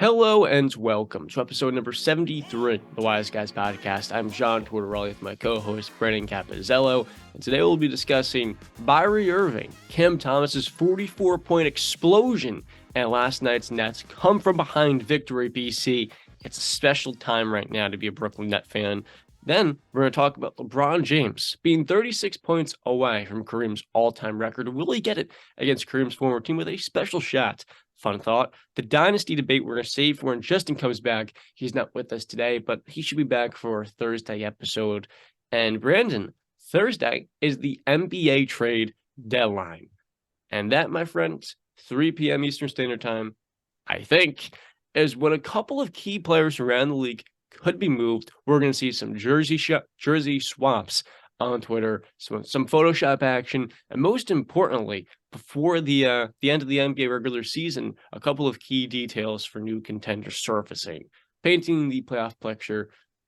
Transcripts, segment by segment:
Hello and welcome to episode number 73 of the Wise Guys podcast. I'm John Tortorelli with my co-host Brandon Capozziello, and today we'll be discussing Kyrie Irving, Cam Thomas's 44-point explosion, and last night's Nets come from behind victory. BC, it's a special time right now to be a Brooklyn Net fan. Then we're going to talk about LeBron James being 36 points away from Kareem's all-time record. Will he get it against Kareem's former team with a special shot? Fun thought. The dynasty debate we're going to save for when Justin comes back. He's not with us today, but he should be back for our Thursday episode. And Brandon, Thursday is the NBA trade deadline. And that, my friends, 3 p.m. Eastern Standard Time, I think, is when a couple of key players around the league could be moved. We're going to see some jersey swaps on Twitter, some Photoshop action, and most importantly, before the end of the NBA regular season, a couple of key details for new contenders surfacing, painting the playoff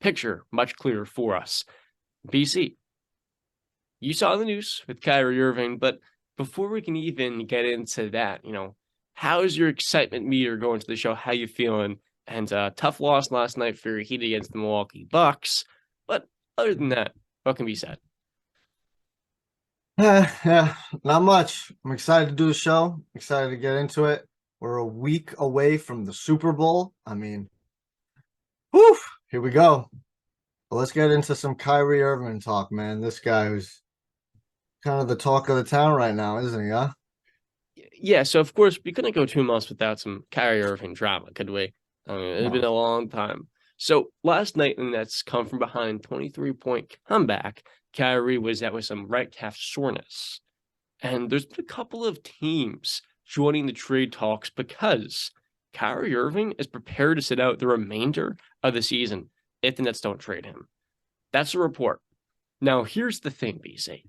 picture much clearer for us. BC, you saw the news with Kyrie Irving, but before we can even get into that, how's your excitement meter going to the show? How you feeling? And tough loss last night for your Heat against the Milwaukee Bucks. But other than that, what can be said? Yeah, not much. I'm excited to do the show. Excited to get into it. We're a week away from the Super Bowl. Whew, here we go. Well, let's get into some Kyrie Irving talk, man. This guy who's kind of the talk of the town right now, isn't he, huh? Yeah, so of course we couldn't go 2 months without some Kyrie Irving drama, could we? I mean, it's been No. a long time. So last night, the Nets come from behind 23-point comeback. Kyrie was out with some right calf soreness. And there's been a couple of teams joining the trade talks because Kyrie Irving is prepared to sit out the remainder of the season if the Nets don't trade him. That's a report. Now, here's the thing, BC.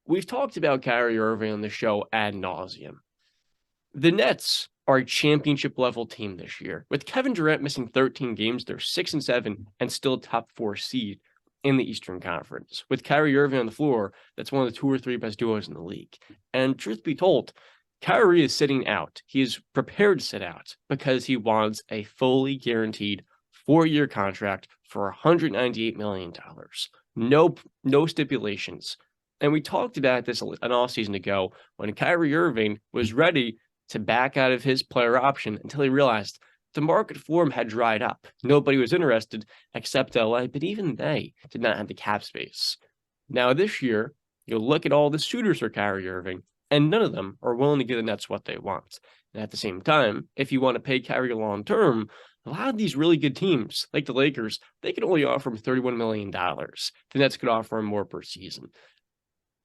We've talked about Kyrie Irving on the show ad nauseum. The Nets are a championship level team this year. With Kevin Durant missing 13 games, they're 6-7 and still top 4 seed in the Eastern Conference. With Kyrie Irving on the floor, that's one of the 2 or 3 best duos in the league. And truth be told, Kyrie is sitting out. He is prepared to sit out because he wants a fully guaranteed 4-year contract for $198 million. No stipulations. And we talked about this an offseason ago when Kyrie Irving was ready to back out of his player option until he realized the market for him had dried up. Nobody was interested except LA, but even they did not have the cap space. Now this year, you'll look at all the suitors for Kyrie Irving, and none of them are willing to give the Nets what they want. And at the same time, if you want to pay Kyrie long term, a lot of these really good teams, like the Lakers, they can only offer him $31 million. The Nets could offer him more per season.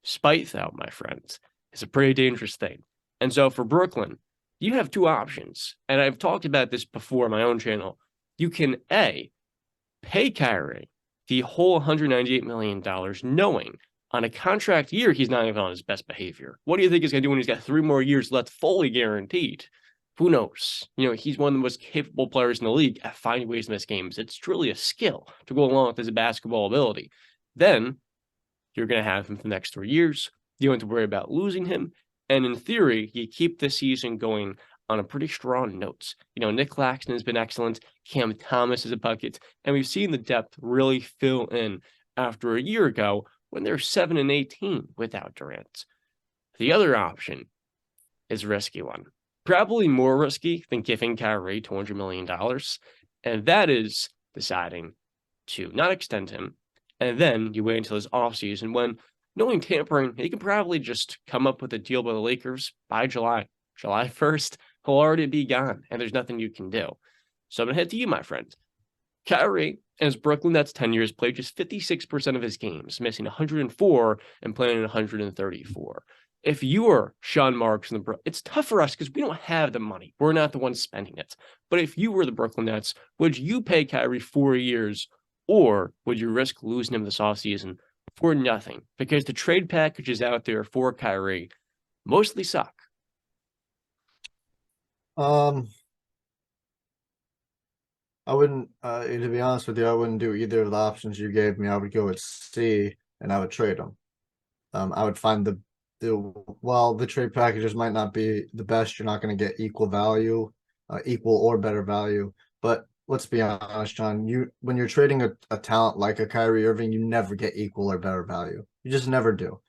Spite, though, my friends, is a pretty dangerous thing. And so for Brooklyn, you have 2 options. And I've talked about this before on my own channel. You can A, pay Kyrie the whole $198 million, knowing on a contract year he's not even on his best behavior. What do you think he's going to do when he's got 3 more years left fully guaranteed? Who knows? He's one of the most capable players in the league at finding ways to miss games. It's truly a skill to go along with his basketball ability. Then you're going to have him for the next 3 years. You don't have to worry about losing him. And in theory, you keep the season going on a pretty strong note. Nick Claxton has been excellent. Cam Thomas is a bucket. And we've seen the depth really fill in after a year ago when they're 7-18 without Durant. The other option is a risky one. Probably more risky than giving Kyrie $200 million. And that is deciding to not extend him. And then you wait until his offseason when, knowing tampering, he can probably just come up with a deal by the Lakers by July 1st. He'll already be gone, and there's nothing you can do. So I'm going to head to you, my friend. Kyrie, in his Brooklyn Nets 10 years, played just 56% of his games, missing 104 and playing 134. If you were Sean Marks and it's tough for us because we don't have the money. We're not the ones spending it. But if you were the Brooklyn Nets, would you pay Kyrie 4 years, or would you risk losing him this offseason for nothing? Because the trade packages out there for Kyrie mostly suck. Um, I wouldn't, to be honest with you, I wouldn't do either of the options you gave me. I would go with C and I would trade him. I would find the trade packages might not be the best. You're not going to get equal value equal or better value. But let's be honest, John, when you're trading a talent like a Kyrie Irving, you never get equal or better value. You just never do.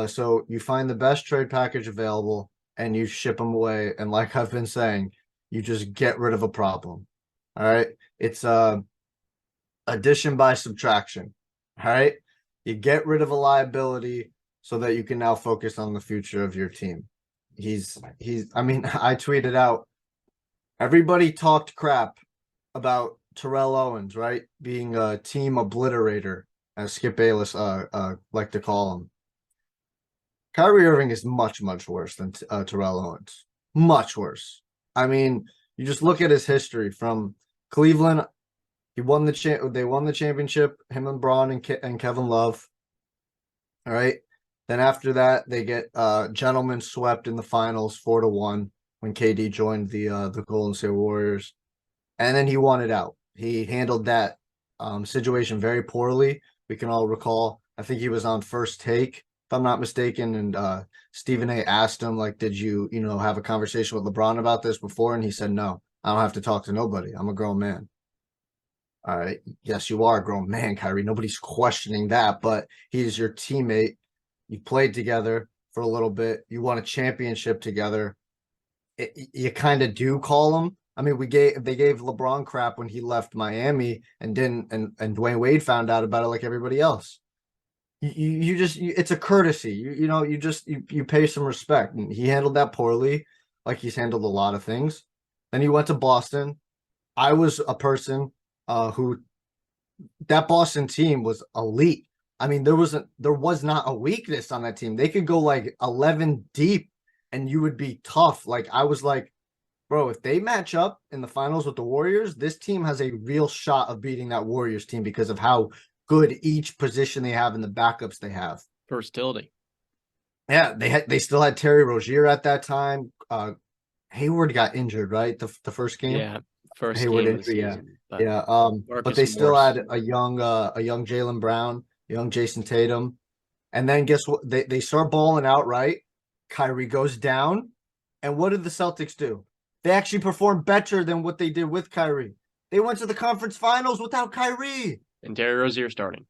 So you find the best trade package available and you ship them away. And like I've been saying, you just get rid of a problem. All right. It's addition by subtraction. All right. You get rid of a liability so that you can now focus on the future of your team. I mean, I tweeted out, everybody talked crap about Terrell Owens, right? Being a team obliterator, as Skip Bayless like to call him. Kyrie Irving is much, much worse than Terrell Owens. Much worse. I mean, you just look at his history from Cleveland. They won the championship. Him and Braun and Kevin Love. All right. Then after that, they get gentlemen swept in the finals 4-1 when KD joined the Golden State Warriors, and then he won it out. He handled that situation very poorly. We can all recall. I think he was on First Take, if I'm not mistaken, and Stephen A. asked him, like, did you have a conversation with LeBron about this before? And he said, no, I don't have to talk to nobody. I'm a grown man. All right. Yes, you are a grown man, Kyrie. Nobody's questioning that, but he's your teammate. You played together for a little bit. You won a championship together. You kind of do call him. I mean, they gave LeBron crap when he left Miami and Dwayne Wade found out about it like everybody else. It's a courtesy. You pay some respect, and he handled that poorly, like he's handled a lot of things. Then he went to Boston. I was a person who that Boston team was elite. I mean, there was not a weakness on that team. They could go like 11 deep and you would be tough. Like, I was like, bro, if they match up in the finals with the Warriors, this team has a real shot of beating that Warriors team because of how good each position they have and the backups they have. Versatility. Yeah, they still had Terry Rozier at that time. Hayward got injured, right? The first game. Yeah, first Hayward game of the injury, yeah. season. But Yeah. But Marcus they still Morris. had a young Jaylen Brown, young Jason Tatum. And then guess what? They start balling out, right? Kyrie goes down. And what did the Celtics do? They actually performed better than what they did with Kyrie. They went to the conference finals without Kyrie. And Terry Rozier starting.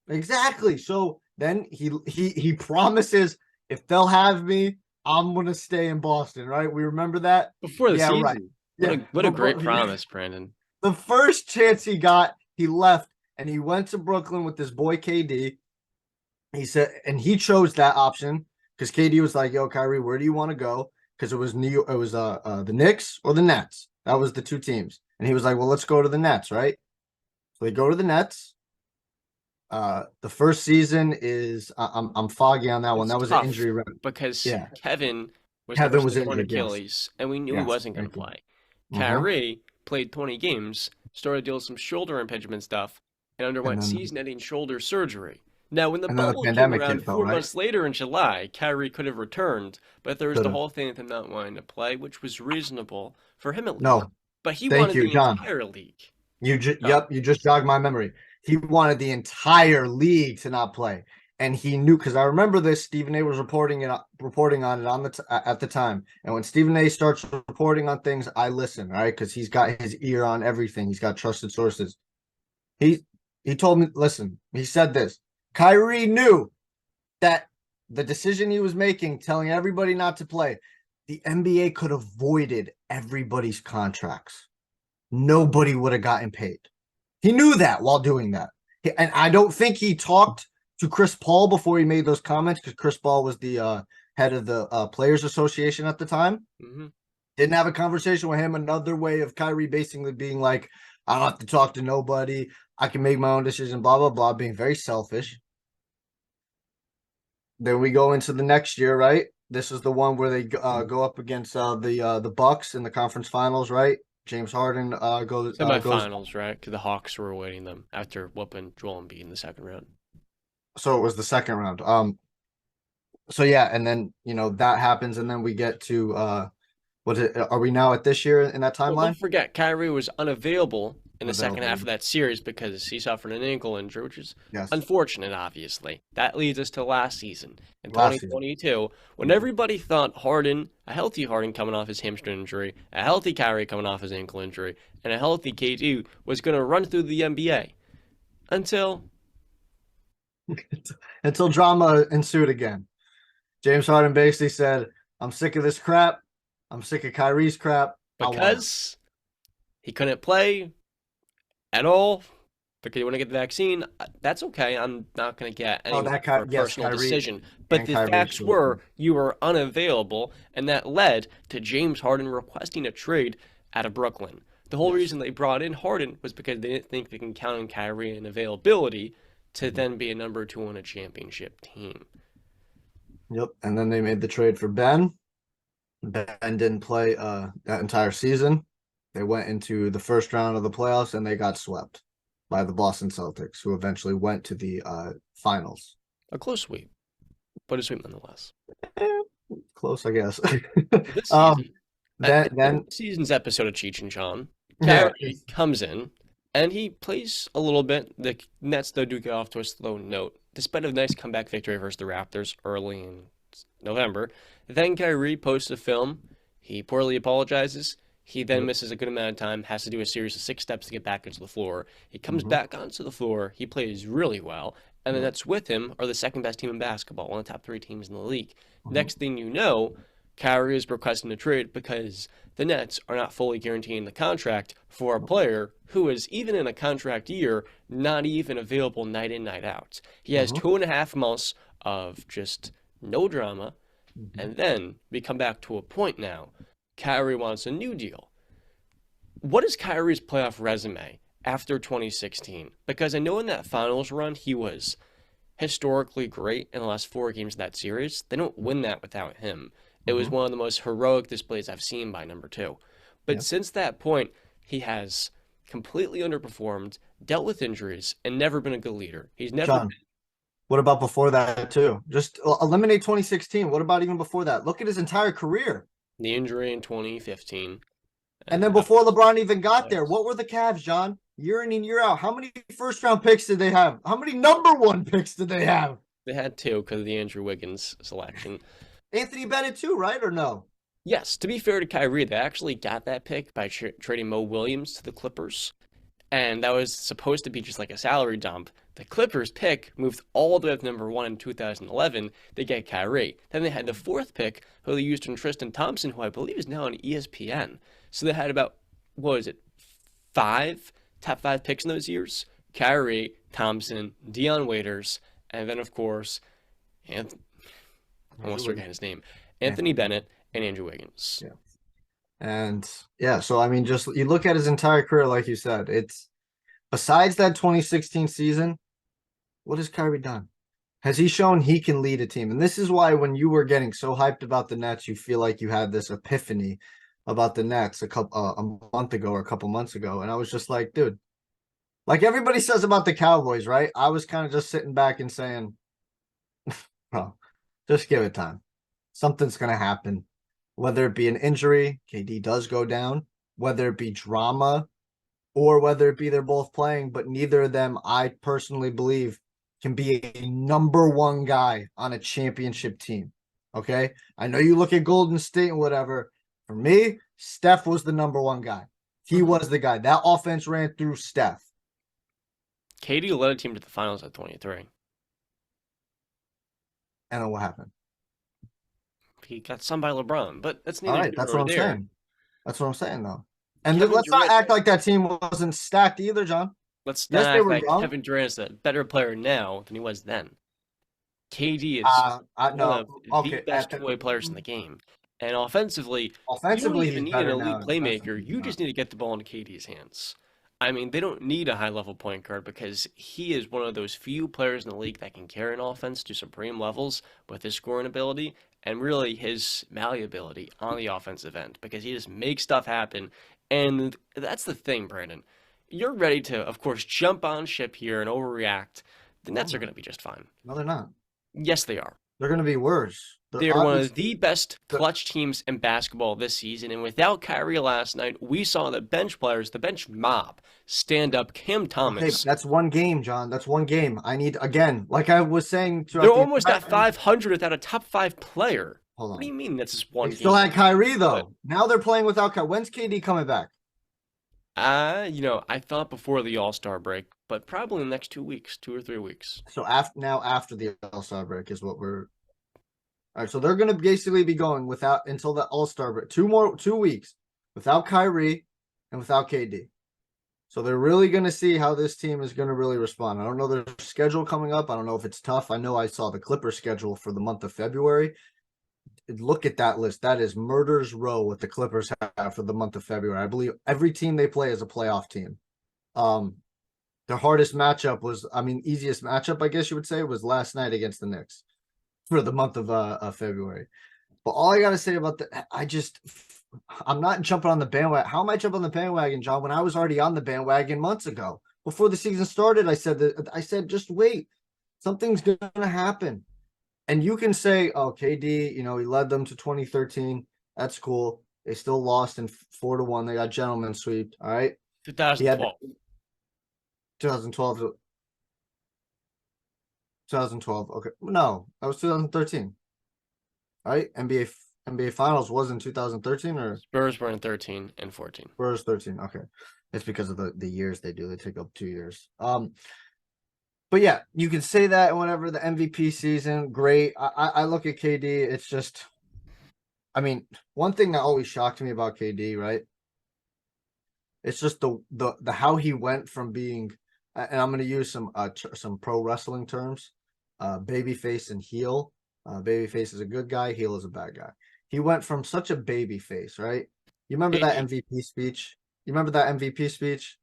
Exactly. So then he promises, if they'll have me, I'm gonna stay in Boston, right? We remember that? Before the season. Right. What a great promise, Brandon. The first chance he got, he left and he went to Brooklyn with his boy KD. He said, and he chose that option because KD was like, yo, Kyrie, where do you want to go? Because it was the Knicks or the Nets. That was the two teams. And he was like, well, let's go to the Nets, right? So they go to the Nets. The first season is I'm foggy on that one. That was an injury round because Kevin was torn Achilles, and we knew he wasn't going to play. Kyrie played 20 games, started dealing some shoulder impingement stuff, and underwent season-ending shoulder surgery. Now, when the bubble came around 4 months later in July, Kyrie could have returned, but there was the whole thing with him not wanting to play, which was reasonable for him at least. No, but he wanted the entire league. You just jogged my memory. He wanted the entire league to not play, and he knew, because I remember this. Stephen A. was reporting on it at the time, and when Stephen A. starts reporting on things, I listen, right? Because he's got his ear on everything. He's got trusted sources. He told me, listen. He said this. Kyrie knew that the decision he was making, telling everybody not to play, the NBA could have voided everybody's contracts. Nobody would have gotten paid. He knew that while doing that. And I don't think he talked to Chris Paul before he made those comments, because Chris Paul was the head of the Players Association at the time. Didn't have a conversation with him. Another way of Kyrie basically being like, I don't have to talk to nobody. I can make my own decision, blah, blah, blah, being very selfish. Then we go into the next year, right? This is the one where they go up against the Bucks in the conference finals, right? James Harden goes semifinals, right? Because the Hawks were awaiting them after whooping Joel Embiid in the second round. So it was the second round. So yeah, and then that happens, and then we get to are we now at this year in that timeline? Well, don't forget, Kyrie was unavailable in the second half of availability. that series because he suffered an ankle injury, which is Yes, unfortunate, obviously. That leads us to last season in last season. 2022, when Mhm. everybody thought Harden, a healthy Harden coming off his hamstring injury, a healthy Kyrie coming off his ankle injury, and a healthy KD was going to run through the NBA until Until drama ensued again. James Harden basically said, "I'm sick of this crap. I'm sick of Kyrie's crap. I want him." because he couldn't play at all because you want to get the vaccine, that's okay. I'm not going to get Oh, anyone that for a yes, personal Kyrie decision. But and the Kyrie facts showed were you were unavailable, and that led to James Harden requesting a trade out of Brooklyn. The whole yes. reason they brought in Harden was because they didn't think they can count on Kyrie and availability to Mhm. then be a number two on a championship team. Yep. And then they made the trade for Ben. Ben didn't play that entire season. They went into the first round of the playoffs and they got swept by the Boston Celtics, who eventually went to the finals. A close sweep, but a sweep nonetheless. Eh, close, I guess. This um, season, then in then this season's episode of Cheech and Chong, yeah, Kyrie comes in and he plays a little bit. The Nets, though, do get off to a slow note, despite a nice comeback victory versus the Raptors early in November. Then Kyrie posts a film. He poorly apologizes. He then yep. misses a good amount of time, has to do a series of 6 steps to get back into the floor. He comes Hmm. back onto the floor. He plays really well. And the Yep. Nets with him are the second best team in basketball, one of the top three teams in the league. Hmm. Next thing you know, Kyrie is requesting a trade because the Nets are not fully guaranteeing the contract for a player who is, even in a contract year, not even available night in, night out. He has Hmm. 2.5 months of just no drama, Hmm. and then we come back to a point now. Kyrie wants a new deal. What is Kyrie's playoff resume after 2016? Because I know in that finals run, he was historically great in the last 4 games of that series. They don't win that without him. It was Hmm. one of the most heroic displays I've seen by number two. But Yeah. since that point, he has completely underperformed, dealt with injuries, and never been a good leader. He's never been John, what about before that too? Just eliminate 2016. What about even before that? Look at his entire career. the injury in 2015. And And then that before LeBron even got there, was, what were the Cavs, John? Year in and year out. How many first round picks did they have? How many number one picks did they have? they had two because of the Andrew Wiggins selection. Anthony Bennett too, right? Or no? Yes, to be fair to Kyrie, they actually got that pick by trading Mo Williams to the Clippers. And that was supposed to be just like a salary dump. The Clippers pick moved all the way up to number one in 2011. They get Kyrie. Then they had the fourth pick, who they used on Tristan Thompson, who I believe is now on ESPN. So they had about, what is it, top five picks in those years? Kyrie, Thompson, Dion Waiters, and then, of course, Anth- I almost forgot his name, Anthony Bennett and Andrew Wiggins. Yeah. And yeah, so I mean, just you look at his entire career, like you said, it's besides that 2016 season, what has Kyrie done? Has he shown he can lead a team? And this is why when you were getting so hyped about the Nets, you feel like you had this epiphany about the Nets a month ago or a couple months ago. And I was just like, dude, like everybody says about the Cowboys, right? I was kind of just sitting back and saying, bro, just give it time. Something's gonna happen. Whether it be an injury, KD does go down, whether it be drama, or whether it be they're both playing, but neither of them, I personally believe, can be a number one guy on a championship team. Okay. I know you look at Golden State and whatever. For me, Steph was the number one guy. He Mhm. was the guy. That offense ran through Steph. KD led a team to the finals at 23. And then what happened? He got stung by LeBron, but that's All neither right. here That's what nor I'm there. saying. That's what I'm saying, though. And Kevin let's not Durant, act like that team wasn't stacked either, John. let's not Yes, they act were like young. Kevin Durant's a better player now than he was then. KD is I one no. of the Okay. best two-way players in the game. And offensively, you don't Offensively, even he's need an better elite now. playmaker. Defensively, he's You not. just need to get the ball into KD's hands. I mean, they don't need a high-level point guard because he is one of those few players in the league that can carry an offense to supreme levels with his scoring ability and really his malleability on the offensive end because he just makes stuff happen. And that's the thing, Brandon. You're ready to, of course, jump on ship here and overreact. The No, Nets are no, going to be just fine. no, they're not. Yes, they are. They're going to be worse. They're They're one of obviously the best the- clutch teams in basketball this season. And without Kyrie last night, we saw the bench players, the bench mob, stand up. Cam okay. But Thomas, that's one game, John. That's one game. I need again, like I was saying they're throughout the almost entire. at 500 without a top five player. Hold What do on. you mean that's just They one still game? had Kyrie But though. Now they're playing without Kyrie. When's KD coming back? I thought before the All-Star break, but probably in the next 2 weeks, 2 or 3 weeks. So after the All-Star break is what we're. All right, so they're going to basically be going without until the All-Star break. 2 weeks without Kyrie and without KD. So they're really going to see how this team is going to really respond. I don't know their schedule coming up. I don't know if it's tough. I know I saw the Clippers schedule for the month of February. Look at that list. That is murder's row what the Clippers have for the month of February. I believe every team they play is a playoff team. Their hardest matchup was, easiest matchup, I guess you would say, was last night against the Knicks for the month of February. But all I got to say about I'm not jumping on the bandwagon. How am I jumping on the bandwagon, John, when I was already on the bandwagon months ago? Before the season started, I said, just wait. Something's going to happen. And you can say, oh, KD, he led them to 2013. That's cool. They still lost in 4-1. They got gentleman sweep. All right. He had 2012. 2012. 2012. Okay. No, that was 2013. All right. NBA Finals was in 2013 or Spurs were in 13 and 14. Spurs 13. Okay. It's because of the years they do. They take up 2 years. But yeah, you can say that whenever the MVP season, great. I look at KD, it's just, one thing that always shocked me about KD, right? It's just the how he went from being, and I'm going to use some pro wrestling terms, babyface and heel. Babyface is a good guy, heel is a bad guy. He went from such a babyface, right? You remember that MVP speech? You remember that MVP speech?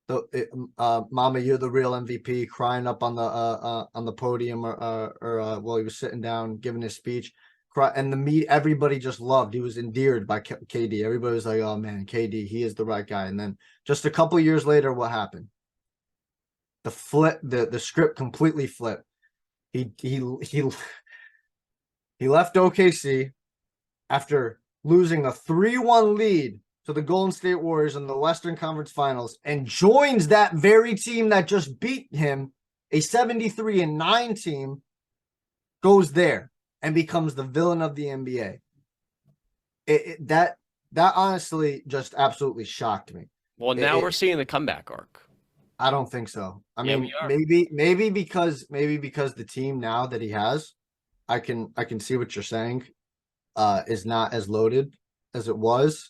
Mama, you're the real MVP, crying up on the podium, or while he was sitting down giving his speech, and everybody just loved. He was endeared by KD. Everybody was like, "Oh man, KD, he is the right guy." And then just a couple years later, what happened? The script completely flipped. He left OKC after losing a 3-1 lead to the Golden State Warriors in the Western Conference Finals and joins that very team that just beat him, a 73-9 team, goes there and becomes the villain of the NBA. That honestly just absolutely shocked me. Well, now we're seeing the comeback arc. I don't think so. Yeah, we are. maybe because the team now that he has, I can see what you're saying, is not as loaded as it was.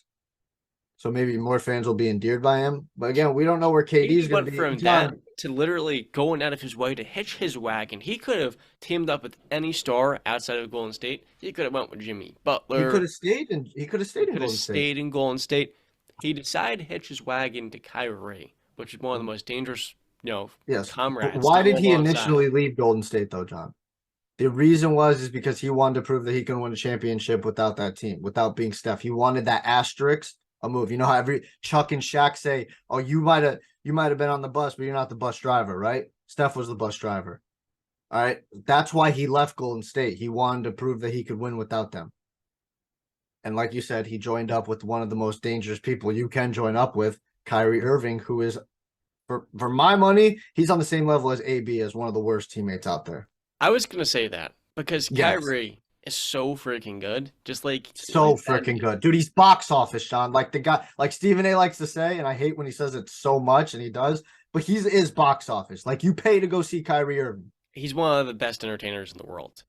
So maybe more fans will be endeared by him. But again, we don't know where KD's going to be. From that to literally going out of his way to hitch his wagon. He could have teamed up with any star outside of Golden State. He could have went with Jimmy Butler. He could have stayed in Golden State. He decided to hitch his wagon to Kyrie, which is one of the most dangerous, yes. comrades. Why did he initially leave Golden State though, John? The reason is because he wanted to prove that he can win a championship without that team, without being Steph. He wanted that asterisk. A move. You know how every Chuck and Shaq say, "Oh, you might have been on the bus, but you're not the bus driver, right?" Steph was the bus driver. All right, that's why he left Golden State. He wanted to prove that he could win without them. And like you said, he joined up with one of the most dangerous people you can join up with, Kyrie Irving, who is, for my money, he's on the same level as AB, as one of the worst teammates out there. I was gonna say that because Kyrie is so freaking good. Just like so freaking good. Dude, he's box office, Sean. Like the guy, like Stephen A likes to say, and I hate when he says it so much, and he does, but he is box office. Like you pay to go see Kyrie Irving. He's one of the best entertainers in the world.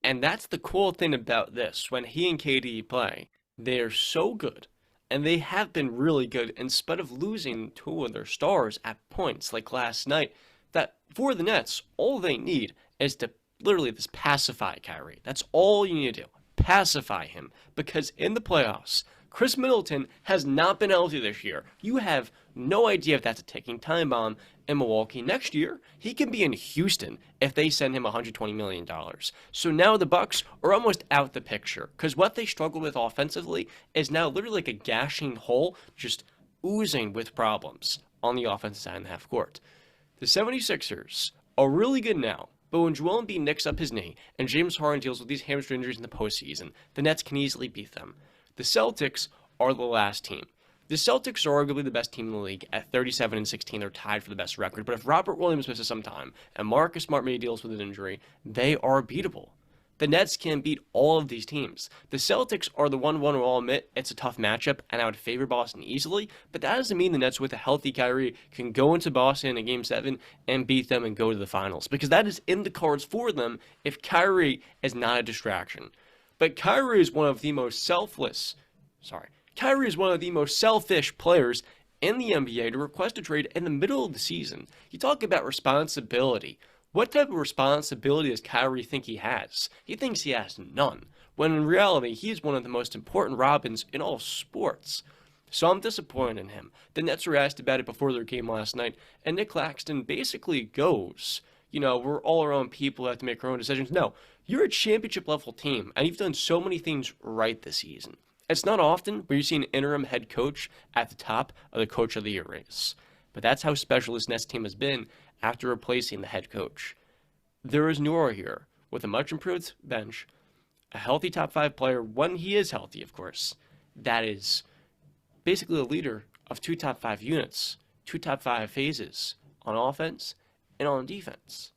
And that's the cool thing about this. When he and KD play, they are so good. And they have been really good in spite of losing two of their stars at points, like last night, that for the Nets, all they need is to literally just pacify Kyrie. That's all you need to do. Pacify him. Because in the playoffs, Chris Middleton has not been healthy this year. You have no idea if that's a ticking time bomb in Milwaukee. Next year, he can be in Houston if they send him $120 million. So now the Bucks are almost out the picture. Because what they struggle with offensively is now literally like a gashing hole, just oozing with problems on the offensive side of the half court. The 76ers are really good now. But when Joel Embiid nicks up his knee and James Harden deals with these hamstring injuries in the postseason, the Nets can easily beat them. The Celtics are the last team. The Celtics are arguably the best team in the league at 37-16. They're tied for the best record. But if Robert Williams misses some time and Marcus Smart maybe deals with an injury, they are beatable. The Nets can beat all of these teams. The Celtics are the one we'll all admit it's a tough matchup, and I would favor Boston easily, but that doesn't mean the Nets with a healthy Kyrie can go into Boston in Game 7 and beat them and go to the finals, because that is in the cards for them if Kyrie is not a distraction. But Kyrie is one of the most selfish players in the NBA to request a trade in the middle of the season. You talk about responsibility. What type of responsibility does Kyrie think he has? He thinks he has none, when in reality, he is one of the most important Robins in all sports. So I'm disappointed in him. The Nets were asked about it before their game last night, and Nick Claxton basically goes, we're all our own people who have to make our own decisions. No, you're a championship level team, and you've done so many things right this season. It's not often where you see an interim head coach at the top of the Coach of the Year race, but that's how special this Nets team has been after replacing the head coach. There is Noor here with a much improved bench, a healthy top 5 player when he is healthy, of course. That is basically a leader of 2 top 5 units, 2 top 5 phases on offense and on defense.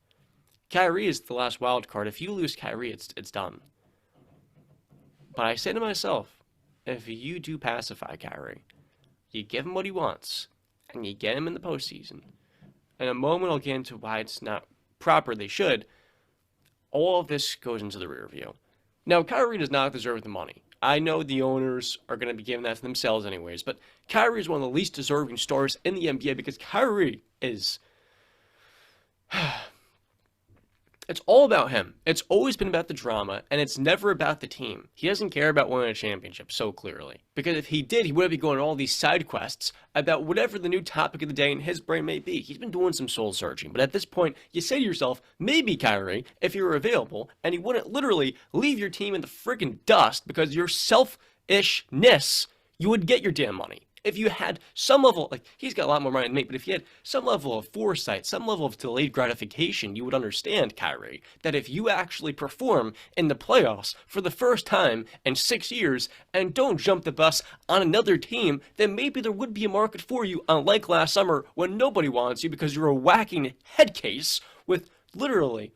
Kyrie is the last wild card. If you lose Kyrie, it's done. But I say to myself, if you do pacify Kyrie, you give him what he wants, and you get him in the postseason, in a moment I'll get into why it's not proper, they should, all of this goes into the rear view. Now, Kyrie does not deserve the money. I know the owners are going to be giving that to themselves anyways, but Kyrie is one of the least deserving stars in the NBA because Kyrie is... It's all about him. It's always been about the drama, and it's never about the team. He doesn't care about winning a championship so clearly. Because if he did, he wouldn't be going on all these side quests about whatever the new topic of the day in his brain may be. He's been doing some soul searching, but at this point, you say to yourself, maybe Kyrie, if you were available, and he wouldn't literally leave your team in the friggin' dust because your selfishness, you would get your damn money. If you had some level, like, he's got a lot more money than me, but if you had some level of foresight, some level of delayed gratification, you would understand, Kyrie, that if you actually perform in the playoffs for the first time in 6 years and don't jump the bus on another team, then maybe there would be a market for you, unlike last summer when nobody wants you because you're a whacking head case with literally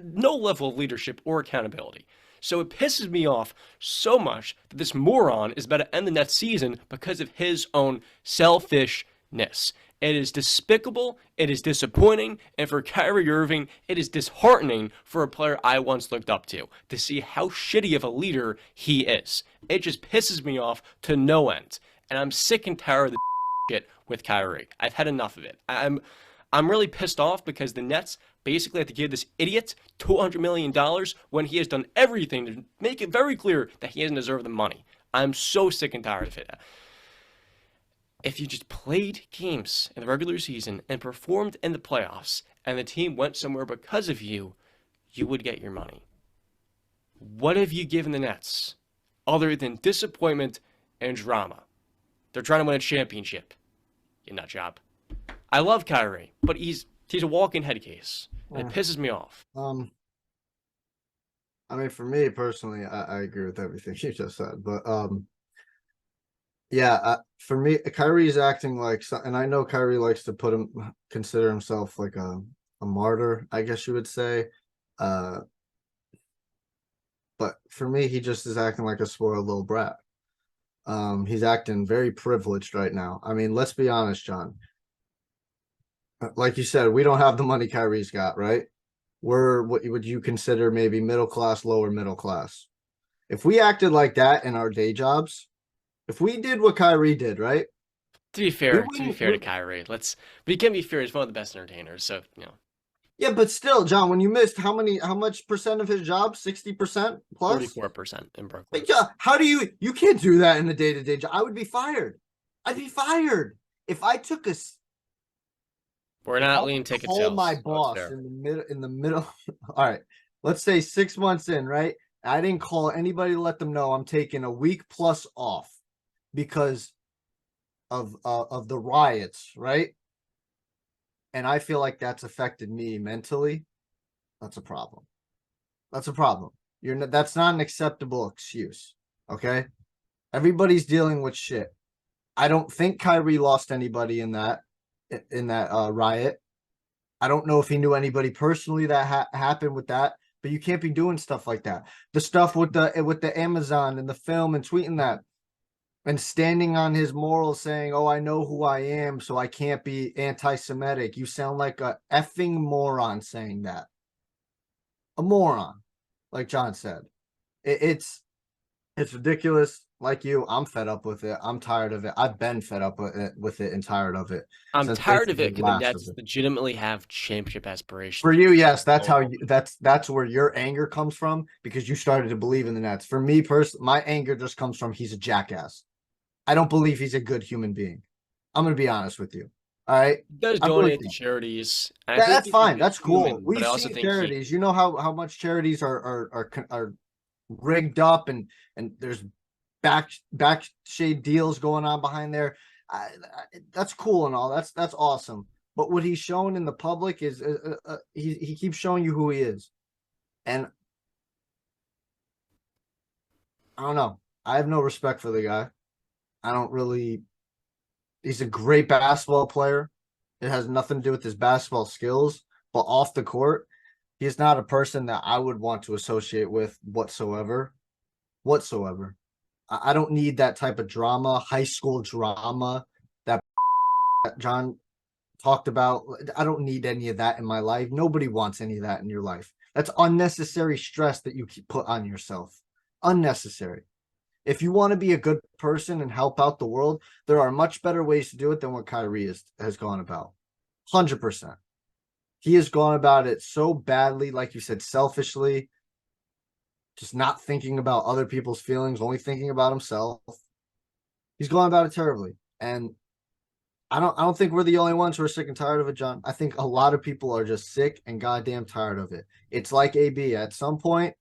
no level of leadership or accountability. So it pisses me off so much that this moron is about to end the Nets season because of his own selfishness. It is despicable, it is disappointing, and for Kyrie Irving, it is disheartening for a player I once looked up to see how shitty of a leader he is. It just pisses me off to no end. And I'm sick and tired of the shit with Kyrie. I've had enough of it. I'm really pissed off because the Nets basically have to give this idiot $200 million when he has done everything to make it very clear that he doesn't deserve the money. I'm so sick and tired of it. If you just played games in the regular season and performed in the playoffs and the team went somewhere because of you, you would get your money. What have you given the Nets other than disappointment and drama? They're trying to win a championship. You nut job. I love Kyrie, but he's a walking head case. It pisses me off. I mean, for me personally, I agree with everything you just said, but yeah, for me, Kyrie's acting like, and I know Kyrie likes to consider himself like a martyr, I guess you would say. But for me, he just is acting like a spoiled little brat. He's acting very privileged right now. I mean, let's be honest, John. Like you said, we don't have the money Kyrie's got, right? We're what would you consider maybe middle class, lower middle class. If we acted like that in our day jobs, if we did what Kyrie did, right? To be fair to Kyrie, we can be fair. He's one of the best entertainers, so Yeah, but still, John, when you missed how much percent of his job? 60% plus? 44% in Brooklyn. How do you can't do that in the day-to-day job? I would be fired. I'd be fired if I took a. We're not lean ticket sales. Call my boss in the middle. All right, let's say 6 months in, right? I didn't call anybody to let them know I'm taking a week plus off because of the riots, right? And I feel like that's affected me mentally. That's a problem. That's a problem. That's not an acceptable excuse. Okay. Everybody's dealing with shit. I don't think Kyrie lost anybody in that riot. I don't know if he knew anybody personally that happened with that, but you can't be doing stuff like that. The stuff with the Amazon and the film and tweeting that and standing on his morals saying, "Oh, I know who I am, so I can't be anti-Semitic." You sound like a effing moron saying that. A moron, like John said. It's ridiculous. Like you, I'm fed up with it. I'm tired of it. I've been fed up with it and tired of it I'm since tired of basically it the because the last of Nets it. legitimately have championship For aspirations. you, yes, that's how Oh, you that's where your anger comes from because you started to believe in the Nets. For me personally, my anger just comes from he's a jackass. I don't believe he's a good human being. I'm gonna be honest with you. All right. he does I really donate to don't. charities, and I think That's he's a fine. good That's cool. human, but We've I also seen think he charities. You know how much charities are rigged up and there's backshade deals going on behind there. That's cool and all. That's awesome. But what he's shown in the public is he keeps showing you who he is, and I don't know. I have no respect for the guy. I don't really. He's a great basketball player. It has nothing to do with his basketball skills, but off the court, he's not a person that I would want to associate with whatsoever. Whatsoever. I don't need that type of drama, high school drama that John talked about. I don't need any of that in my life. Nobody wants any of that in your life. That's unnecessary stress that you put on yourself. Unnecessary. If you want to be a good person and help out the world, there are much better ways to do it than what Kyrie has gone about. 100%. He has gone about it so badly, like you said, selfishly, just not thinking about other people's feelings, only thinking about himself. He's gone about it terribly. And I don't think we're the only ones who are sick and tired of it, John. I think a lot of people are just sick and goddamn tired of it. It's like AB. At some point,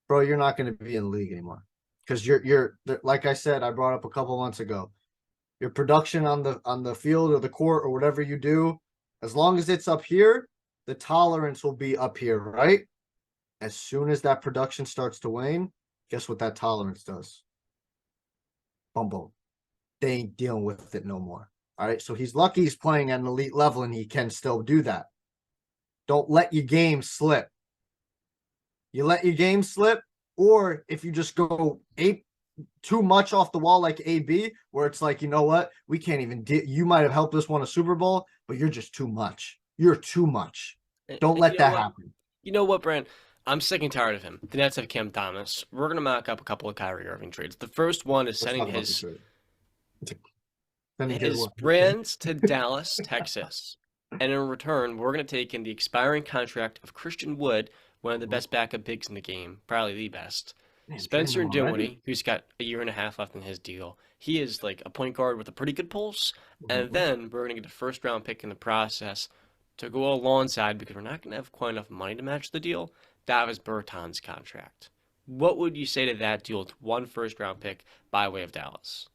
bro, you're not going to be in the league anymore. Because you're like I said, I brought up a couple months ago. Your production on the field or the court or whatever you do, as long as it's up here, the tolerance will be up here, right? As soon as that production starts to wane, guess what that tolerance does? Boom, boom. They ain't dealing with it no more. All right. So he's lucky he's playing at an elite level and he can still do that. Don't let your game slip. You let your game slip, or if you just go too much off the wall like AB, where it's like, you know what? We can't even you might have helped us win a Super Bowl, but you're just too much. You're too much. Don't and let that happen. You know what, Brand? I'm sick and tired of him. The Nets have Cam Thomas. We're gonna mock up a couple of Kyrie Irving trades. The first one is Let's sending talk about the his trade. Then he his what? brands to Dallas, Texas. And in return, we're going to take in the expiring contract of Christian Wood, one of the best backup bigs in the game, probably the best. Man, trading Spencer him already? Dinwiddie, who's got a year and a half left in his deal. He is like a point guard with a pretty good pulse. And Mhm. then we're going to get a first round pick in the process to go alongside because we're not going to have quite enough money to match the deal. That was Bertans' contract. What would you say to that deal with one first round pick by way of Dallas?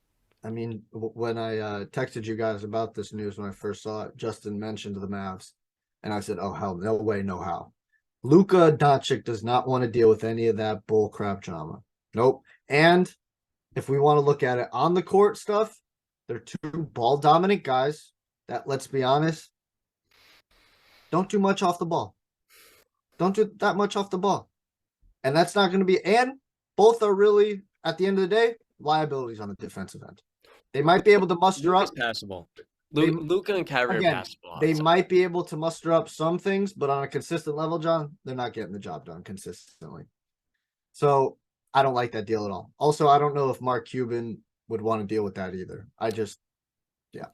I mean, when I texted you guys about this news when I first saw it, Justin mentioned the Mavs, and I said, "Oh hell, no way, no how." Luka Doncic does not want to deal with any of that bull crap drama. Nope. And if we want to look at it on the court stuff, they're two ball dominant guys that, let's be honest, don't do much off the ball. Don't do that much off the ball. And that's not going to be, and both are really, at the end of the day, liabilities on the defensive end. They might be able to muster Luke is up, passable. they Luca and Kyrie are again, passable they outside. might be able to muster up some things, but on a consistent level, John, they're not getting the job done consistently. So I don't like that deal at all. Also, I don't know if Mark Cuban would want to deal with that either. Yeah,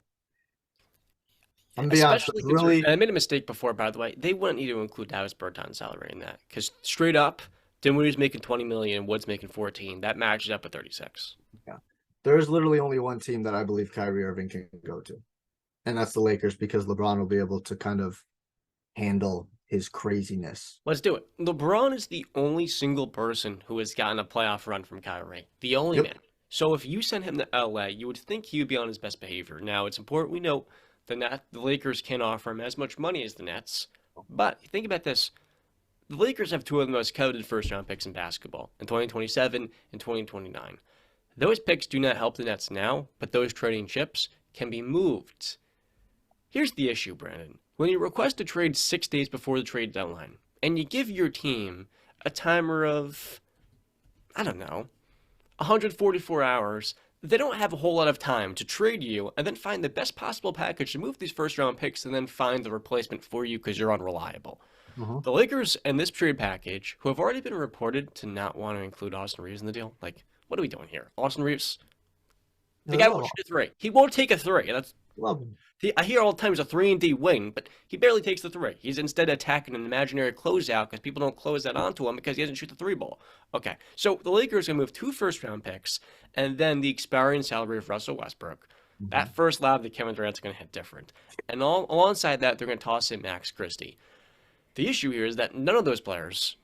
I'm gonna be honest. Especially considering, Really, and I made a mistake before, by the way. They wouldn't need to include Davis Bertans' salary in that because straight up, Dinwiddie's making 20 million, Wood's making 14. That matches up at 36. yeah. There's literally only one team that I believe Kyrie Irving can go to, and that's the Lakers because LeBron will be able to kind of handle his craziness. Let's do it. LeBron is the only single person who has gotten a playoff run from Kyrie. The only Yep. man. So if you send him to LA, you would think he would be on his best behavior. Now, it's important we note the Lakers can't offer him as much money as the Nets. But think about this. the Lakers have two of the most coveted first-round picks in basketball in 2027 and 2029. Those picks do not help the Nets now, but those trading chips can be moved. Here's the issue, Brandon. When you request a trade 6 days before the trade deadline, and you give your team a timer of, I don't know, 144 hours, they don't have a whole lot of time to trade you and then find the best possible package to move these first round picks and then find the replacement for you because you're unreliable. Mhm. The Lakers and this trade package, who have already been reported to not want to include Austin Reeves in the deal, like, what are we doing here? Austin Reeves, the Yeah, guy won't shoot a three. He won't take a three. love him. I hear all the time he's a 3-and-D wing, but he barely takes the three. He's instead attacking an imaginary closeout because people don't close that onto him because he doesn't shoot the three ball. Okay, so the Lakers are going to move 2 first-round picks and then the expiring salary of Russell Westbrook. That first lab that Kevin Durant's going to hit different. And alongside that, they're going to toss in Max Christie. The issue here is that none of those players,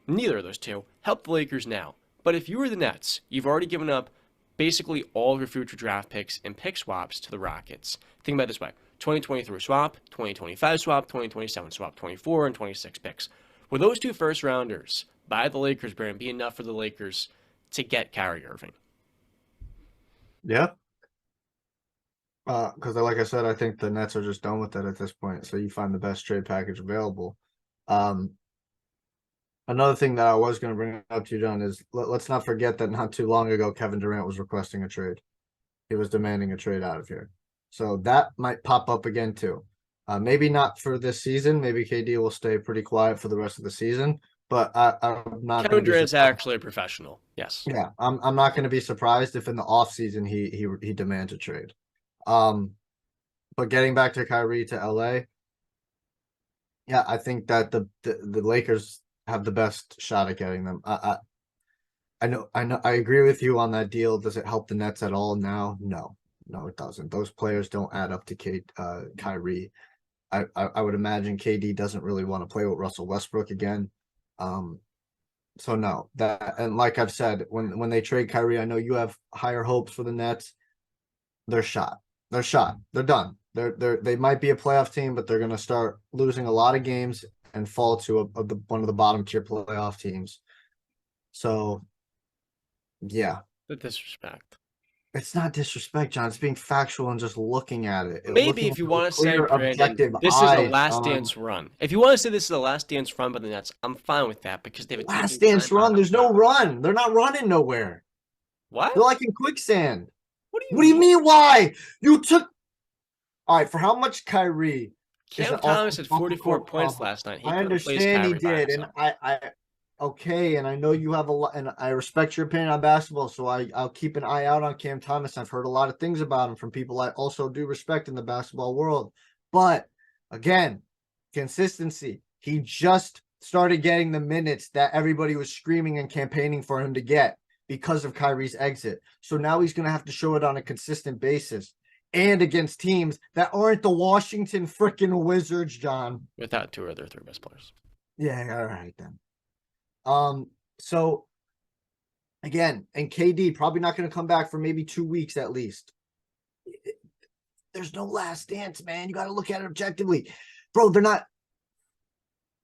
neither of those two, help the Lakers now. But if you were the Nets, you've already given up basically all of your future draft picks and pick swaps to the Rockets. Think about it this way. 2023 swap, 2025 swap, 2027 swap, 24 and 26 picks. Will those 2 first-rounders by the Lakers, Brand, be enough for the Lakers to get Kyrie Irving? Yeah. Because like I said, I think the Nets are just done with that at this point. So you find the best trade package available. Another thing that I was going to bring up to you, John, is let's not forget that not too long ago, Kevin Durant was requesting a trade. He was demanding a trade out of here. So that might pop up again too. Maybe not for this season. Maybe KD will stay pretty quiet for the rest of the season. But I'm not. Kevin Durant's actually a professional. Yes. Yeah, I'm not going to be surprised if in the offseason he demands a trade. But getting back to Kyrie to LA, yeah, I think that the Lakers have the best shot at getting them. I know I agree with you on that deal. Does it help the Nets at all now? No, it doesn't. Those players don't add up to Kyrie. I would imagine KD doesn't really want to play with Russell Westbrook again. So no, that, and like I've said, when they trade Kyrie, I know you have higher hopes for the Nets. They're shot. They're done. They might be a playoff team, but they're going to start losing a lot of games and fall to one of the bottom tier playoff teams. So, yeah, The disrespect. it's not disrespect, John. It's being factual and just looking at it. Maybe if you want to say, Brandon, this is a last dance run. If you want to say this is a last dance run by the Nets, I'm fine with that because they have a last dance run. There's no run. They're not running nowhere. What? They're like in quicksand. What do you mean? Why you took? All right, for how much Kyrie? Cam Thomas had 44 points last night. I understand he did, and I okay, and I know you have a lot, and I respect your opinion on basketball, so I'll keep an eye out on Cam Thomas. I've heard a lot of things about him from people I also do respect in the basketball world. But again, consistency. He just started getting the minutes that everybody was screaming and campaigning for him to get because of Kyrie's exit. So now he's going to have to show it on a consistent basis and against teams that aren't the Washington freaking Wizards, John. Without 2 of their 3 best players. Yeah, all right then. So again, and KD probably not going to come back for maybe 2 weeks at least. There's no last dance, man. You got to look at it objectively. Bro, they're not.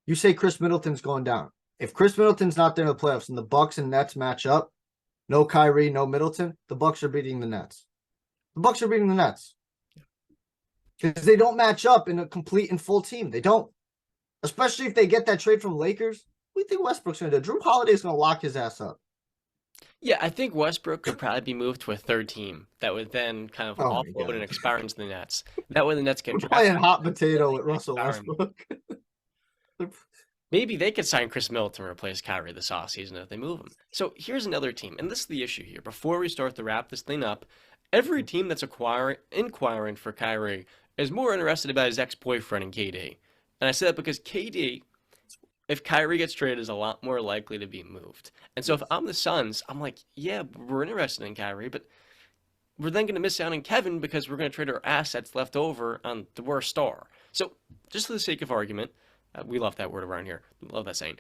You say Chris Middleton's going down. If Chris Middleton's not there in the playoffs and the Bucks and Nets match up, no Kyrie, no Middleton, the Bucks are beating the Nets. The Bucks are beating the Nets. Because they don't match up in a complete and full team. They don't. Especially if they get that trade from Lakers. What do you think Westbrook's going to do? Drew Holiday's going to lock his ass up. Yeah, I think Westbrook could probably be moved to a 3rd team that would then kind of offload and expire into the Nets. That way the Nets get playing hot potato with Russell Westbrook. Maybe they could sign Chris Middleton to replace Kyrie this offseason if they move him. So here's another team, and this is the issue here. Before we start to wrap this thing up, every team that's inquiring for Kyrie is more interested about his ex-boyfriend and KD. And I say that because KD, if Kyrie gets traded, is a lot more likely to be moved. And so if I'm the Suns, I'm like, yeah, we're interested in Kyrie, but we're then going to miss out on Kevin because we're going to trade our assets left over on the worst star. So just for the sake of argument, we love that word around here. Love that saying.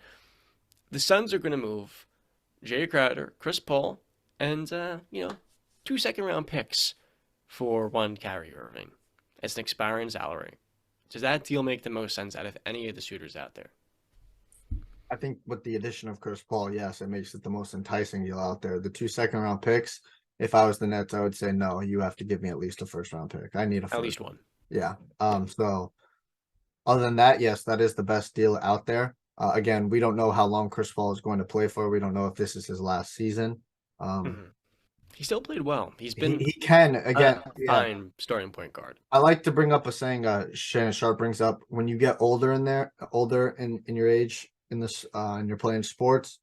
The Suns are going to move Jay Crowder, Chris Paul, and 2 second-round picks for one Kyrie Irving. It's an expiring salary. Does that deal make the most sense out of any of the shooters out there? I think with the addition of Chris Paul, yes, it makes it the most enticing deal out there. The 2 second-round picks, if I was the Nets, I would say no. You have to give me at least a first-round pick. I need a At first. least one. Yeah. So other than that, yes, that is the best deal out there. Again, we don't know how long Chris Paul is going to play for. We don't know if this is his last season. He still played well. He's He, been he can again. a Yeah, fine starting point guard. I like to bring up a saying. Shannon Sharp brings up when you get older in your age in this and you're playing sports.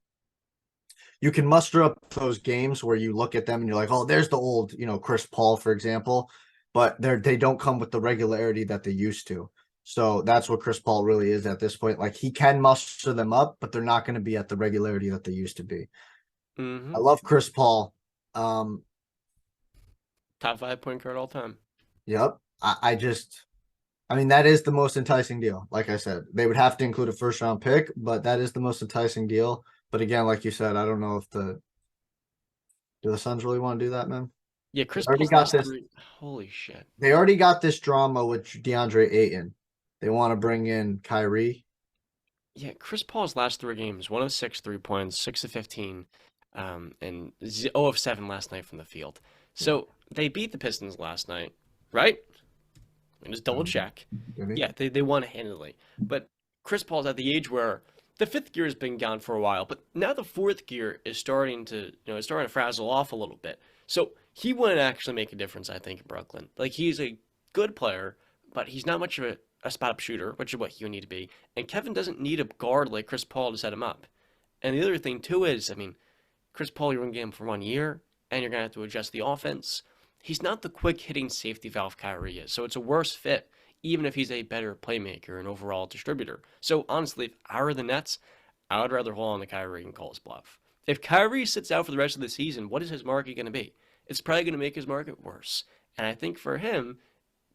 You can muster up those games where you look at them and you're like, oh, there's the old, Chris Paul, for example, but they don't come with the regularity that they used to. So that's what Chris Paul really is at this point. Like he can muster them up, but they're not going to be at the regularity that they used to be. I love Chris Paul. Top 5 point guard all time. Yep. I mean, that is the most enticing deal. Like I said, they would have to include a first round pick, but that is the most enticing deal. But again, like you said, I don't know if do the Suns really want to do that, man? Yeah, Chris They already Paul's got this. Holy shit. They already got this drama with DeAndre Ayton. They want to bring in Kyrie. Yeah, Chris Paul's last 3 games, 1 of 6 3-points, 6 of 15, and 0 of 7 last night from the field. So they beat the Pistons last night, right? And just double check. Yeah, they won handily. But Chris Paul's at the age where the 5th gear has been gone for a while, but now the 4th gear is starting to, it's starting to frazzle off a little bit. So he wouldn't actually make a difference, I think, in Brooklyn. Like he's a good player, but he's not much of a spot-up shooter, which is what he would need to be. And Kevin doesn't need a guard like Chris Paul to set him up. And the other thing, too, is, I mean, Chris Paul, you're going to get him for 1 year, and you're going to have to adjust the offense. He's not the quick-hitting safety valve Kyrie is, so it's a worse fit, even if he's a better playmaker and overall distributor. So, honestly, if I were the Nets, I would rather hold on to Kyrie and call his bluff. If Kyrie sits out for the rest of the season, what is his market going to be? It's probably going to make his market worse. And I think for him,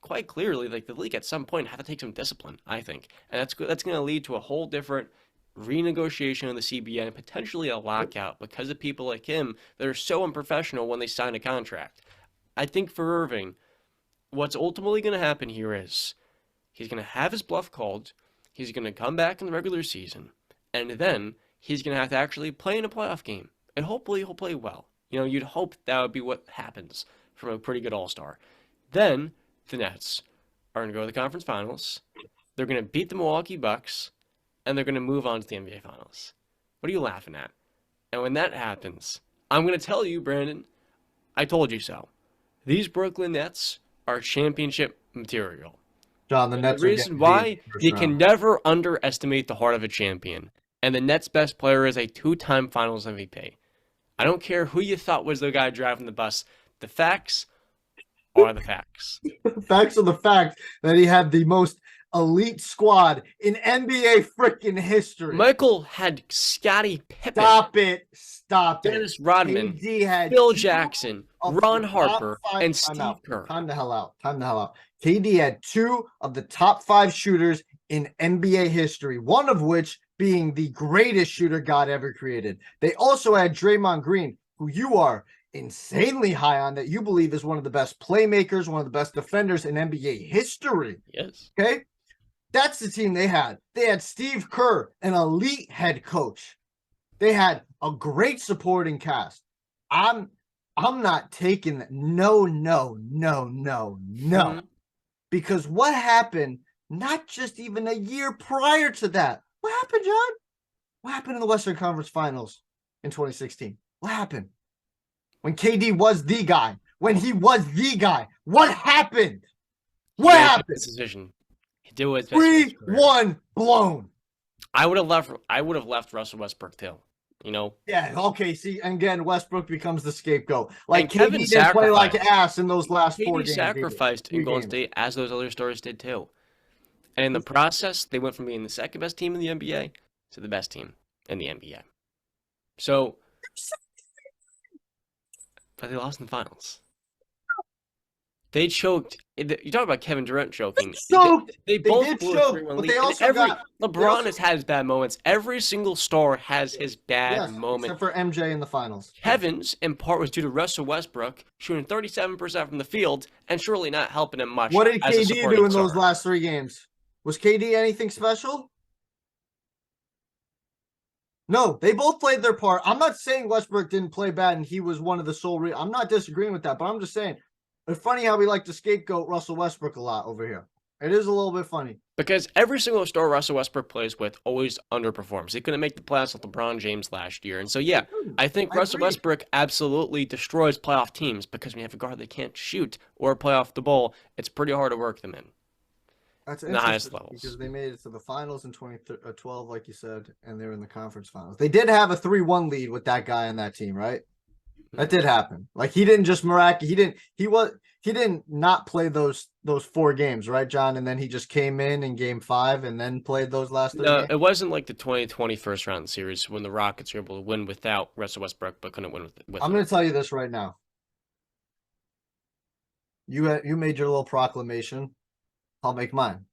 quite clearly, like the league at some point had to take some discipline, I think. And that's going to lead to a whole different renegotiation of the CBA and potentially a lockout because of people like him that are so unprofessional when they sign a contract. I think for Irving, what's ultimately going to happen here is he's going to have his bluff called, he's going to come back in the regular season, and then he's going to have to actually play in a playoff game. And hopefully he'll play well. You'd hope that would be what happens from a pretty good all-star. Then the Nets are going to go to the conference finals. They're going to beat the Milwaukee Bucks, and they're going to move on to the NBA Finals. What are you laughing at? And when that happens, I'm going to tell you, Brandon, I told you so. These Brooklyn Nets are championship material. John, the Nets The reason why you can never underestimate the heart of a champion. And the Nets' best player is a 2-time Finals MVP. I don't care who you thought was the guy driving the bus. The facts are the facts. The facts are the fact that he had the most elite squad in NBA freaking history. Michael had Scottie Pippen. Stop it. Dennis Rodman, had Phil Jackson, Ron Harper, and Steve Kerr. Time the hell out. KD had 2 of the top 5 shooters in NBA history, one of which being the greatest shooter God ever created. They also had Draymond Green, who you are insanely high on, that you believe is one of the best playmakers, one of the best defenders in NBA history. Yes. Okay? That's the team they had. They had Steve Kerr, an elite head coach. They had a great supporting cast. I'm not taking that. No. Mm-hmm. Because what happened, not just even a year prior to that? What happened, John? What happened in the Western Conference Finals in 2016? What happened? When KD was the guy, when he was the guy, what happened? What happened? This decision. He did it 3-1 blown. I would have left Russell Westbrook too. Yeah, okay, see, and again, Westbrook becomes the scapegoat. Like, Kevin didn't play like ass in those last 4 games. He sacrificed in Golden State, as those other stars did too. And in the process, they went from being the second best team in the NBA to the best team in the NBA. So, but they lost in the finals. They choked. You talk about Kevin Durant choking. They both blew a 3-1 lead. LeBron has had his bad moments. Every single star has his bad moment. Except for MJ in the finals. Kevin's, in part, was due to Russell Westbrook shooting 37% from the field and surely not helping him much. What did KD do in those last 3 games? Was KD anything special? No, they both played their part. I'm not saying Westbrook didn't play bad and he was one of the sole. I'm not disagreeing with that, but I'm just saying it's funny how we like to scapegoat Russell Westbrook a lot over here. It is a little bit funny. Because every single star Russell Westbrook plays with always underperforms. He couldn't make the playoffs with LeBron James last year. And so, yeah, I think I Russell agree. Westbrook absolutely destroys playoff teams because when you have a guard that can't shoot or play off the ball, it's pretty hard to work them That's in the highest interesting because levels. they made it to the finals in 2012, like you said, and they were in the conference finals. They did have a 3-1 lead with that guy on that team, right? That did happen. Like he didn't just he didn't not play those 4 games, right, John? And then he just came in game 5 and then played those last 3 No, games. it wasn't like the 2020 first round series when the Rockets were able to win without Russell Westbrook but couldn't win with I'm him. going to tell you this right now. You made your little proclamation. I'll make mine.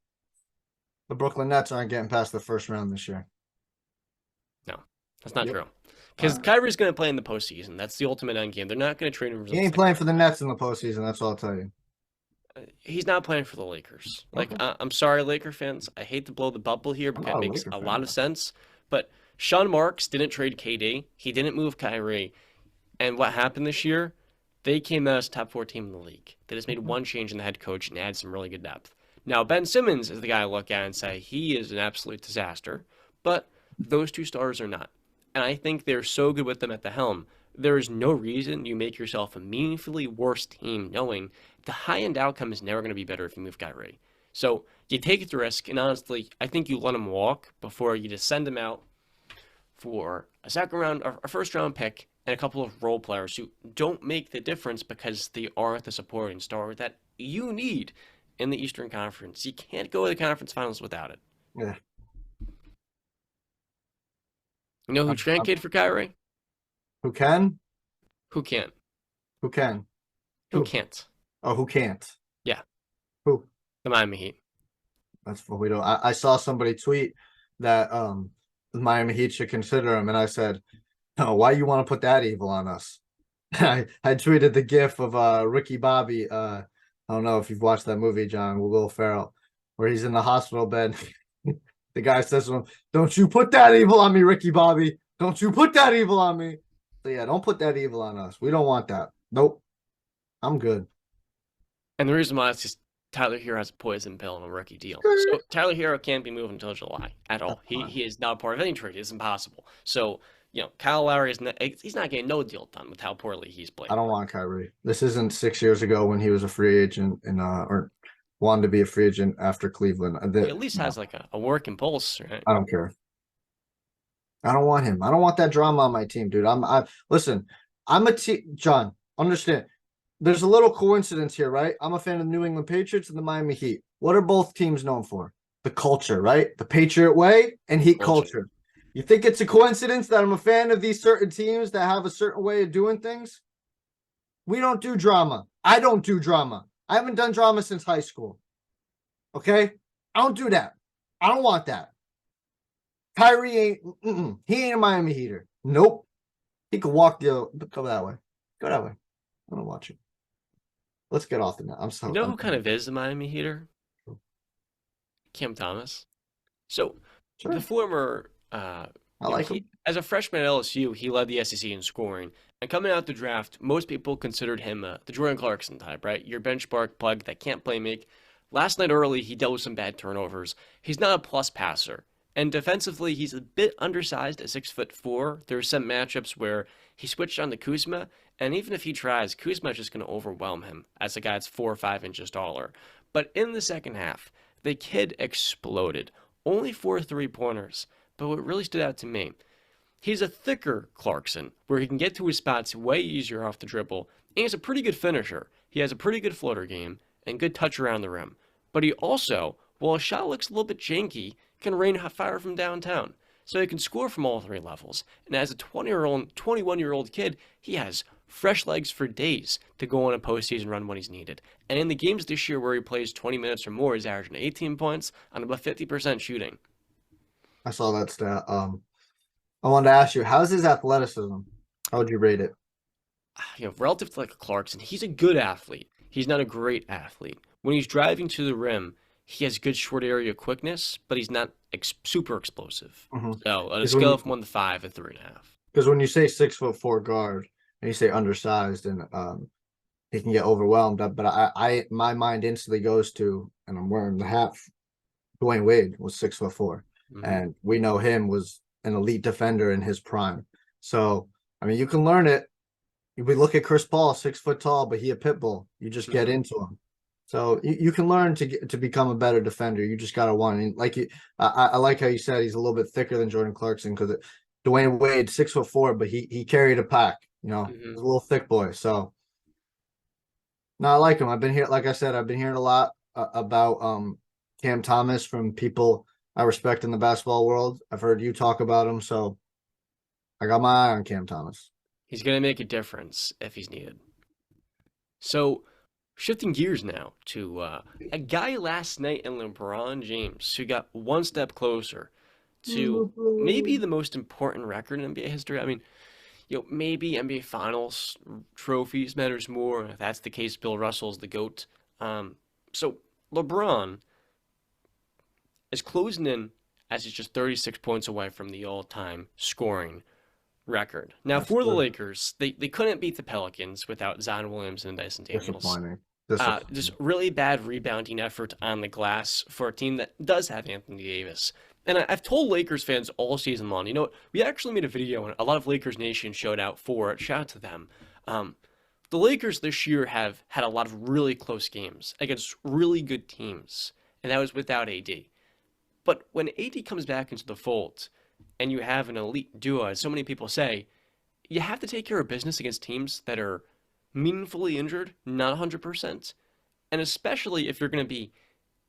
The Brooklyn Nets aren't getting past the first round this year. No, that's not Yep. true. Because Kyrie's going to play in the postseason. That's the ultimate end game. They're not going to trade him for He the ain't second playing for round the pick. Nets in the postseason. That's all I'll tell you. He's not playing for the Lakers. Like, Okay. I'm sorry, Laker fans. I hate to blow the bubble here I'm because not it a makes Laker a fan. lot of sense. But Sean Marks didn't trade KD. He didn't move Kyrie. And what happened this year? They came out as top 4 team in the league. They just made one change in the head coach and added some really good depth. Now, Ben Simmons is the guy I look at and say he is an absolute disaster. But those 2 stars are not. And I think they're so good with them at the helm. There is no reason you make yourself a meaningfully worse team knowing the high end outcome is never going to be better if you move Kyrie. So you take the risk, and honestly, I think you let him walk before you just send him out for a second round or a first round pick and a couple of role players who don't make the difference because they aren't the supporting star that you need in the Eastern Conference. You can't go to the conference finals without it. Yeah. You know who I'm, traded for Kyrie? who can? Who can't? Who can? Who Who? can't? Oh, who can't? Yeah, Who? the Miami Heat. That's what we don't. I saw somebody tweet that the Miami Heat should consider him, and I said, "No, why you want to put that evil on us?" I tweeted the gif of Ricky Bobby. I don't know if you've watched that movie, John, with Will Ferrell, where he's in the hospital bed. The guy says to him, "Don't you put that evil on me, Ricky Bobby. Don't you put that evil on me." So yeah, don't put that evil on us. We don't want that. Nope. I'm good. And the reason why is just Tyler Hero has a poison pill and a rookie deal. So Tyler Hero can't be moved until July at all. That's He fine. he is not part of any trade. It's impossible. So, Kyle Lowry is not, he's not getting no deal done with how poorly he's I played. don't want Kyrie. This isn't 6 years ago when he was a free agent and or wanted to be a free agent after Cleveland. He at least No, has like a working pulse, right? I don't care. I don't want him. I don't want that drama on my team, dude. I listen. I'm a team. John, understand? There's a little coincidence here, right? I'm a fan of the New England Patriots and the Miami Heat. What are both teams known for? The culture, right? The Patriot way and Heat Bullshit. culture. You think it's a coincidence that I'm a fan of these certain teams that have a certain way of doing things? We don't do drama. I don't do drama. I haven't done drama since high school. Okay? I don't do that. I don't want that. Kyrie he ain't a Miami Heater. Nope. He could walk go that way. Go that way. I don't watch it. Let's get off the net. You know who kind of is the Miami Heater? Cam Thomas. So the sure. former, I like him. as a freshman at LSU, he led the SEC in scoring. And coming out the draft, most people considered him the Jordan Clarkson type, right? Your benchmark plug that can't play make. Last night early, he dealt with some bad turnovers. He's not a plus passer. And defensively, he's a bit undersized at 6'4". There are some matchups where he switched on to Kuzma, and even if he tries, Kuzma is just going to overwhelm him as a guy that's 4 or 5 inches taller. But in the second half, the kid exploded. Only 4 3-pointers. But what really stood out to me, he's a thicker Clarkson, where he can get to his spots way easier off the dribble, and he's a pretty good finisher. He has a pretty good floater game and good touch around the rim. But he also, while his shot looks a little bit janky, can rain fire from downtown. So he can score from all 3 levels. And as a 21-year-old kid, he has fresh legs for days to go on a postseason run when he's needed. And in the games this year where he plays 20 minutes or more, he's averaging 18 points on about 50% shooting. I saw that stat. I wanted to ask you, how's his athleticism? How would you rate it? Relative to like a Clarkson, he's a good athlete. He's not a great athlete. When he's driving to the rim, he has good short area quickness, but he's not super explosive. Mhm. So on a Because when scale you of 1 to 5, a 3.5. because when you say 6'4" guard and you say undersized and he can get overwhelmed. But I my mind instantly goes to, and I'm wearing the hat. Dwayne Wade was 6'4", Hmm. and we know him was an elite defender in his prime. So I mean, you can learn it. We look at Chris Paul, 6 foot tall, but he a pit bull. You just get Hmm. into him. So you can learn to become a better defender. You just gotta want. And like I like how you said he's a little bit thicker than Jordan Clarkson because Dwayne Wade 6'4", but he carried a pack. You know, Hmm. he's a little thick boy. So no, I like him. I've been here, like I said, I've been hearing a lot about Cam Thomas from people I respect in the basketball world. I've heard you talk about him, so I got my eye on Cam Thomas. He's going to make a difference if he's needed. So, shifting gears now to a guy last night in LeBron James who got one step closer to maybe the most important record in NBA history. I mean, maybe NBA Finals trophies matters more. If that's the case, Bill Russell's the GOAT. So LeBron is closing in as he's just 36 points away from the all-time scoring record. Now, That's for the good. Lakers, they couldn't beat the Pelicans without Zion Williamson and Dyson Daniels. Disappointing. Just Disappointing. really bad rebounding effort on the glass for a team that does have Anthony Davis. And I've told Lakers fans all season long, we actually made a video and a lot of Lakers Nation showed out for it. Shout out to them. Um, the Lakers this year have had a lot of really close games against really good teams, and that was without AD. But when AD comes back into the fold and you have an elite duo, as so many people say, you have to take care of business against teams that are meaningfully injured, not 100%. And especially if you're going to be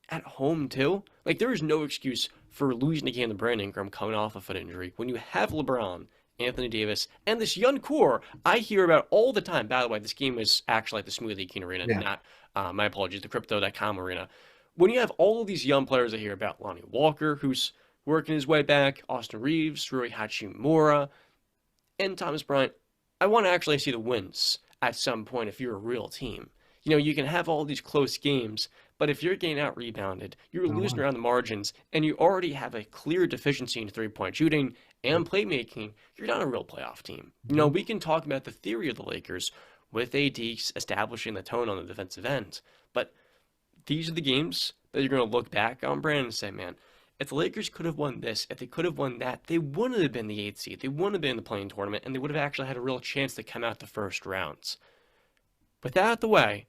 at home too. Like, there is no excuse for losing a game to Brandon Ingram coming off a foot injury when you have LeBron, Anthony Davis, and this young core I hear about all the time. By the way, this game was actually at the Smoothie King Arena, Yeah. not, my apologies, the Crypto.com Arena. When you have all of these young players I hear about, Lonnie Walker, who's working his way back, Austin Reeves, Rui Hachimura, and Thomas Bryant, I want to actually see the wins at some point if you're a real team. You can have all these close games, but if you're getting out rebounded, you're losing around the margins, and you already have a clear deficiency in 3-point shooting and playmaking, you're not a real playoff team. Mhm. We can talk about the theory of the Lakers with AD establishing the tone on the defensive end, but these are the games that you're going to look back on, Brandon, and say, man, if the Lakers could have won this, if they could have won that, they wouldn't have been the eighth seed. They wouldn't have been in the playing tournament, and they would have actually had a real chance to come out the first rounds. With that out the way,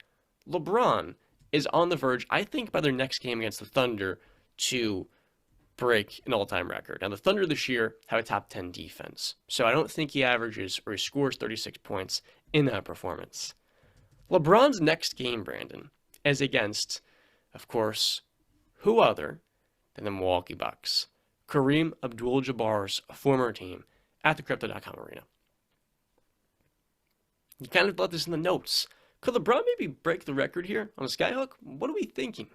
LeBron is on the verge, I think, by their next game against the Thunder to break an all-time record. Now, the Thunder this year have a top 10 defense, so I don't think he averages or he scores 36 points in that performance. LeBron's next game, Brandon, is against, of course, who other than the Milwaukee Bucks. Kareem Abdul-Jabbar's former team at the Crypto.com Arena. You kind of left this in the notes. Could LeBron maybe break the record here on a skyhook? What are we thinking? Is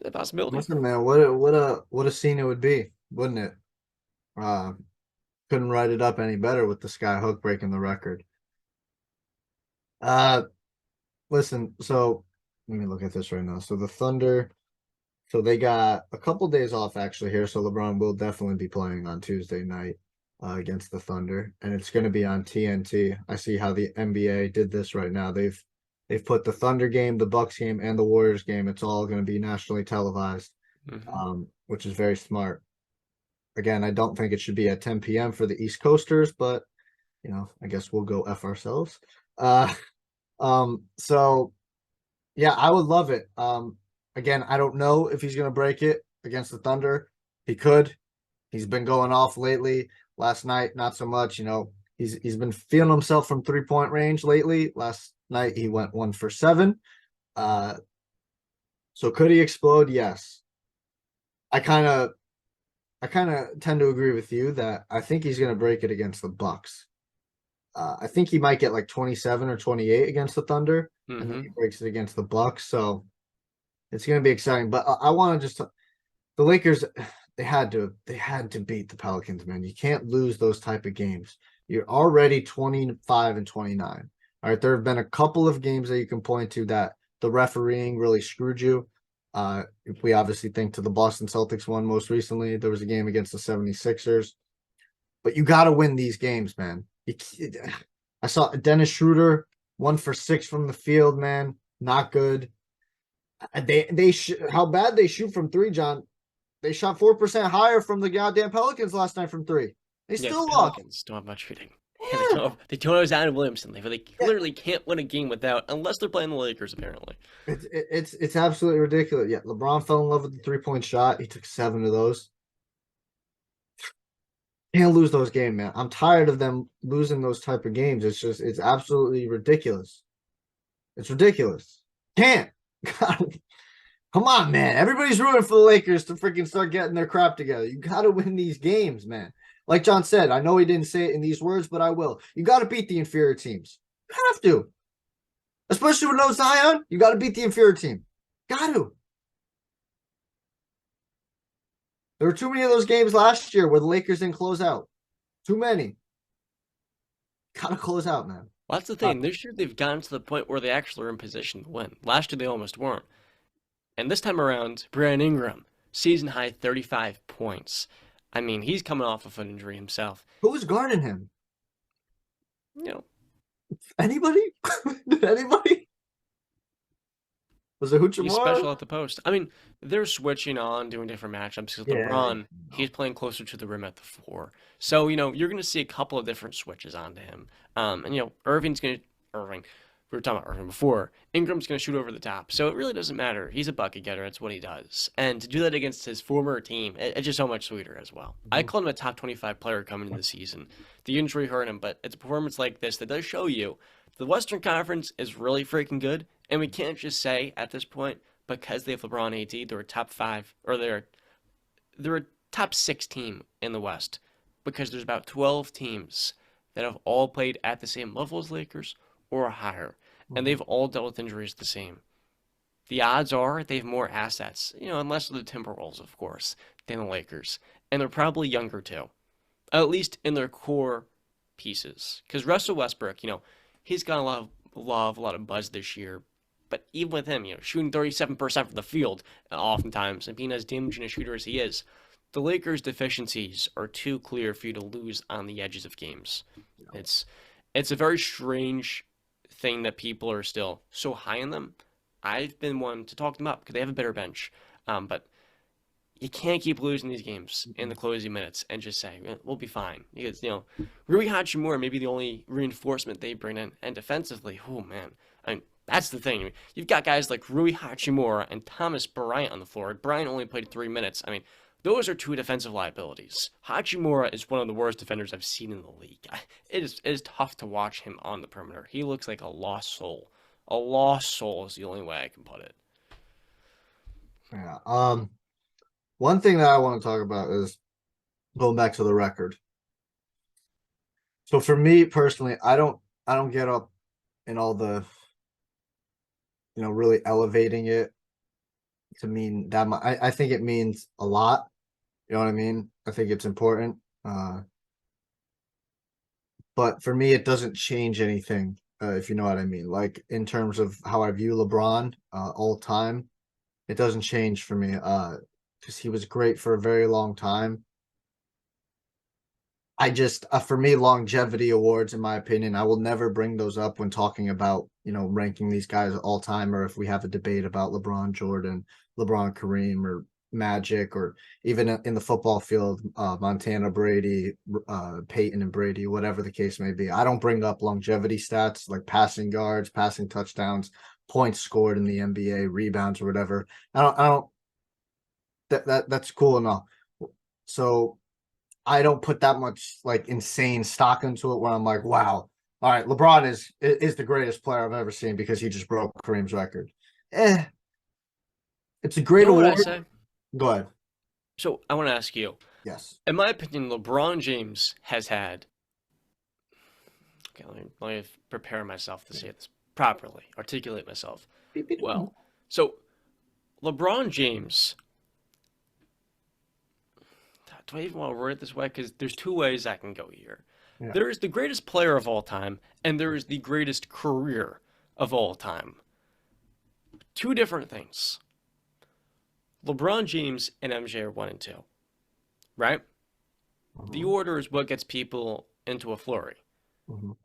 that a possibility? Listen, man, what a scene it would be, wouldn't it? Uh, couldn't write it up any better with the Sky Hook breaking the record. Uh, listen, so let me look at this right now. So the Thunder, so they got a couple days off actually here. So LeBron will definitely be playing on Tuesday night against the Thunder, and it's going to be on TNT. I see how the NBA did this right now. They've put the Thunder game, the Bucks game, and the Warriors game. It's all going to be nationally televised, Mm-hmm. which is very smart. Again, I don't think it should be at 10 p.m. for the East Coasters, but I guess we'll go F ourselves. Uh, so yeah, I would love it. Again, I don't know if he's gonna break it against the Thunder. He could. He's been going off lately. Last night, not so much. He's been feeling himself from 3-point range lately. Last night he went 1 for 7. So could he explode? Yes. I kind of tend to agree with you that I think he's gonna break it against the Bucks. I think he might get like 27 or 28 against the Thunder, and then Mm-hmm. he breaks it against the Bucks. So it's going to be exciting. But I want to just the Lakers. They had to beat the Pelicans, man. You can't lose those type of games. You're already 25 and 29. All right, there have been a couple of games that you can point to that the refereeing really screwed you. If we obviously think to the Boston Celtics one most recently, there was a game against the 76ers. But you got to win these games, man. I saw Dennis Schroeder 1 for 6 from the field, man. Not good. How bad they shoot from three, John. They shot 4% higher from the goddamn Pelicans last night from three. They Yeah, still the lost. Pelicans don't have much shooting. Yeah. They don't have Zion Williamson. They clearly can't win a game without, unless they're playing the Lakers, apparently. It's absolutely ridiculous. Yeah, LeBron fell in love with the 3-point shot. He took 7 of those. Can't lose those games, man. I'm tired of them losing those type of games. It's absolutely ridiculous. It's ridiculous. Can't. God, come on, man. Everybody's rooting for the Lakers to freaking start getting their crap together. You got to win these games, man. Like John said, I know he didn't say it in these words, but I will. You got to beat the inferior teams. You have to. Especially with no Zion, you got to beat the inferior team. Got to. There were too many of those games last year where the Lakers didn't close out. Too many. Got to close out, man. Well, that's the thing. This year they've gotten to the point where they actually are in position to win. Last year they almost weren't. And this time around, Brandon Ingram, season high 35 points. I mean, he's coming off of an injury himself. Who was guarding him? You know, Anybody? Did anybody? Was it he's special Huchamara? at the post. I mean, they're switching on, doing different matchups because LeBron, he's playing closer to the rim at the 4. So, you're going to see a couple of different switches onto him. And, Irving, we were talking about Irving before. Ingram's going to shoot over the top. So it really doesn't matter. He's a bucket getter. That's what he does. And to do that against his former team, it's just so much sweeter as well. I called him a top 25 player coming into the season. The injury hurt him, but it's a performance like this that does show you the Western Conference is really freaking good. And we can't just say at this point, because they have LeBron AD, they're a top 5, or they're a top 6 team in the West. Because there's about 12 teams that have all played at the same level as Lakers or higher. And they've all dealt with injuries the same. The odds are they have more assets, unless they're the Timberwolves, of course, than the Lakers. And they're probably younger too. At least in their core pieces. Because Russell Westbrook, he's got a lot of buzz this year. But even with him, shooting 37% from the field oftentimes and being as damaging a shooter as he is, the Lakers' deficiencies are too clear for you to lose on the edges of games. It's a very strange thing that people are still so high on them. I've been one to talk them up because they have a better bench. But you can't keep losing these games in the closing minutes and just say, we'll be fine. Because, Rui Hachimura may be the only reinforcement they bring in. And defensively, oh man. I mean, that's the thing. You've got guys like Rui Hachimura and Thomas Bryant on the floor. Bryant only played 3 minutes. I mean, those are 2 defensive liabilities. Hachimura is one of the worst defenders I've seen in the league. It is tough to watch him on the perimeter. He looks like a lost soul. A lost soul is the only way I can put it. Yeah. One thing that I want to talk about is going back to the record. So for me personally, I don't get up in all the really elevating it to mean that much. I think it means a lot. You know what I mean? I think it's important. But for me, it doesn't change anything, if you know what I mean. Like in terms of how I view LeBron all time, it doesn't change for me because he was great for a very long time. I just, for me, longevity awards, in my opinion, I will never bring those up when talking about, ranking these guys all time, or if we have a debate about LeBron Jordan, LeBron Kareem, or Magic, or even in the football field, Montana Brady, Peyton and Brady, whatever the case may be. I don't bring up longevity stats like passing yards, passing touchdowns, points scored in the NBA, rebounds or whatever. I don't that's cool enough. So I don't put that much like insane stock into it where I'm like, wow, all right, LeBron is the greatest player I've ever seen because he just broke Kareem's record. It's a great You know what I award. say? Go ahead. So I want to ask you. Yes. In my opinion, LeBron James has had. Okay, let me prepare myself to say this properly, articulate myself well. So, LeBron James. Do I even want to word it this way? Because there's 2 ways I can go here. Yeah. There is the greatest player of all time, and there is the greatest career of all time. two different things. LeBron James and MJ are 1 and 2, right? The Mhm, order is what gets people into a flurry. mhm.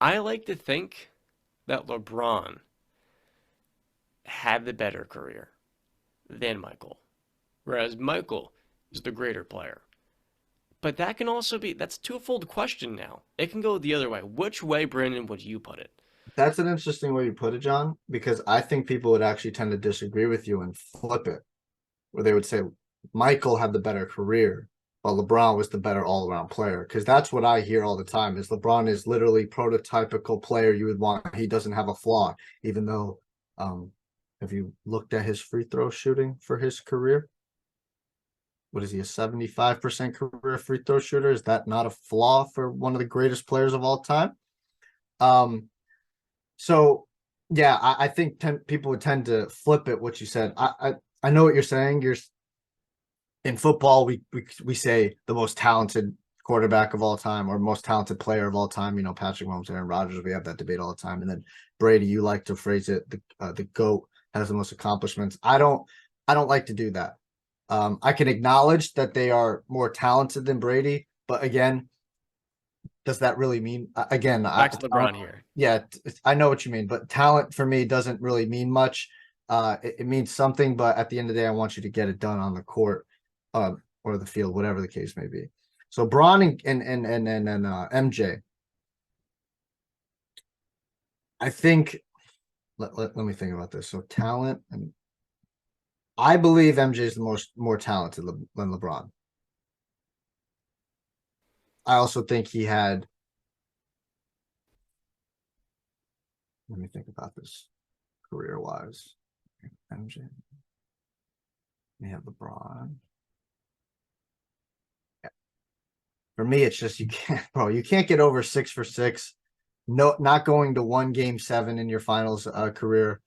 I like to think that LeBron had the better career than Michael, whereas Michael is the greater player. But that can also be, that's a twofold question now. It can go the other way. Which way, Brandon, would you put it? That's an interesting way you put it, John, because I think people would actually tend to disagree with you and flip it, where they would say Michael had the better career, but LeBron was the better all-around player. Because that's what I hear all the time is LeBron is literally prototypical player you would want. He doesn't have a flaw, even though have you looked at his free throw shooting for his career? What is he, a 75% career free throw shooter? Is that not a flaw for one of the greatest players of all time? Um, so yeah, I think people would tend to flip it. What you said, I know what you're saying. You're in football. We say the most talented quarterback of all time or most talented player of all time. You know, Patrick Mahomes, Aaron Rodgers. We have that debate all the time. And then Brady, you like to phrase it, the GOAT has the most accomplishments. I don't like to do that. I can acknowledge that they are more talented than Brady, but again, does that really mean again? Back to LeBron here. Yeah, I know what you mean, but talent for me doesn't really mean much. It means something, but at the end of the day, I want you to get it done on the court, or the field, whatever the case may be. So Braun and MJ, I think. Let me think about this. So talent, and I believe MJ is the more talented than LeBron. I also think he had. Let me think about this career wise. MJ, we have LeBron. For me, it's just you can't, bro. You can't get over 6 for 6. No, not going to one game 7 in your finals career,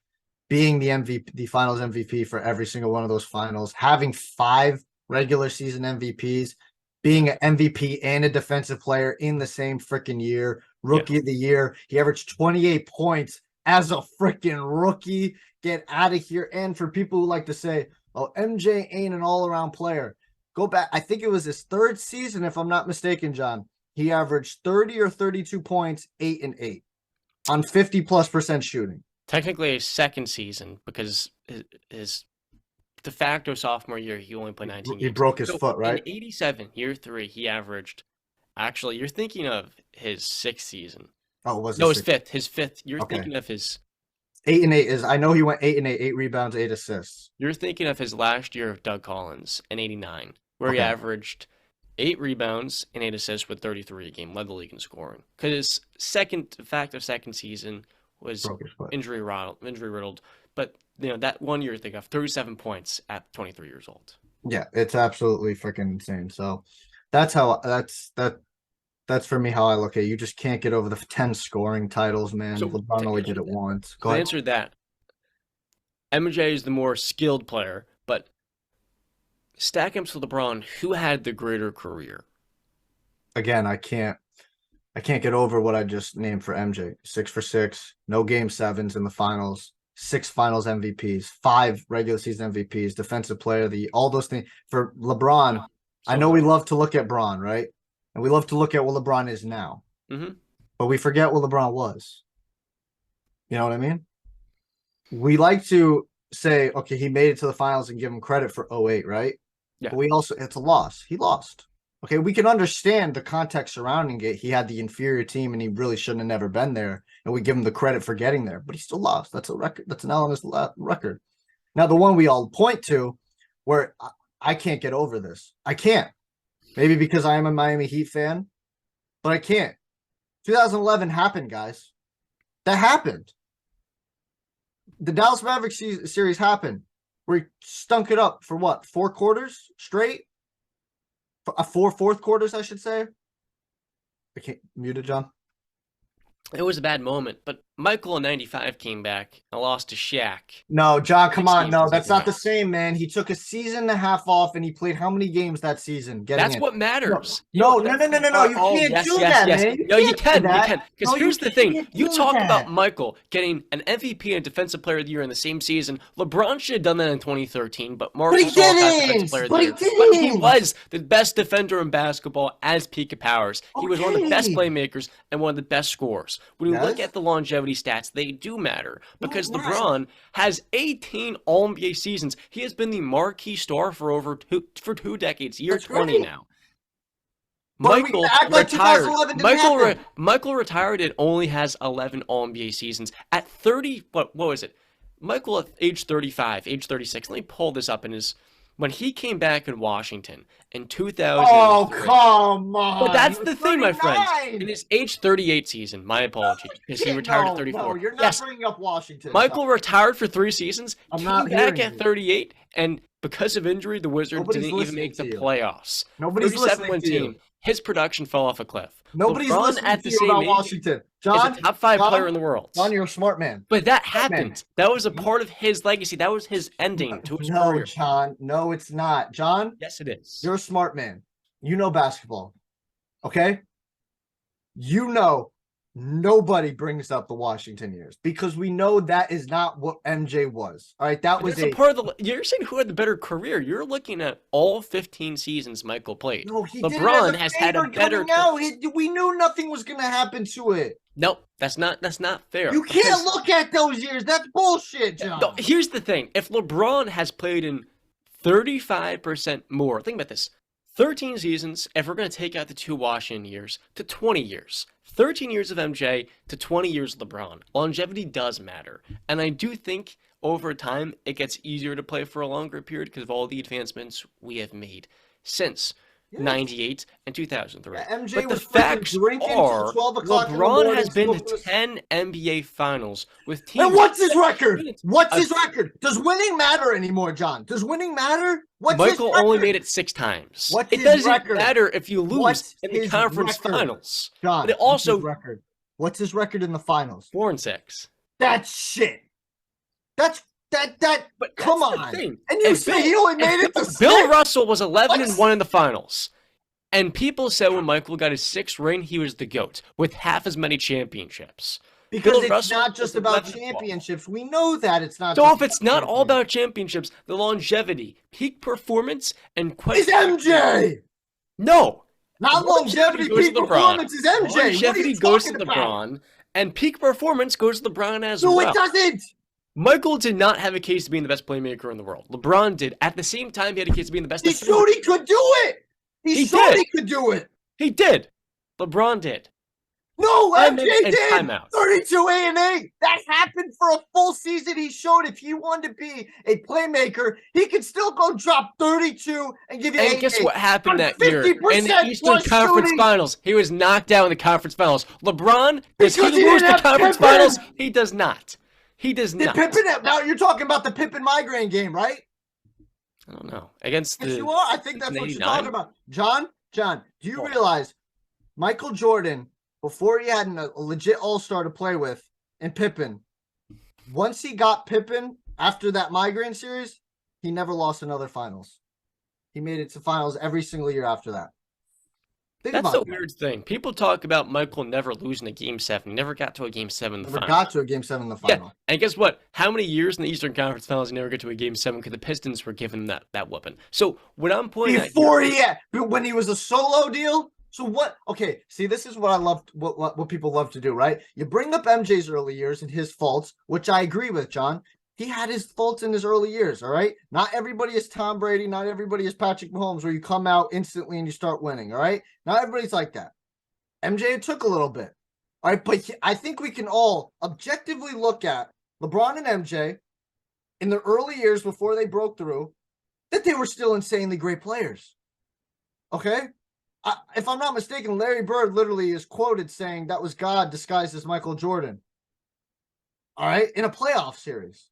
being the MVP, the finals MVP for every single one of those finals, having 5 regular season MVPs, being an MVP and a defensive player in the same freaking year, Yeah. rookie of the year. He averaged 28 points as a freaking rookie. Get out of here. And for people who like to say, oh, MJ ain't an all around player, go back. I think it was his 3rd season, if I'm not mistaken, John. He averaged 30 or 32 points, 8 and 8 on 50+% shooting. Technically a second season because his de facto sophomore year, he only played 19 He games. broke his So foot, in right? 87, year 3, he averaged, actually, you're thinking of his 6th season. Oh, it was No, his his sixth. fifth. His fifth. You're Okay. thinking of his. 8 and 8 is. I know he went 8 and 8, 8 rebounds, 8 assists. You're thinking of his last year of Doug Collins in '89, where he Okay. averaged 8 rebounds and 8 assists with 33 a game, led the league in scoring. Because his second, de facto second season was Broke his foot. injury riddled. But that 1 year, think of 37 points at 23 years old. Yeah, it's absolutely freaking insane. So that's how that's for me how I look at it. You just can't get over the 10 scoring titles, man. So LeBron to only did answer it that, once. Go ahead. MJ is the more skilled player, but stack him to LeBron, who had the greater career? Again, I can't get over what I just named for MJ. 6 for 6, no game 7s in the finals, 6 finals MVPs, 5 regular season MVPs, defensive player, all those things. For LeBron, I So know we much. love to look at Bron, right? And we love to look at what LeBron is now, Hmm. but we forget what LeBron was. You know what I mean? We like to say, okay, he made it to the finals and give him credit for '08, right? Yeah. But we also, it's a loss. He lost. Okay, we can understand the context surrounding it. He had the inferior team and he really shouldn't have never been there. And we give him the credit for getting there, but he still lost. That's a record. That's an L on his record. Now, the one we all point to where I can't get over this. I can't. Maybe because I am a Miami Heat fan, but I can't. 2011 happened, guys. That happened. The Dallas Mavericks series happened where he stunk it up for what, 4 quarters straight? 4 fourth quarters, I should say. I can't mute it, John. It was a bad moment, but Michael in 95 came back and lost to Shaq. No, John, come 6 on. games No, to that's the not the finals. same, man. He took a season and a half off and he played how many games that season getting That's in? what No, matters. no, no, no, no, no, no. You Oh, can't yes, do yes, that, yes. man. You No, you can't do can. You that. can. Because No, you here's the thing. can't You do talk about that. Michael getting an MVP and Defensive Player of the Year in the same season. LeBron should have done that in 2013, but But he Marcus Gasol got Defensive didn't. Player of the But he Year. But he didn't. was the best defender in basketball as peak of powers. He was one of the best Okay. playmakers and one of the best scorers. When you look Yes. at the longevity stats, they do matter because Well, right. LeBron has 18 All-NBA seasons. He has been the marquee star for over two decades, year That's 20 great. now. But we Michael act like retired. 2011 didn't happen. Michael retired and only has 11 All-NBA seasons. At 30, what was it? Michael at age 35, age 36. Let me pull this up in his when he came back in Washington in 2003. Oh, come on. But that's He the was thing, my friends. 39. In his age 38 season, my apologies, because he retired at 34. No, you're not Yes, bringing up Washington. Michael retired for 3 seasons, I'm came not back hearing at you. 38, and because of injury, the Wizards Nobody's didn't even listening make the to you. playoffs. Nobody's 37 listening win to you. team. His production fell off a cliff. Nobody's LeBron listening at to the you same about age Washington. is John, a top 5 John, player in the world. John, you're a smart man. But that Smart man. happened. That was a part of his legacy. That was his ending to his No, career. John. No, it's not. John, Yes, it is. you're a smart man. You know basketball. Okay? You know nobody brings up the Washington years because we know that is not what MJ was. All right, that But was that's a part of the. You're saying who had the better career. You're looking at all 15 seasons Michael played. No, he did it LeBron as a has had a favor better. coming out. We knew nothing was going to happen to it. Nope, that's not fair. You can't because- look at those years. That's bullshit, John. No, here's the thing. If LeBron has played in 35% more, think about this. 13 seasons, if we're going to take out the 2 Washington years, to 20 years. 13 years of MJ to 20 years of LeBron. Longevity does matter. And I do think over time it gets easier to play for a longer period because of all the advancements we have made since 98 and 2003. Yeah, MJ but the was freaking facts drinking are till 12 o'clock in the LeBron morning, has been to smoking 10 NBA finals with teams. And what's his record? What's a- his record? Does winning matter anymore, John? Does winning matter? What's Michael his only record? made it 6 times. What's It his doesn't record? matter if you lose What's in the his conference record? finals. John, But it also what's his record? What's his record in the finals? 4-6. That's shit. That. But Come that's the on. thing. And you If say he only made it to Bill six? Russell was 11 What? and 1 in the finals. And people said when Michael got his 6th ring, he was the GOAT with half as many championships. Because Bill it's Russell not just was about 11 and 12. championships. We know that it's not. So just if it's not all championships. about championships, the longevity, peak performance, and It's MJ. No. Not longevity, goes peak to LeBron. performance is MJ. What are Longevity you goes to talking about? LeBron, and peak performance goes to LeBron as No, well. it doesn't. Michael did not have a case to being the best playmaker in the world. LeBron did. At the same time, he had a case to being the best. He showed he could do it. He showed did. he could do it. He did. LeBron did. No, Time MJ and did. timeout. 32 A&A. That happened for a full season. He showed if he wanted to be a playmaker, he could still go drop 32 and give you And 8. guess what happened On that year? In the 50% Eastern plus Conference shooting. Finals, he was knocked out in the conference finals. LeBron, does he Because he lose didn't the have conference Pippen. finals? He does not. He does Did not. Pippen now you're talking about the Pippen migraine game, right? I don't know. Against Yes, the you are. I think that's what you're 89? talking about. John, do you What? realize Michael Jordan, before he had a legit all-star to play with, and Pippen, once he got Pippen after that migraine series, he never lost another finals. He made it to finals every single year after that. Think That's about the weird thing. People talk about Michael never losing a game 7. He never got to a game 7 in the Never final. got to a game 7 in the final. Yeah, and guess what? How many years in the Eastern Conference Finals he never get to a game 7 because the Pistons were giving him that whooping. So what I'm pointing at Before here, he had, but when he was a solo deal. So what? Okay, see, this is what I love. What people love to do, right? You bring up MJ's early years and his faults, which I agree with, John. He had his faults in his early years. All right, not everybody is Tom Brady. Not everybody is Patrick Mahomes, where you come out instantly and you start winning. All right, not everybody's like that. MJ, it took a little bit. All right, but I think we can all objectively look at LeBron and MJ in the early years before they broke through, that they were still insanely great players. Okay? If I'm not mistaken, Larry Bird literally is quoted saying that was God disguised as Michael Jordan. All right? In a playoff series.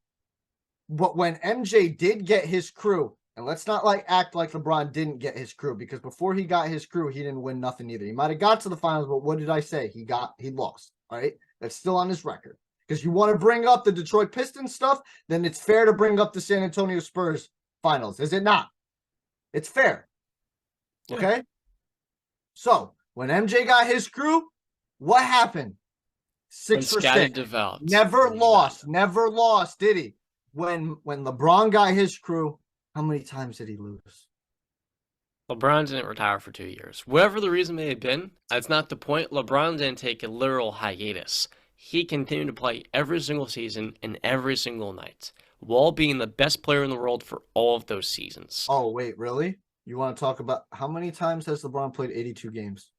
But when MJ did get his crew, and let's not act like LeBron didn't get his crew, because before he got his crew, he didn't win nothing either. He might have got to the finals, but what did I say? He lost. All right? That's still on his record. Because you want to bring up the Detroit Pistons stuff, then it's fair to bring up the San Antonio Spurs finals, is it not? It's fair. Yeah. Okay? So, when MJ got his crew, what happened? 6 for 6. Developed. Never lost, did he? When LeBron got his crew, how many times did he lose? LeBron didn't retire for 2 years. Whatever the reason may have been, that's not the point. LeBron didn't take a literal hiatus. He continued to play every single season and every single night, while being the best player in the world for all of those seasons. Oh, wait, really? You want to talk about how many times has LeBron played 82 games?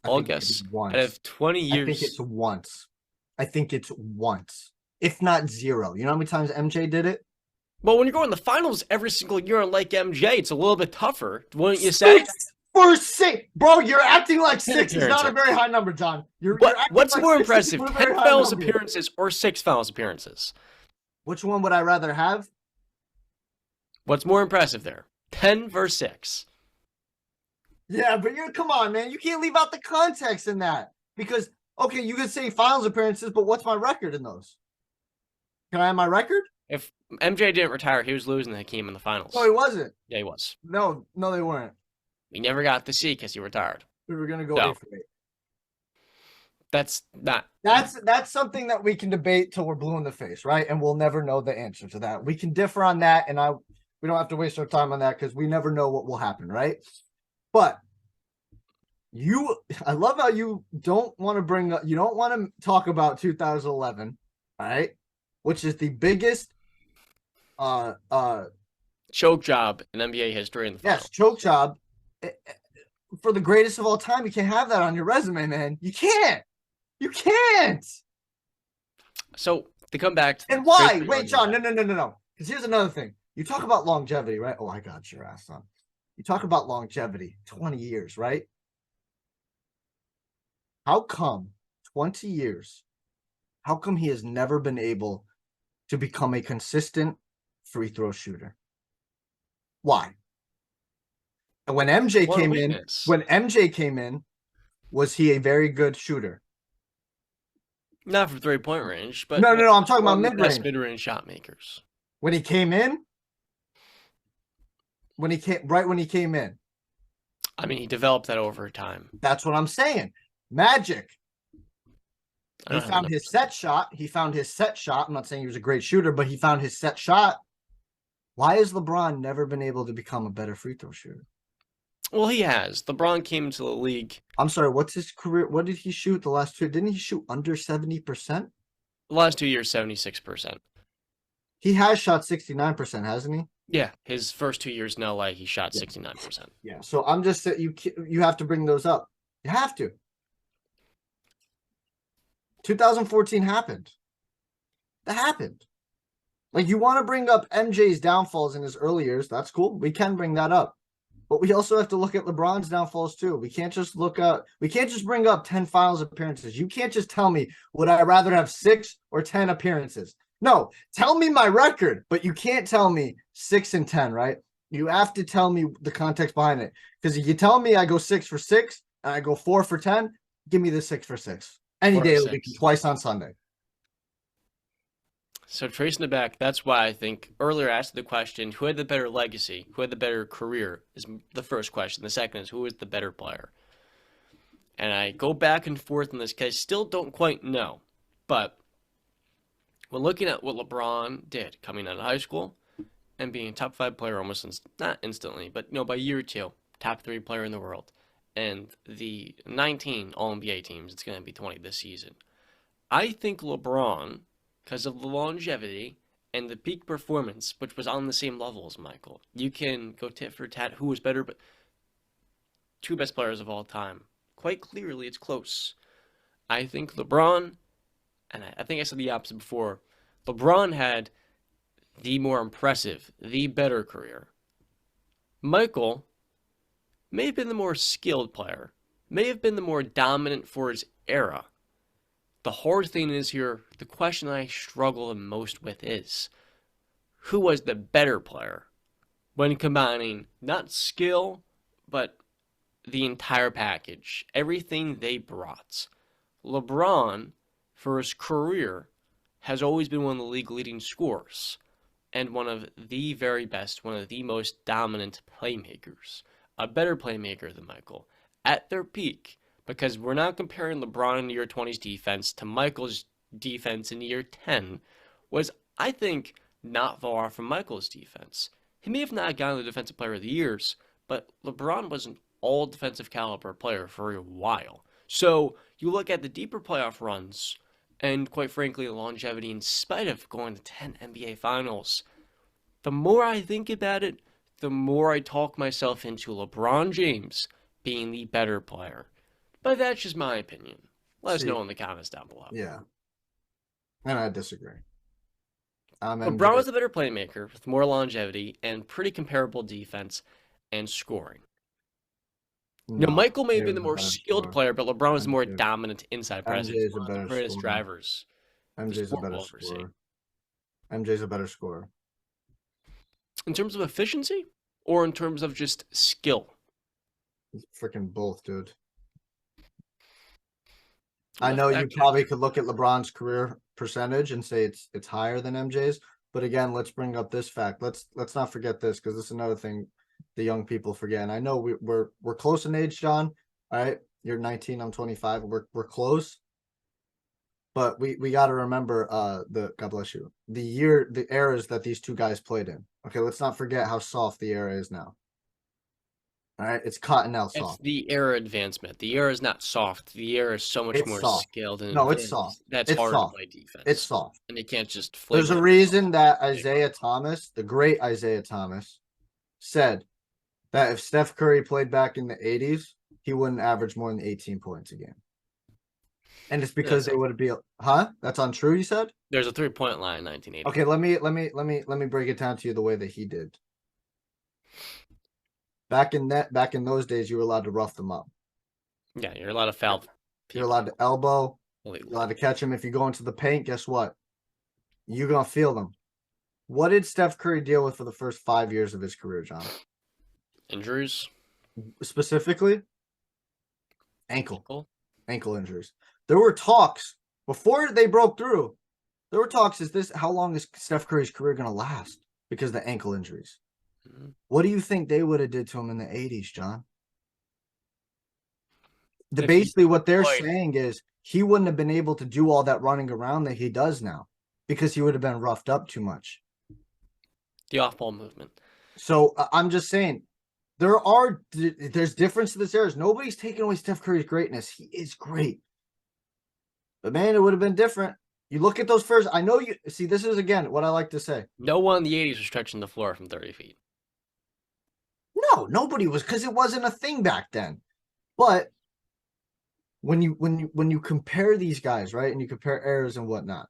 August, out of 20 years. I think it's once, if not zero. You know how many times MJ did it? Well, when you're going to the finals every single year like MJ, it's a little bit tougher, wouldn't you say? 6 for 6. Bro, you're acting like 6 is not a very high number, John. What's like more impressive, 10 finals appearances or 6 finals appearances? Which one would I rather have? What's more impressive there? 10 versus 6. Yeah, but come on, man. You can't leave out the context in that. Because, okay, you could say finals appearances, but what's my record in those? Can I have my record? If MJ didn't retire, he was losing the Hakeem in the finals. No, he wasn't. Yeah, he was. No, they weren't. We never got to see because he retired. We were going to go 8 for 8. That's not. That's something that we can debate till we're blue in the face, right? And we'll never know the answer to that. We can differ on that, and we don't have to waste our time on that because we never know what will happen, right? But I love how you don't want to bring up, you don't want to talk about 2011, right? Which is the biggest choke job in NBA history in the finals. Yes, choke job for the greatest of all time. You can't have that on your resume, man. You can't. So to come back to and why? Wait, John, no. Because here's another thing. You talk about longevity, right? Oh, I got your ass on. You talk about longevity, 20 years, right? How come 20 years? How come he has never been able to become a consistent free throw shooter? Why? And when MJ came in, was he a very good shooter? Not from 3-point range, but no. I'm talking about mid-range. Mid-range shot makers. When he came in, when he came in. I mean, he developed that over time. That's what I'm saying. Magic. He found his set shot. I'm not saying he was a great shooter, but he found his set shot. Why has LeBron never been able to become a better free throw shooter? Well, he has. LeBron came into the league. I'm sorry, what's his career? What did he shoot the last 2? Didn't he shoot under 70%? The last 2 years, 76%. He has shot 69%, hasn't he? Yeah, his first 2 years in LA, he shot 69%. Yeah, so I'm just saying you have to bring those up. You have to. 2014 happened. That happened. Like, you want to bring up MJ's downfalls in his early years. That's cool. We can bring that up. But we also have to look at LeBron's downfalls too. We can't just bring up 10 finals appearances. You can't just tell me, would I rather have 6 or 10 appearances? No, tell me my record, but you can't tell me 6 and 10, right? You have to tell me the context behind it. Because if you tell me I go 6 for 6 and I go 4 for 10, give me the 6 for 6. Any day of the week, twice on Sunday. So tracing it back, that's why I think earlier I asked the question, who had the better legacy, who had the better career, is the first question. The second is, who is the better player? And I go back and forth in this case, still don't quite know. But when looking at what LeBron did coming out of high school and being a top 5 player almost, not instantly, but by year 2, top 3 player in the world, and the 19 All-NBA teams, it's going to be 20 this season. I think LeBron, because of the longevity and the peak performance, which was on the same level as Michael. You can go tit for tat who was better, but 2 best players of all time. Quite clearly, it's close. I think LeBron, and I think I said the opposite before, LeBron had the more impressive, the better career. Michael may have been the more skilled player, may have been the more dominant for his era. The hard thing is here, the question I struggle the most with is, who was the better player when combining not skill, but the entire package, everything they brought? LeBron for his career, has always been one of the league leading scorers and one of the very best, one of the most dominant playmakers, a better playmaker than Michael at their peak. Because we're not comparing LeBron in the year 20's defense to Michael's defense in the year 10, was, I think, not far from Michael's defense. He may have not gotten the Defensive Player of the Years, but LeBron was an all defensive caliber player for a while. So you look at the deeper playoff runs, and quite frankly, the longevity in spite of going to 10 NBA Finals. The more I think about it, the more I talk myself into LeBron James being the better player. But that's just my opinion. Let us See, know in the comments down below. yeah, and I disagree. I'm LeBron MJ. was a better playmaker with more longevity and pretty comparable defense and scoring. No, Michael may have MJ been was the a more better skilled scorer. player, but LeBron was the more MJ, dominant inside MJ presence. is a One of the better greatest scorer. drivers the MJ's a sport better will ever see. scorer. MJ's a better scorer. In terms of efficiency or in terms of just skill? Freaking both, dude. I'm I a know you fact probably checker. could look at LeBron's career percentage and say it's higher than MJ's, but again, let's bring up this fact. Let's not forget this because this is another thing the young people forget. And I know we're close in age, John. All right, you're 19, I'm 25. We're close, but we got to remember the God bless you the eras that these two guys played in. Okay, let's not forget how soft the era is now. All right, it's Cottonelle It's soft. the era advancement. The era is not soft. The era is so much It's more soft. skilled and No, it's soft. advanced. That's It's harder to soft. play It's defense. soft. And they can't just fling There's a one. reason that Isaiah Thomas, the great Isaiah Thomas, said that if Steph Curry played back in the 80s, he wouldn't average more than 18 points a game. And it's because they would be That's untrue, you said? There's a 3-point line in 1980. Okay, let me break it down to you the way that he did. Back in those days, you were allowed to rough them up. Yeah, you're allowed to foul You're people. allowed to elbow. You're You're allowed to catch them. If you go into the paint, guess what? You're gonna feel them. What did Steph Curry deal with for the first 5 years of his career, John? Injuries. Specifically, ankle Ankle. injuries. There were talks before they broke through. There were talks. How long is Steph Curry's career going to last because of the ankle injuries? Mhm. What do you think they would have did to him in the 80s, John? If he Basically what they're played saying is he wouldn't have been able to do all that running around that he does now because he would have been roughed up too much. the off-ball movement. So I'm just saying there's difference to this era. Nobody's taking away Steph Curry's greatness. He is great. But man, it would have been different. You look at those first. I know you see. This is again what I like to say. No one in the 80s was stretching the floor from 30 feet. No, nobody was because it wasn't a thing back then. But when you compare these guys, right, and you compare eras and whatnot,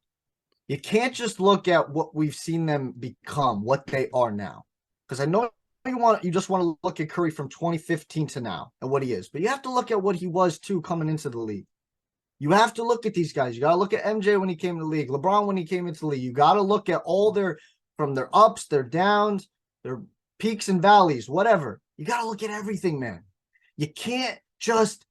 you can't just look at what we've seen them become, what they are now. Because I know you just want to look at Curry from 2015 to now and what he is, but you have to look at what he was too coming into the league. You have to look at these guys. You got to look at MJ when he came to the league, LeBron when he came into the league. You got to look at all their ups, their downs, their peaks and valleys, whatever. You got to look at everything, man. You can't just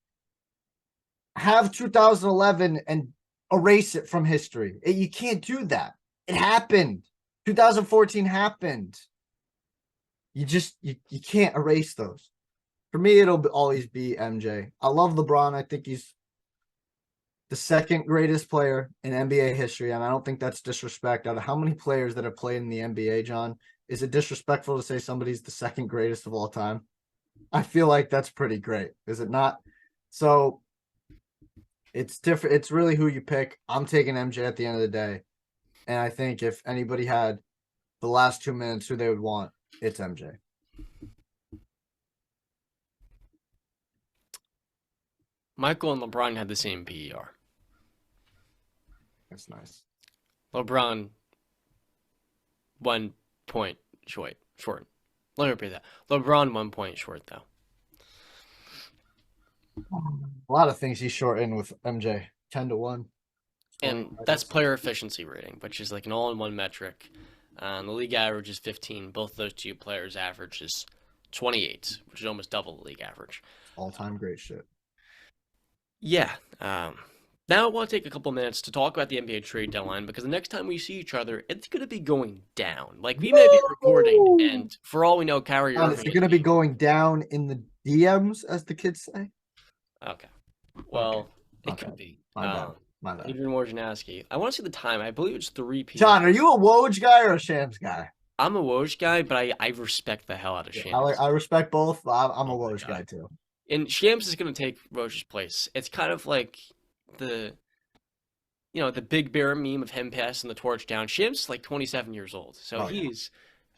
have 2011 and erase it from history. You can't do that. It happened. 2014 happened. You can't erase those. For me, it'll always be MJ. I love LeBron. I think he's the second greatest player in NBA history, and I don't think that's disrespect. Out of how many players that have played in the NBA, John, is it disrespectful to say somebody's the second greatest of all time? I feel like that's pretty great, is it not? So it's different. It's really who you pick. I'm taking MJ at the end of the day, and I think if anybody had the last 2 minutes who they would want, it's MJ. Michael and LeBron had the same PER. That's nice. LeBron 1 point short. Let me repeat that. LeBron 1 point short, though. A lot of things he's short in with MJ. 10-1. And that's player efficiency rating, which is like an all-in-one metric. The league average is 15. Both those two players' average is 28, which is almost double the league average. All-time great shit. Yeah. Now I want to take a couple minutes to talk about the NBA trade deadline because the next time we see each other, it's going to be going down. Like we may be recording, Woo! and for all we know, Kyrie God, is Irving it is going to be being going down in the DMs, as the kids say? okay. Okay, Well, my it could bad, be. my bad, my bad. Adrian Wojnarowski. I want to see the time. I believe it's 3 p.m. John, are you a Woj guy or a Shams guy? I'm a Woj guy, but I respect the hell out of Yeah, Shams. I respect both. I'm a Oh my Woj god. guy too. And Shams is going to take Woj's place. It's kind of like the the Big Bear meme of him passing the torch down. Shams is like 27 years old, so Oh yeah. he's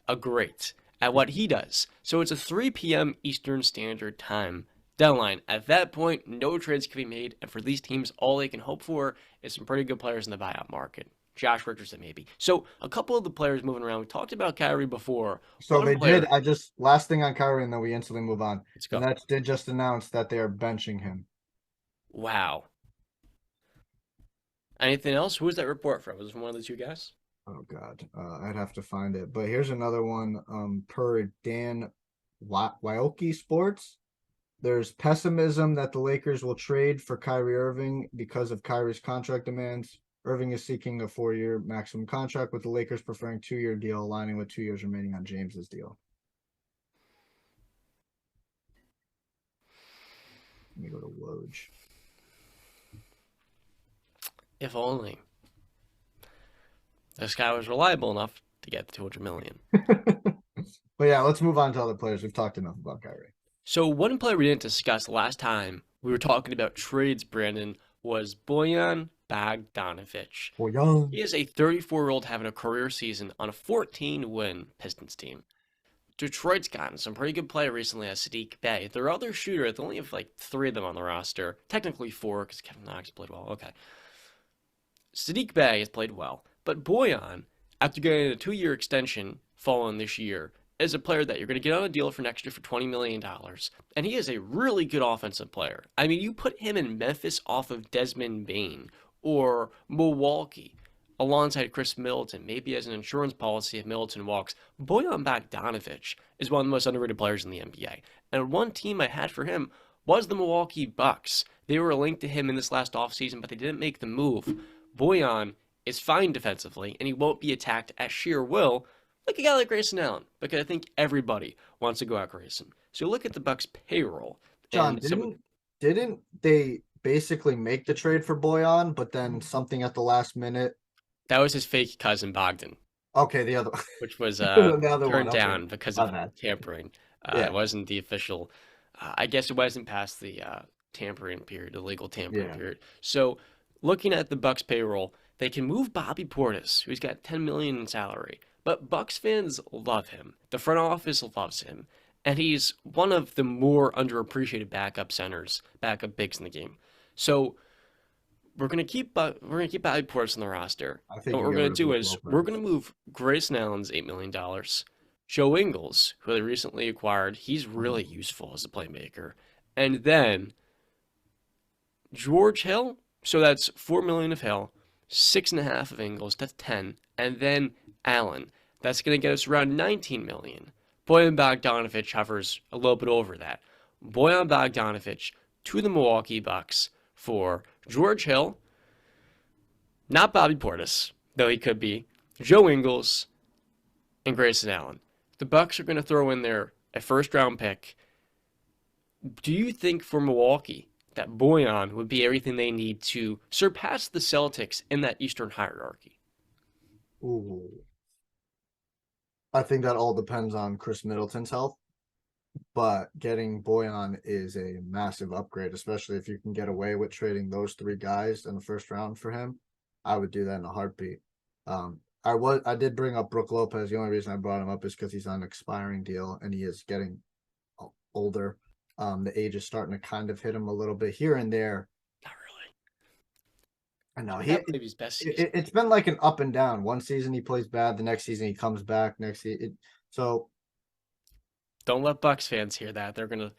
a great at what he does. So it's a 3 p.m. Eastern Standard Time deadline. At that point, no trades can be made, and for these teams, all they can hope for is some pretty good players in the buyout market. Josh Richardson, maybe. So a couple of the players moving around. We talked about Kyrie before. So One they did. player. I just last thing on Kyrie, and then we instantly move on. Let's The go. Nets did just announce that they are benching him. Wow. Anything else? Who was that report from? Was it from one of the two guys? Oh God, I'd have to find it. But here's another one. Per Dan Wyoki Sports, there's pessimism that the Lakers will trade for Kyrie Irving because of Kyrie's contract demands. Irving is seeking a 4-year maximum contract, with the Lakers preferring 2-year deal, aligning with 2 years remaining on James's deal. Let me go to Woj. If only this guy was reliable enough to get the 200 million. But yeah, let's move on to other players. We've talked enough about Kyrie. So one player we didn't discuss last time we were talking about trades, Brandon, was Bojan Bogdanovic. Well, young. He is a 34-year-old having a career season on a 14-win Pistons team. Detroit's gotten some pretty good play recently as Saddiq Bey. Their other shooter, they only have like 3 of them on the roster. Technically 4 because Kevin Knox played well. Okay. Saddiq Bey has played well, but Bojan, after getting a 2-year extension following this year, is a player that you're going to get on a deal for next year for $20 million. And he is a really good offensive player. I mean, you put him in Memphis off of Desmond Bane or Milwaukee alongside Chris Middleton, maybe as an insurance policy if Middleton walks. Bojan Bogdanovic is one of the most underrated players in the NBA. And one team I had for him was the Milwaukee Bucks. They were linked to him in this last offseason, but they didn't make the move. Bojan is fine defensively, and he won't be attacked at sheer will like a guy like Grayson Allen, because I think everybody wants to go out Grayson. So look at the Bucks payroll. John, And some didn't they basically make the trade for Boyan, but then something at the last minute? That was his fake cousin Bogdan, Okay, the other which was the other one. turned Okay, down because my of bad. tampering. It Yeah, wasn't the official. I guess it wasn't past the tampering period, the legal tampering yeah. period. So looking at the Bucks payroll, they can move Bobby Portis, who's got 10 million in salary. But Bucks fans love him. The front office loves him. And he's one of the more underappreciated backup centers, backup bigs in the game. So we're gonna keep Bobby Portis on the roster. I And think what you we're get gonna rid of do Brook is we're Lopez. gonna move Grayson Allen's $8 million. Joe Ingles, who they recently acquired, he's really useful as a playmaker. And then George Hill, so that's 4 million of Hill, 6.5 of Ingles, that's 10, and then Allen, that's gonna get us around 19 million. Boyan Bogdanovic hovers a little bit over that. Boyan Bogdanovic to the Milwaukee Bucks for George Hill, not Bobby Portis, though he could be, Joe Ingles, and Grayson Allen. The Bucks are gonna throw in there a first round pick. Do you think for Milwaukee that Boyan would be everything they need to surpass the Celtics in that Eastern hierarchy? Ooh, I think that all depends on Chris Middleton's health. But getting Boyan is a massive upgrade, especially if you can get away with trading those 3 guys in the first round for him. I would do that in a heartbeat. I did bring up Brook Lopez. The only reason I brought him up is because he's on an expiring deal and he is getting older. The age is starting to kind of hit him a little bit here and there. Not really. I know That might be his best season. it's been like an up and down. One season he plays bad, the next season he comes back. Next season, so Don't let Bucks fans hear that. They're gonna. well,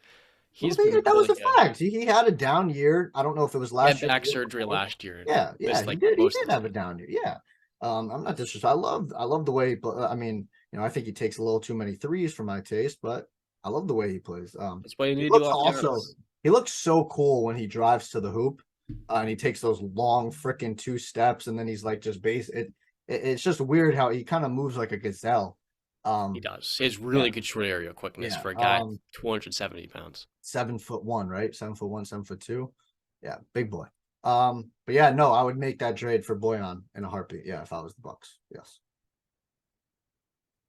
He's been that was really a good. fact. He had a down year. I don't know if it was He had last year. back surgery last year and Yeah, missed he like did. He most did of the have a season. down year. Yeah. I'm not disrespectful. I love the way he I mean, I think he takes a little too many threes for my taste, but I love the way he plays. That's what you He need to do looks off also Giannis. he looks so cool when he drives to the hoop. and he takes those long freaking 2 steps, and then he's like just it's just weird how he kind of moves like a gazelle. He Um, does. He has yeah, really good short area quickness yeah. for a guy 270 pounds. 7'1", right? 7'1", 7'2". Yeah, big boy. But yeah, no, I would make that trade for Boyan in a heartbeat. Yeah, if I was the Bucks. Yes.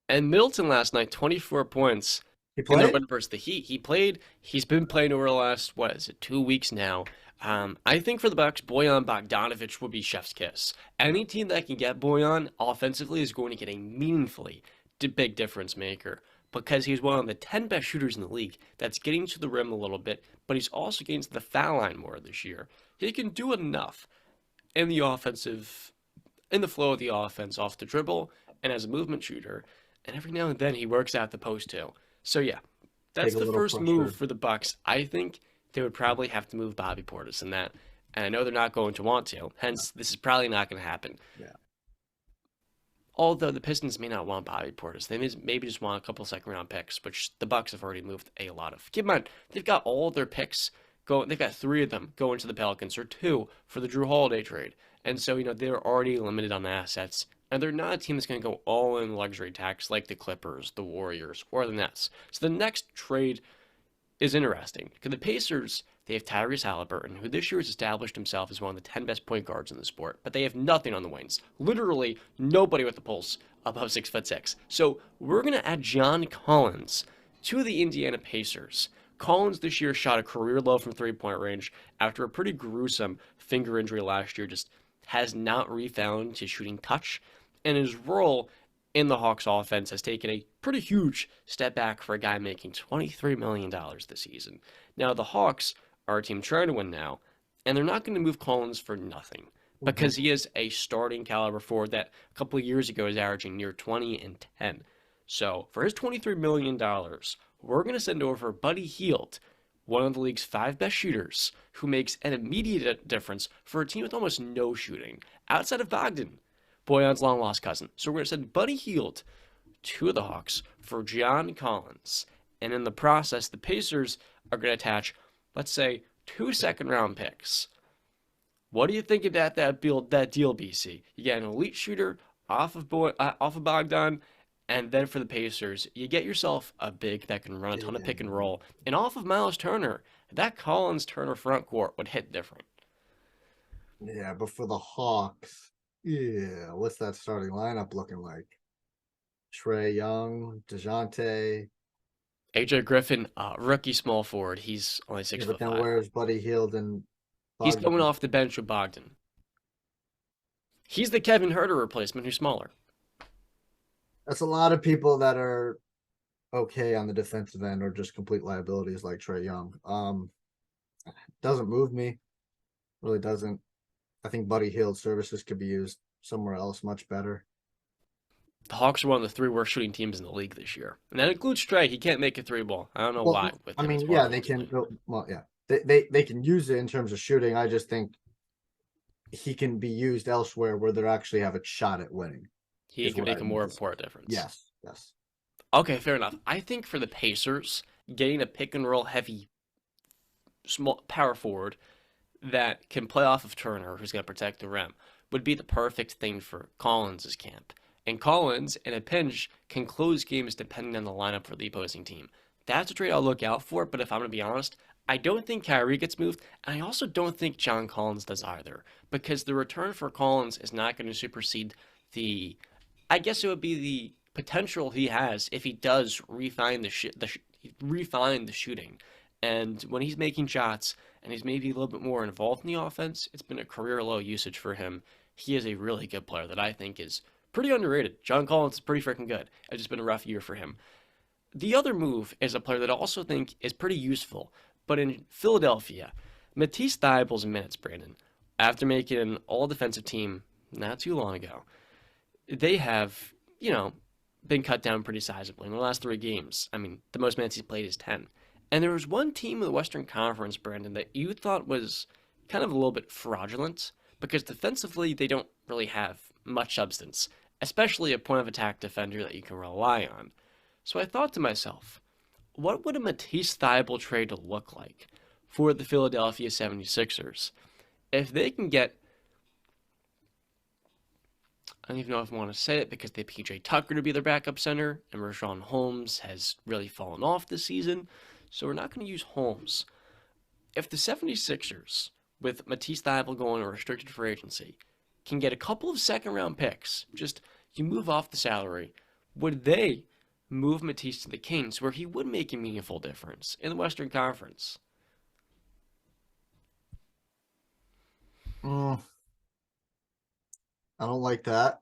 And Middleton last night, 24 points He in the played? win versus the Heat. He played. He's been playing over the last, what is it, 2 weeks now. I think for the Bucks, Bojan Bogdanovic would be chef's kiss. Any team that can get Bojan offensively is going to get a meaningfully big difference maker because he's one of the 10 best shooters in the league that's getting to the rim a little bit, but he's also getting to the foul line more this year. He can do enough in the offensive, in the flow of the offense off the dribble and as a movement shooter. And every now and then he works out the post too. So yeah, Take that's a the little first move pressure. for the Bucks. I think they would probably have to move Bobby Portis in that. And I know they're not going to want to. Hence, this is probably not going to happen. Yeah. Although the Pistons may not want Bobby Portis, they maybe just want a couple second round picks, which the Bucks have already moved a lot of. Keep in mind, they've got all their picks going. They've got 3 of them going to the Pelicans, or 2 for the Drew Holiday trade. And so they're already limited on assets, and they're not a team that's going to go all in luxury tax like the Clippers, the Warriors, or the Nets. So the next trade is interesting because the Pacers, they have Tyrese Halliburton, who this year has established himself as one of the 10 best point guards in the sport, but they have nothing on the wings. Literally nobody with a pulse above 6'6". So we're going to add John Collins to the Indiana Pacers. Collins this year shot a career low from 3-point range after a pretty gruesome finger injury last year, just has not refound his shooting touch, and his role in the Hawks offense has taken a pretty huge step back for a guy making $23 million this season. Now, the Hawks are a team trying to win now, and they're not going to move Collins for nothing Mhm. because he is a starting caliber forward that a couple of years ago is averaging near 20 and 10. So, for his $23 million, we're going to send over Buddy Hield, one of the league's 5 best shooters, who makes an immediate difference for a team with almost no shooting, outside of Bogdan, Boyan's long lost cousin. So we're going to send Buddy Hield to the Hawks for John Collins. And in the process, the Pacers are going to attach, let's say, 2 second-round picks. What do you think of that deal, BC? You get an elite shooter off of Bogdan, and then for the Pacers, you get yourself a big that can run a ton of Yeah. pick and roll. And off of Miles Turner, that Collins Turner front court would hit different. Yeah, but for the Hawks, yeah, what's that starting lineup looking like? Trey Young, DeJounte. AJ Griffin, rookie small forward. He's only Yeah, six but foot then five. where's Buddy Hield and He's coming Bogdan? off the bench with Bogdan. He's the Kevin Herter replacement who's smaller. That's a lot of people that are okay on the defensive end or just complete liabilities like Trey Young. Doesn't move me. Really doesn't. I think Buddy Hield's services could be used somewhere else much better. The Hawks are one of the 3 worst shooting teams in the league this year. And that includes Trey. He can't make a 3 ball. I don't know why Well, with I him. It's mean, yeah, horrible they to can. play. Well, yeah, they can use it in terms of shooting. I just think he can be used elsewhere where they actually have a shot at winning. He Is can what I make a mean more to say. important difference. Yes, yes. Okay, fair enough. I think for the Pacers, getting a pick and roll heavy small power forward that can play off of Turner, who's going to protect the rim, would be the perfect thing for Collins' camp. And Collins, in a pinch, can close games depending on the lineup for the opposing team. That's a trade I'll look out for, but if I'm going to be honest, I don't think Kyrie gets moved, and I also don't think John Collins does either, because the return for Collins is not going to supersede the, I guess it would be the potential he has if he does refine the shooting. And when he's making shots and he's maybe a little bit more involved in the offense, it's been a career low usage for him. He is a really good player that I think is pretty underrated. John Collins is pretty freaking good. It's just been a rough year for him. The other move is a player that I also think is pretty useful, but in Philadelphia, Matisse Thybulle's minutes, Brandon, after making an all defensive team not too long ago, they have, been cut down pretty sizably in the last 3 games. I mean, the most minutes he's played is 10. And there was one team in the Western Conference, Brandon, that you thought was kind of a little bit fraudulent because defensively they don't really have much substance, especially a point of attack defender that you can rely on. So I thought to myself, what would a Matisse Thybulle trade look like for the Philadelphia 76ers? if they can get, I don't even know if I want to say it because they have PJ Tucker to be their backup center, and Rashawn Holmes has really fallen off this season, so we're not going to use Holmes. If the 76ers, with Matisse Thybulle going to restricted free agency, can get a couple of second-round picks, just you move off the salary, would they move Matisse to the Kings where he would make a meaningful difference in the Western Conference? I don't like that.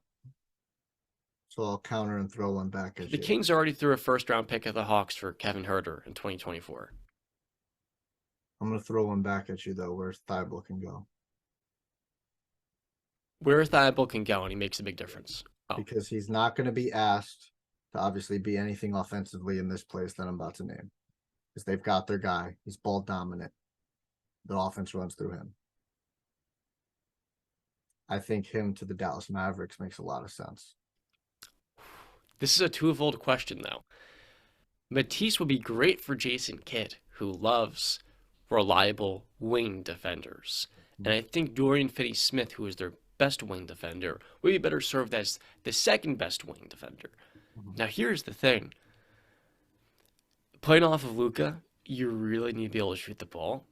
So I'll counter and throw one back at The you. Kings already threw a first-round pick at the Hawks for Kevin Huerter in 2024. I'm going to throw one back at you, though, where Thybulle can go. Where Thybulle can go, and he makes a big difference. Oh, Because he's not going to be asked to obviously be anything offensively in this place that I'm about to name. Because they've got their guy. He's ball dominant. The offense runs through him. I think him to the Dallas Mavericks makes a lot of sense. this is a twofold question, though. Matisse would be great for Jason Kidd, who loves reliable wing defenders. And I think Dorian Finney-Smith, who is their best wing defender, would be better served as the second best wing defender. Now, here's the thing. Playing off of Luka, you really need to be able to shoot the ball.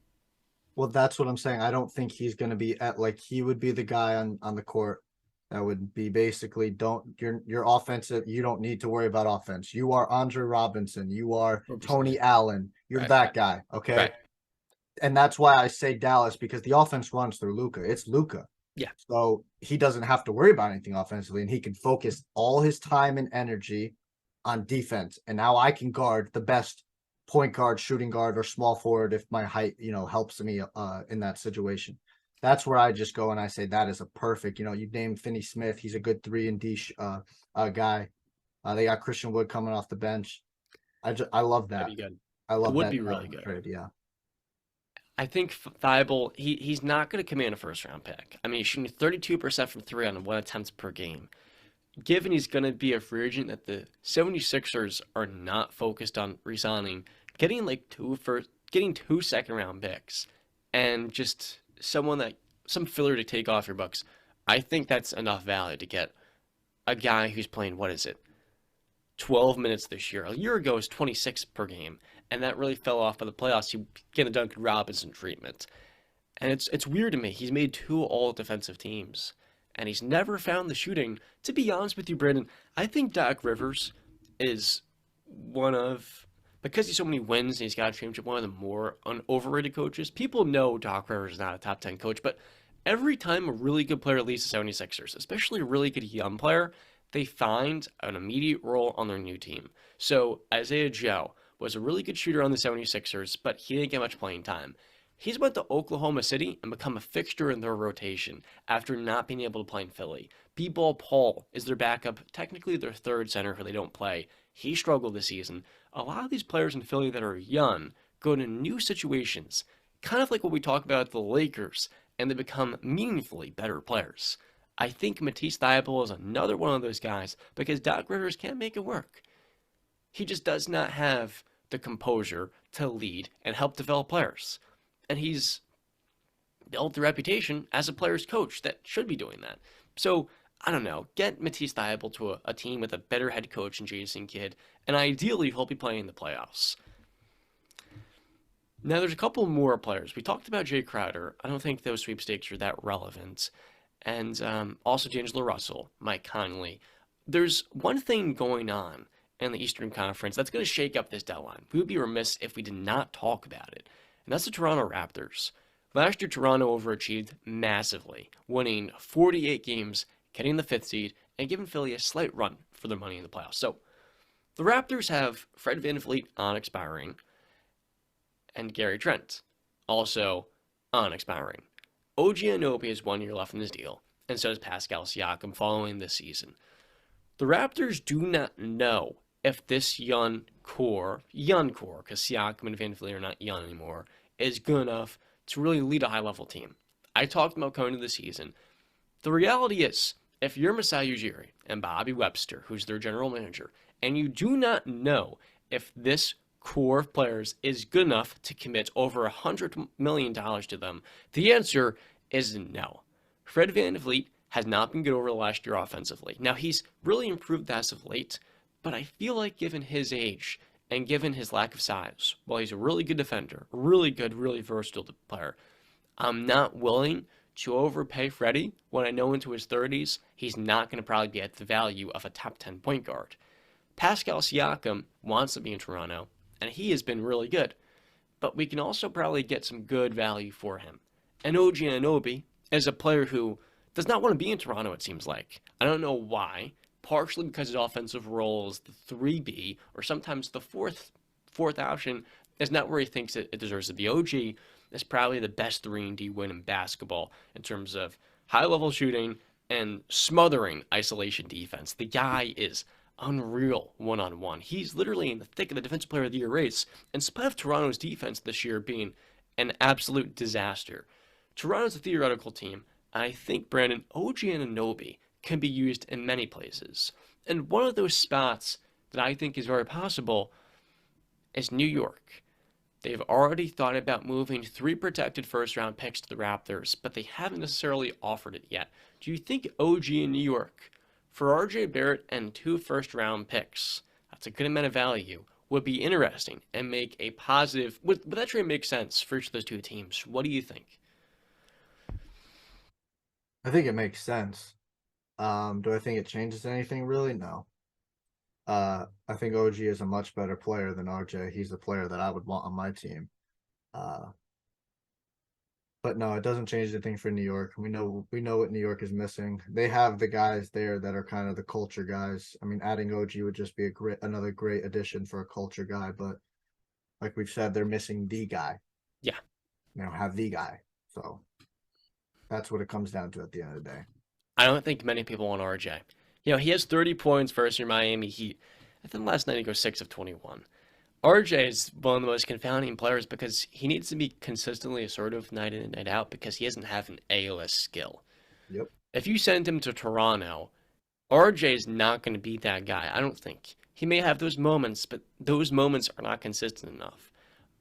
Well, that's what I'm saying. I don't think he's going to be at he would be the guy on the court that would be basically your offensive. You don't need to worry about offense. You are Andre Robinson. You are 100%. Tony Allen. You're Right. that guy. Okay. Right. And that's why I say Dallas, because the offense runs through Luka. It's Luka. Yeah. So he doesn't have to worry about anything offensively, and he can focus all his time and energy on defense. And now I can guard the best point guard, shooting guard, or small forward if my height, helps me in that situation. That's where I just go and I say that is a perfect. You named Finney Smith. He's a good 3-and-D guy. They got Christian Wood coming off the bench. I love that. That'd be good. I love It would that be really good. trade. Yeah. I think Thybulle, he's not going to command a first-round pick. I mean, he's shooting 32% from three on 1 attempt per game. Given he's going to be a free agent that the 76ers are not focused on re-signing, getting two second-round picks and just some filler to take off your books, I think that's enough value to get a guy who's playing, 12 minutes this year. A year ago, it was 26 per game, and that really fell off by the playoffs. You get a Duncan Robinson treatment. And it's weird to me. He's made 2 all-defensive teams, and he's never found the shooting. To be honest with you, Brandon, I think Doc Rivers is because he's so many wins and he's got a championship, one of the more overrated coaches. People know Doc Rivers is not a top 10 coach, but every time a really good player leaves the 76ers, especially a really good young player, they find an immediate role on their new team. So Isaiah Joe was a really good shooter on the 76ers, but he didn't get much playing time. He's went to Oklahoma City and become a fixture in their rotation after not being able to play in Philly. B-Ball Paul is their backup, technically their third center who they don't play. He struggled this season. A lot of these players in Philly that are young go to new situations, kind of like what we talk about at the Lakers, and they become meaningfully better players. I think Matisse Thybulle is another one of those guys because Doc Rivers can't make it work. He just does not have the composure to lead and help develop players. And he's built a reputation as a player's coach that should be doing that. So, I don't know, get Matisse Thybulle to a team with a better head coach than Jason Kidd, and ideally he'll be playing in the playoffs. Now, there's a couple more players. We talked about Jay Crowder. I don't think those sweepstakes are that relevant. And also D'Angelo Russell, Mike Conley. There's one thing going on in the Eastern Conference that's going to shake up this deadline. We would be remiss if we did not talk about it. And that's the Toronto Raptors. Last year, Toronto overachieved massively, winning 48 games, getting the 5th seed, and giving Philly a slight run for their money in the playoffs. So, the Raptors have Fred VanVleet on expiring, and Gary Trent also on expiring. OG Anunoby has 1 year left in his deal, and so does Pascal Siakam following this season. The Raptors do not know if this young core, because Siakam and VanVleet are not young anymore, is good enough to really lead a high-level team. I talked about going into the season. The reality is, if you're Masai Ujiri and Bobby Webster, who's their general manager, and you do not know if this core of players is good enough to commit over $100 million to them, the answer is no. Fred VanVleet has not been good over the last year offensively. Now, he's really improved as of late, but I feel like given his age and given his lack of size, while he's a really good defender, really good, really versatile player, I'm not willing to overpay Freddie when I know into his 30s he's not going to probably be at the value of a top 10 point guard. Pascal Siakam wants to be in Toronto, and he has been really good, but we can also probably get some good value for him. And OG Anunoby is a player who does not want to be in Toronto, it seems like. I don't know why. Partially because his offensive role is the 3B, or sometimes the fourth option is not where he thinks it deserves to be. OG is probably the best 3-and-D win in basketball in terms of high-level shooting and smothering isolation defense. The guy is unreal one-on-one. He's literally in the thick of the Defensive Player of the Year race, in spite of Toronto's defense this year being an absolute disaster. Toronto's a theoretical team. I think, Brandon, OG Anunoby can be used in many places. And one of those spots that I think is very possible is New York. They've already thought about moving 3 protected first-round picks to the Raptors, but they haven't necessarily offered it yet. Do you think OG in New York, for RJ Barrett and 2 first-round picks, that's a good amount of value, would be interesting and make a positive... Would that trade make sense for each of those 2 teams? What do you think? I think it makes sense. Do I think it changes anything? Really? No. I think OG is a much better player than RJ. He's the player that I would want on my team. Uh, but no, it doesn't change anything for New York. We know what New York is missing. They have the guys there that are kind of the culture guys. I mean, adding OG would just be another great addition for a culture guy. But like we've said, they're missing the guy. Yeah. They don't have the guy. So that's what it comes down to at the end of the day. I don't think many people want RJ. You know, he has 30 points versus your Miami Heat. I think last night he goes 6 of 21. RJ is one of the most confounding players because he needs to be consistently assertive night in and night out because he doesn't have an A-list skill. Yep. If you send him to Toronto, RJ is not going to be that guy, I don't think. He may have those moments, but those moments are not consistent enough.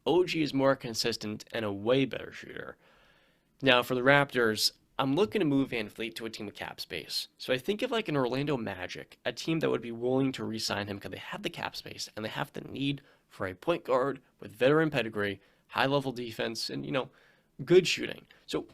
OG is more consistent and a way better shooter. Now, for the Raptors, I'm looking to move VanVleet to a team with cap space. So I think of like an Orlando Magic, a team that would be willing to re-sign him because they have the cap space and they have the need for a point guard with veteran pedigree, high-level defense, and, good shooting. So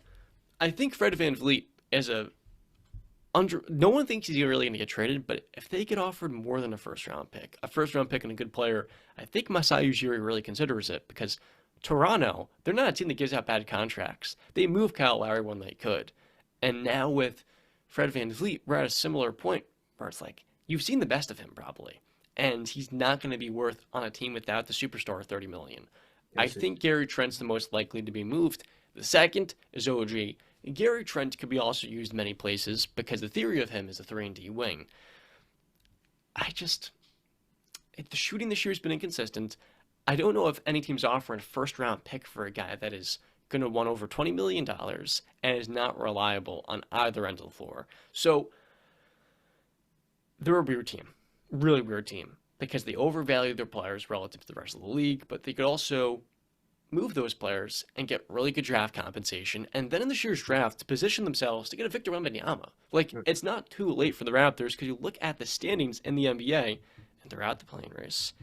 I think Fred VanVleet is no one thinks he's really going to get traded, but if they get offered more than a first-round pick and a good player, I think Masai Ujiri really considers it because Toronto, they're not a team that gives out bad contracts. They moved Kyle Lowry when they could. And now with Fred VanVleet, we're at a similar point where it's like, you've seen the best of him probably. And he's not going to be worth on a team without the superstar $30 million. I think Gary Trent's the most likely to be moved. The second is OG. Gary Trent could be also used many places because the theory of him is a 3-and-D wing. The shooting this year has been inconsistent. I don't know if any team's offering a first-round pick for a guy that is going to want over $20 million and is not reliable on either end of the floor. So they're a weird team, really weird team, because they overvalue their players relative to the rest of the league, but they could also move those players and get really good draft compensation, and then in this year's draft to position themselves to get a Victor Wembanyama. Like, it's not too late for the Raptors because you look at the standings in the NBA, and they're out the plane race.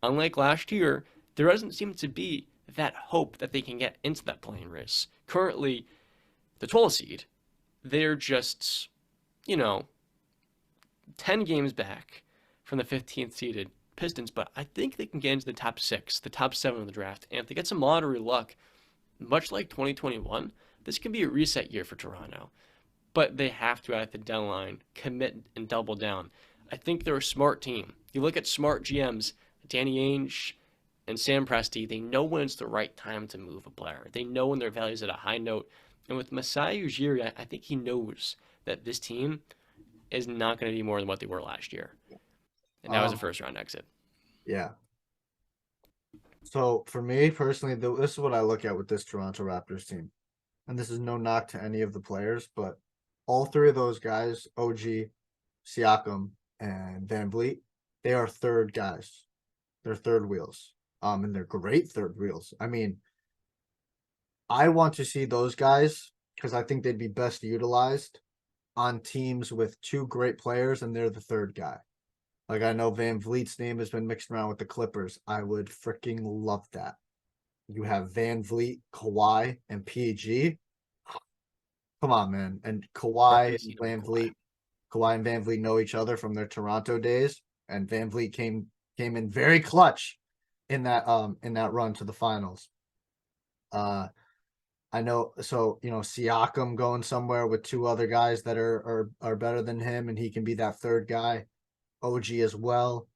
Unlike last year, there doesn't seem to be that hope that they can get into that plane race. Currently, the 12th seed, they're just, 10 games back from the 15th seeded Pistons, but I think they can get into the top 6, the top 7 of the draft. And if they get some lottery luck, much like 2021, this could be a reset year for Toronto. But they have to, at the deadline, commit and double down. I think they're a smart team. You look at smart GMs, Danny Ainge and Sam Presti, they know when it's the right time to move a player. They know when their value's at a high note. And with Masai Ujiri, I think he knows that this team is not going to be more than what they were last year. And that was a first-round exit. Yeah. So for me personally, this is what I look at with this Toronto Raptors team. And this is no knock to any of the players, but all 3 of those guys, OG, Siakam, and VanVleet, they are third guys. They're third wheels. And they're great third wheels. I mean, I want to see those guys because I think they'd be best utilized on teams with two great players and they're the third guy. Like I know Van Vliet's name has been mixed around with the Clippers. I would freaking love that. You have Van Vliet, Kawhi, and PG. Come on, man. And Definitely seen him with Kawhi. Kawhi and Van Vliet know each other from their Toronto days, and Van Vliet came in very clutch in that run to the finals. I know, so Siakam going somewhere with two other guys that are better than him, and he can be that third guy. OG as well.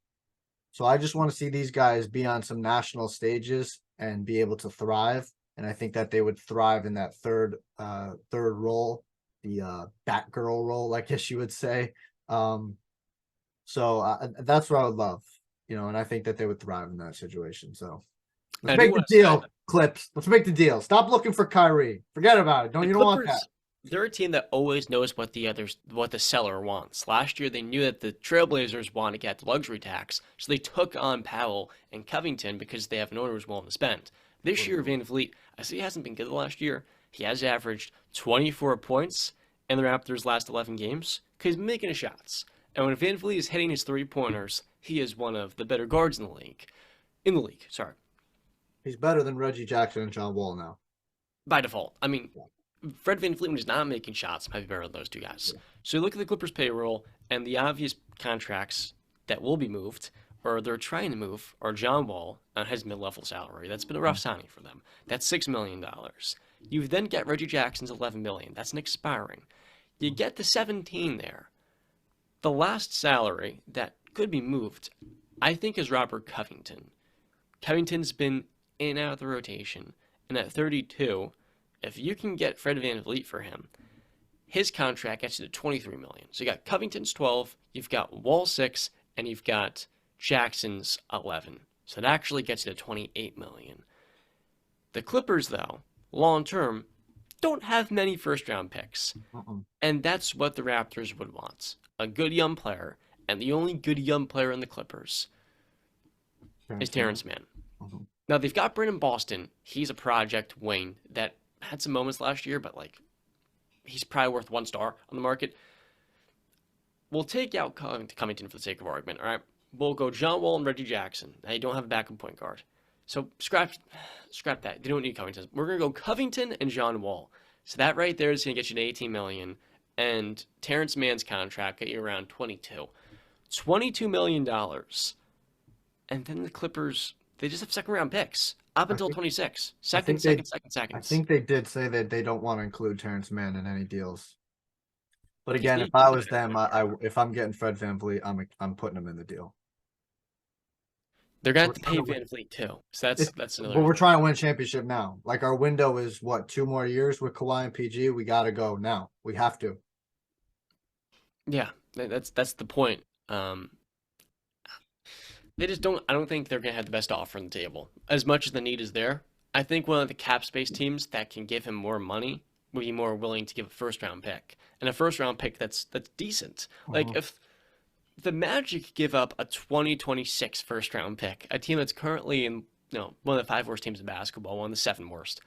So I just want to see these guys be on some national stages and be able to thrive. And I think that they would thrive in that third role, the Batgirl role, I guess you would say. So that's what I would love, and I think that they would thrive in that situation. So let's I do make the want to say deal, Clips. Let's make the deal. Stop looking for Kyrie. Forget about it. the You don't want that. Clippers, they're a team that always knows what the seller wants. Last year, they knew that the Trailblazers wanted to get the luxury tax, so they took on Powell and Covington because they have an owner who's willing to spend. This year, Van Vliet, I see he hasn't been good the last year. He has averaged 24 points in the Raptors' last 11 games because he's making his shots. And when Van Vliet is hitting his three-pointers, he is one of the better guards in the league. Sorry. He's better than Reggie Jackson and John Wall now. By default. I mean, Fred VanVleet, when he's not making shots, might be better than those two guys. Yeah. So you look at the Clippers payroll, and the obvious contracts that will be moved, or they're trying to move, are John Wall on his mid-level salary. That's been a rough signing for them. That's $6 million. You then get Reggie Jackson's $11 million. That's an expiring. You get the 17 there. The last salary that could be moved, I think, is Robert Covington. Covington's been in and out of the rotation, and at 32, if you can get Fred VanVleet for him, his contract gets you to $23 million. So you got Covington's 12, you've got Wall 6, and you've got Jackson's 11. So it actually gets you to $28 million. The Clippers, though, long term, don't have many first-round picks. And that's what the Raptors would want. A good young player, and the only good young player in the Clippers is Terrence Mann. Now, they've got Brandon Boston. He's a project wing that had some moments last year, but he's probably worth 1 star on the market. We'll take out Covington for the sake of argument, all right? We'll go John Wall and Reggie Jackson. Now, you don't have a backup point guard. So scrap that. They don't need Covington. We're going to go Covington and John Wall. So that right there is going to get you to $18 million. And Terrence Mann's contract get you around 22. $22 million. And then the Clippers, they just have second-round picks up until 26. Seconds. I think they did say that they don't want to include Terrence Mann in any deals. But again, if I was them, if I'm getting Fred VanVleet, I'm putting him in the deal. They're going to have to pay VanVleet too. So that's another. But we're trying to win a championship now. Our window is what, 2 more years with Kawhi and PG? We got to go now. We have to. Yeah, that's the point. They just don't. I don't think they're going to have the best offer on the table. As much as the need is there, I think one of the cap space teams that can give him more money would be more willing to give a first-round pick, and a first-round pick that's decent. If the Magic give up a 2026 first-round pick, a team that's currently in one of the 5 worst teams in basketball, one of the 7 worst,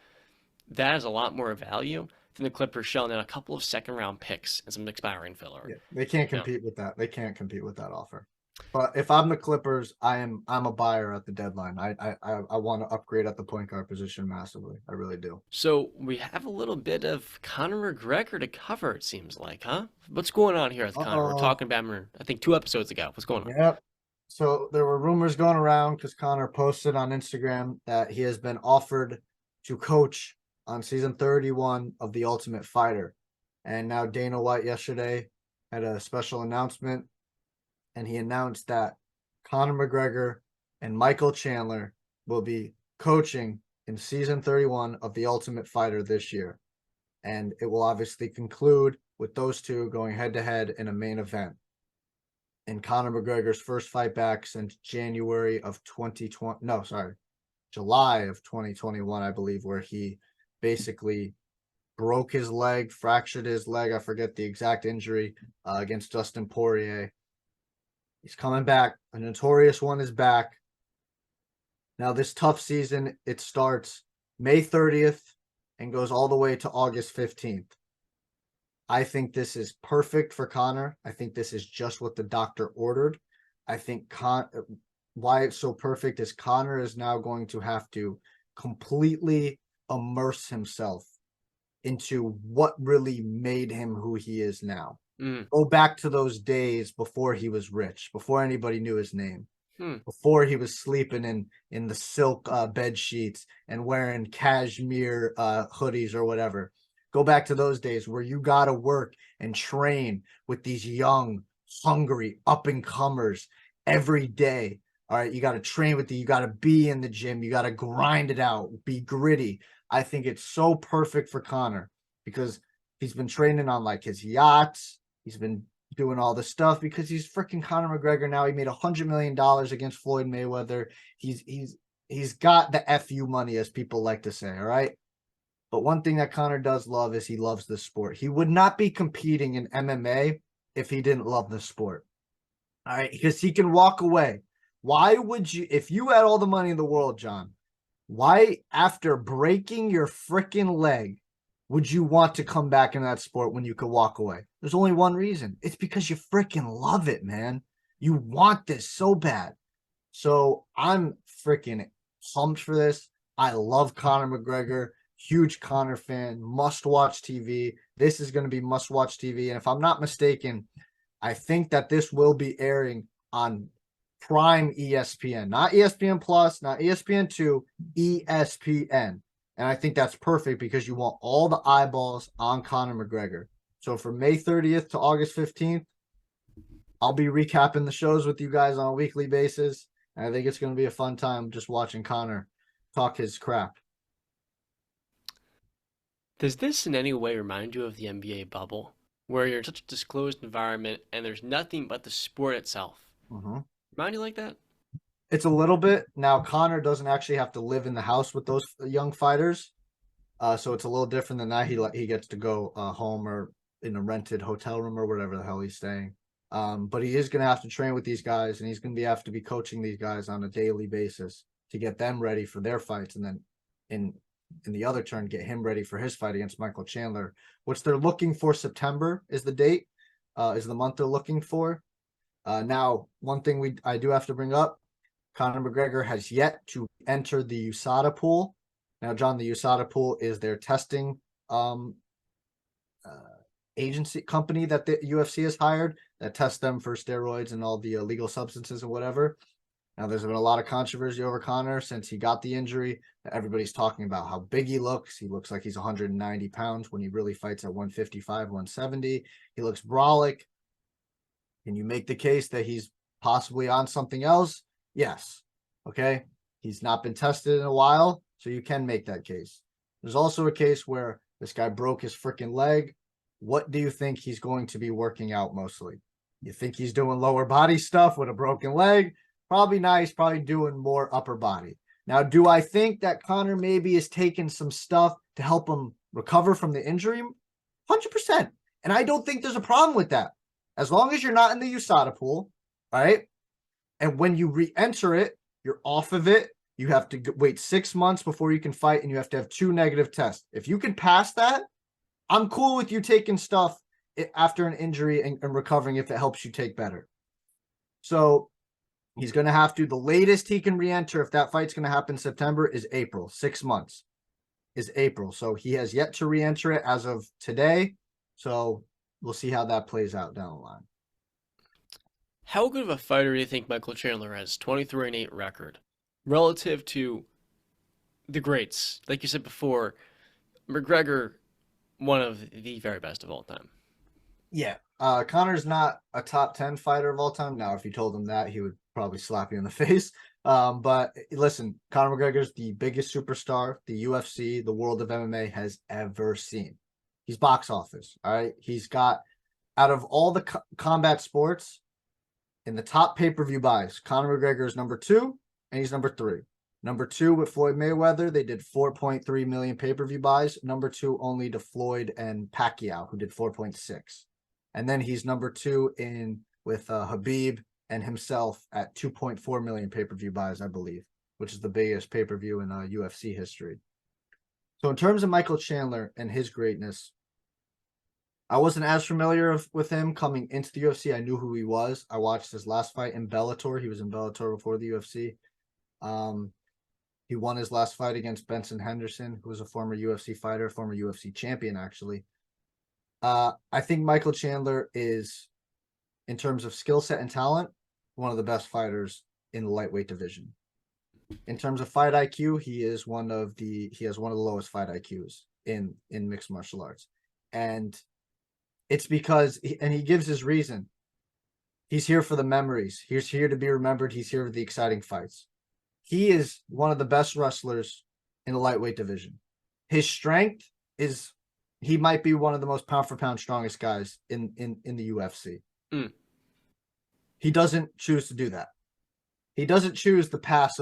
that is a lot more value than the Clippers shelling in a couple of second-round picks and some expiring filler. Yeah, they can't compete with that. They can't compete with that offer. But if I'm the Clippers, I'm a buyer at the deadline. I want to upgrade at the point guard position massively. I really do. So we have a little bit of Conor McGregor to cover, it seems like, huh? What's going on here with Conor? We're talking about him, I think 2 episodes ago. What's going on? Yep. So there were rumors going around because Conor posted on Instagram that he has been offered to coach on season 31 of The Ultimate Fighter. And now Dana White yesterday had a special announcement. And he announced that Conor McGregor and Michael Chandler will be coaching in season 31 of The Ultimate Fighter this year. And it will obviously conclude with those two going head-to-head in a main event. In Conor McGregor's first fight back since July of 2021, I believe, where he basically broke his leg, fractured his leg. I forget the exact injury against Dustin Poirier. He's coming back. A Notorious One is back. Now, this tough season, it starts May 30th and goes all the way to August 15th. I think this is perfect for Conor. I think this is just what the doctor ordered. I think why it's so perfect is Conor is now going to have to completely immerse himself into what really made him who he is now. Go back to those days before he was rich, before anybody knew his name, before he was sleeping in the silk bed sheets and wearing cashmere hoodies or whatever. Go back to those days where you got to work and train with these young, hungry up and comers every day. All right, you got to train with you got to be in the gym, you got to grind it out, be gritty. I think it's so perfect for Conor because he's been training on like his yachts. He's been doing all this stuff because he's freaking Conor McGregor now. He made $100 million against Floyd Mayweather. He's got the FU money, as people like to say. All right. But one thing that Conor does love is he loves the sport. He would not be competing in MMA if he didn't love the sport. All right. Because he can walk away. Why would you, if you had all the money in the world, John, why, after breaking your freaking leg, would you want to come back in that sport when you could walk away? There's only one reason. It's because you freaking love it, man. You want this so bad. So I'm freaking pumped for this. I love Conor McGregor. Huge Conor fan. Must watch TV. This is going to be must watch TV. And if I'm not mistaken, I think that this will be airing on Prime ESPN, not ESPN Plus, not ESPN2, ESPN. And I think that's perfect because you want all the eyeballs on Conor McGregor. So from May 30th to August 15th, I'll be recapping the shows with you guys on a weekly basis. And I think it's going to be a fun time just watching Conor talk his crap. Does this in any way remind you of the NBA bubble, where you're in such a disclosed environment and there's nothing but the sport itself? Remind you like that? It's a little bit. Now, Conor doesn't actually have to live in the house with those young fighters. So it's a little different than that. He gets to go home or in a rented hotel room or whatever the hell he's staying. But he is going to have to train with these guys, and he's going to have to be coaching these guys on a daily basis to get them ready for their fights, and then in the other turn, get him ready for his fight against Michael Chandler, which they're looking for. September is the date, is the month they're looking for. Now, one thing I do have to bring up, Conor McGregor has yet to enter the USADA pool. Now, John, the USADA pool is their testing agency company that the UFC has hired that tests them for steroids and all the illegal substances and whatever. Now, there's been a lot of controversy over Conor since he got the injury. Everybody's talking about how big he looks. He looks like he's 190 pounds when he really fights at 155, 170. He looks brolic. Can you make the case that he's possibly on something else? Yes. Okay. He's not been tested in a while, so you can make that case. There's also a case where this guy broke his freaking leg. What do you think he's going to be working out mostly? You think he's doing lower body stuff with a broken leg? Probably not. He's probably doing more upper body. Now, do I think that Conor maybe is taking some stuff to help him recover from the injury? 100%. And I don't think there's a problem with that. As long as you're not in the USADA pool, all right? And when you re-enter it, you're off of it. You have to wait 6 months before you can fight, and you have to have 2 negative tests. If you can pass that, I'm cool with you taking stuff after an injury and recovering if it helps you take better. So he's going to have to, the latest he can re-enter if that fight's going to happen in September is April. 6 months is April. So he has yet to re-enter it as of today. So we'll see how that plays out down the line. How good of a fighter do you think Michael Chandler has? 23-8 record relative to the greats. Like you said before, McGregor, one of the very best of all time. Yeah. Conor's not a top 10 fighter of all time. Now, if you told him that, he would probably slap you in the face. But listen, Conor McGregor's the biggest superstar the UFC, the world of MMA has ever seen. He's box office. All right. He's got, out of all the combat sports, in the top pay-per-view buys, Conor McGregor is number 2, and he's number 3. Number 2 with Floyd Mayweather, they did 4.3 million pay-per-view buys. Number 2 only to Floyd and Pacquiao, who did 4.6. And then he's number 2 with Habib and himself at 2.4 million pay-per-view buys, I believe, which is the biggest pay-per-view in UFC history. So in terms of Michael Chandler and his greatness, I wasn't as familiar with him coming into the UFC. I knew who he was. I watched his last fight in Bellator. He was in Bellator before the UFC. He won his last fight against Benson Henderson, who was a former UFC fighter, former UFC champion, actually. I think Michael Chandler is, in terms of skill set and talent, one of the best fighters in the lightweight division. In terms of fight IQ, he has one of the lowest fight IQs in mixed martial arts. And it's because he gives his reason. He's here for the memories. He's here to be remembered. He's here for the exciting fights. He is one of the best wrestlers in the lightweight division. His strength is, he might be one of the most pound for pound strongest guys in the UFC. He doesn't choose to do that. He doesn't choose the path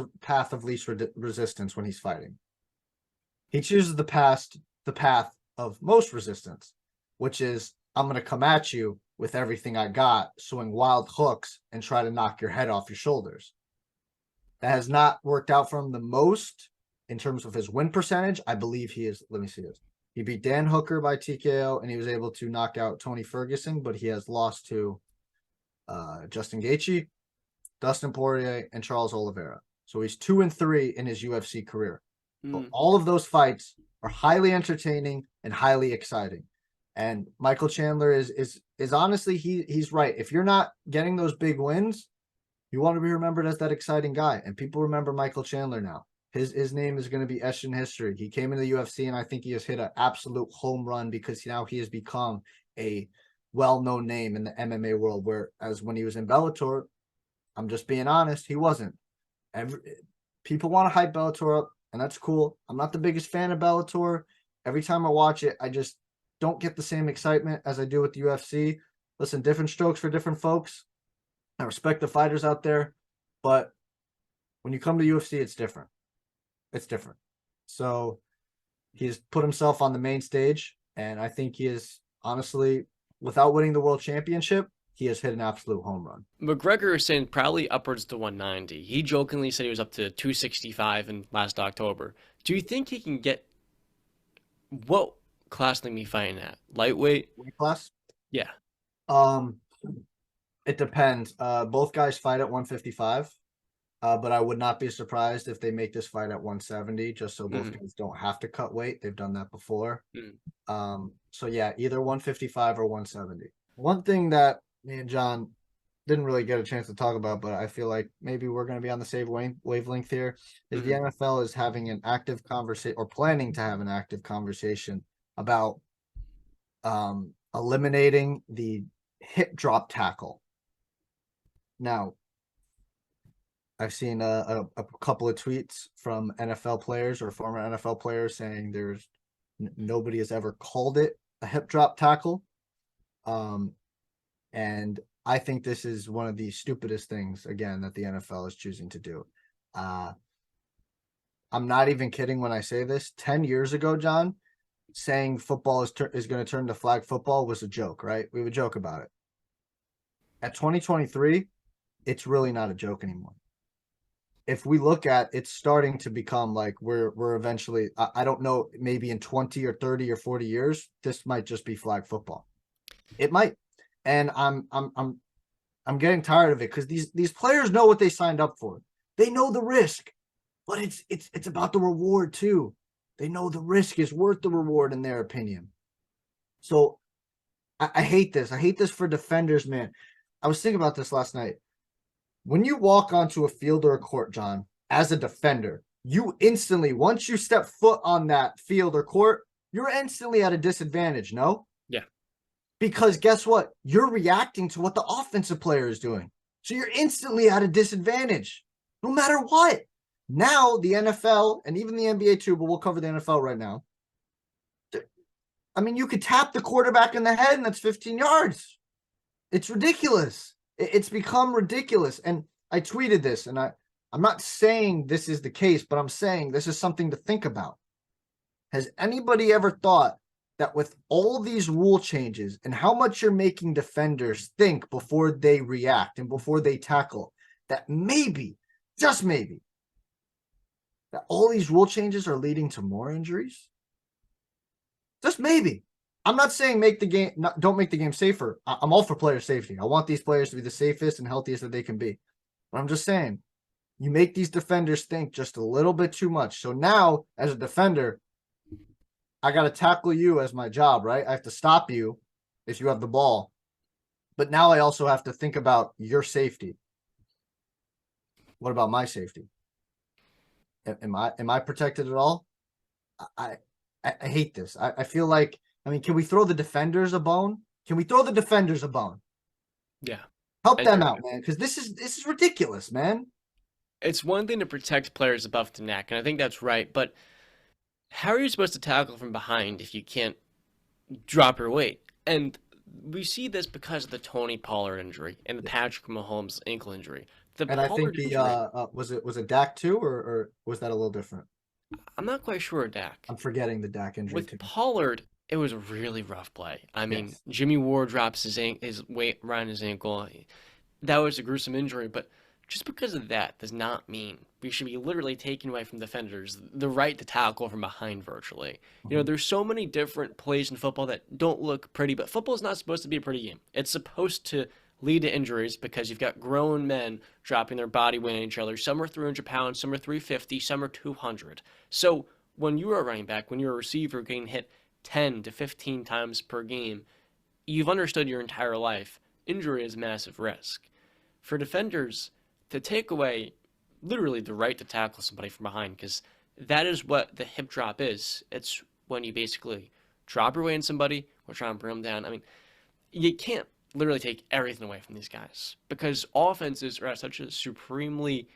of least resistance when he's fighting. He chooses the path of most resistance, which is, I'm going to come at you with everything I got, swing wild hooks, and try to knock your head off your shoulders. That has not worked out for him the most in terms of his win percentage. I believe he is, let me see this. He beat Dan Hooker by TKO, and he was able to knock out Tony Ferguson, but he has lost to Justin Gaethje, Dustin Poirier, and Charles Oliveira. So he's 2-3 in his UFC career. But all of those fights are highly entertaining and highly exciting. And Michael Chandler is honestly, he's right. If you're not getting those big wins, you want to be remembered as that exciting guy. And people remember Michael Chandler now. His name is going to be etched in history. He came into the UFC, and I think he has hit an absolute home run, because now he has become a well-known name in the MMA world, whereas when he was in Bellator, I'm just being honest, he wasn't. People want to hype Bellator up, and that's cool. I'm not the biggest fan of Bellator. Every time I watch it, I just don't get the same excitement as I do with the UFC. Listen, different strokes for different folks. I respect the fighters out there, but when you come to UFC, it's different. It's different. So he's put himself on the main stage, and I think he is, honestly, without winning the world championship, he has hit an absolute home run. McGregor is saying probably upwards to 190. He jokingly said he was up to 265 in last October. Do you think he can get, what class can he be fighting at? Lightweight? Weight class? Yeah. It depends. Both guys fight at 155. But I would not be surprised if they make this fight at 170, just so both guys don't have to cut weight. They've done that before. So yeah, either 155 or 170. One thing that me and John didn't really get a chance to talk about, but I feel like maybe we're going to be on the same wavelength here, is the NFL is having an active conversation, or planning to have an active conversation, about eliminating the hip drop tackle. Now, I've seen a couple of tweets from NFL players or former NFL players saying nobody has ever called it a hip drop tackle. And I think this is one of the stupidest things, again, that the NFL is choosing to do. I'm not even kidding when I say this. 10 years ago, John, saying football is going to turn to flag football was a joke, right? We would joke about it. At 2023, it's really not a joke anymore. If we look at, it's starting to become like we're eventually, I don't know, maybe in 20 or 30 or 40 years, this might just be flag football. It might. And I'm getting tired of it, because these players know what they signed up for. They know the risk, but it's about the reward too. They know the risk is worth the reward in their opinion. So I hate this. I hate this for defenders, man. I was thinking about this last night. When you walk onto a field or a court, John, as a defender, you instantly, once you step foot on that field or court, you're instantly at a disadvantage, no? Yeah. Because guess what? You're reacting to what the offensive player is doing. So you're instantly at a disadvantage, no matter what. Now, the NFL, and even the NBA too, but we'll cover the NFL right now. I mean, you could tap the quarterback in the head, and that's 15 yards. It's ridiculous. It's become ridiculous. And I tweeted this, and I'm not saying this is the case, but I'm saying this is something to think about. Has anybody ever thought that with all these rule changes and how much you're making defenders think before they react and before they tackle, that maybe, just maybe, that all these rule changes are leading to more injuries? Just maybe. I'm not saying make the game, don't make the game safer. I'm all for player safety. I want these players to be the safest and healthiest that they can be. But I'm just saying, you make these defenders think just a little bit too much. So now, as a defender, I got to tackle you as my job, right? I have to stop you if you have the ball. But now I also have to think about your safety. What about my safety? Am I protected at all? I I hate this. I feel like, I mean, can we throw the defenders a bone? Can we throw the defenders a bone? Yeah. Help I them agree. out, man, because this is ridiculous, man. It's one thing to protect players above the neck, and I think that's right, but how are you supposed to tackle from behind if you can't drop your weight? And we see this because of the Tony Pollard injury and the Yeah. Patrick Mahomes ankle injury. The And I think Pollard the injury, was it Dak too, or was that a little different? I'm not quite sure, Dak. I'm forgetting the Dak injury With too. Pollard, it was a really rough play. I mean, Yes. Jimmy Ward drops his weight around his ankle. That was a gruesome injury, but just because of that does not mean we should be literally taking away from defenders the right to tackle from behind virtually. You know, Mhm. there's so many different plays in football that don't look pretty, but football is not supposed to be a pretty game. It's supposed to lead to injuries because you've got grown men dropping their body weight on each other. Some are 300 pounds, some are 350, some are 200. So when you're a running back, when you're a receiver getting hit 10 to 15 times per game, you've understood your entire life injury is massive risk. For defenders to take away literally the right to tackle somebody from behind, because that is what the hip drop is. It's when you basically drop your weight on somebody or try and bring them down. I mean, you can't literally take everything away from these guys because offenses are at such a supremely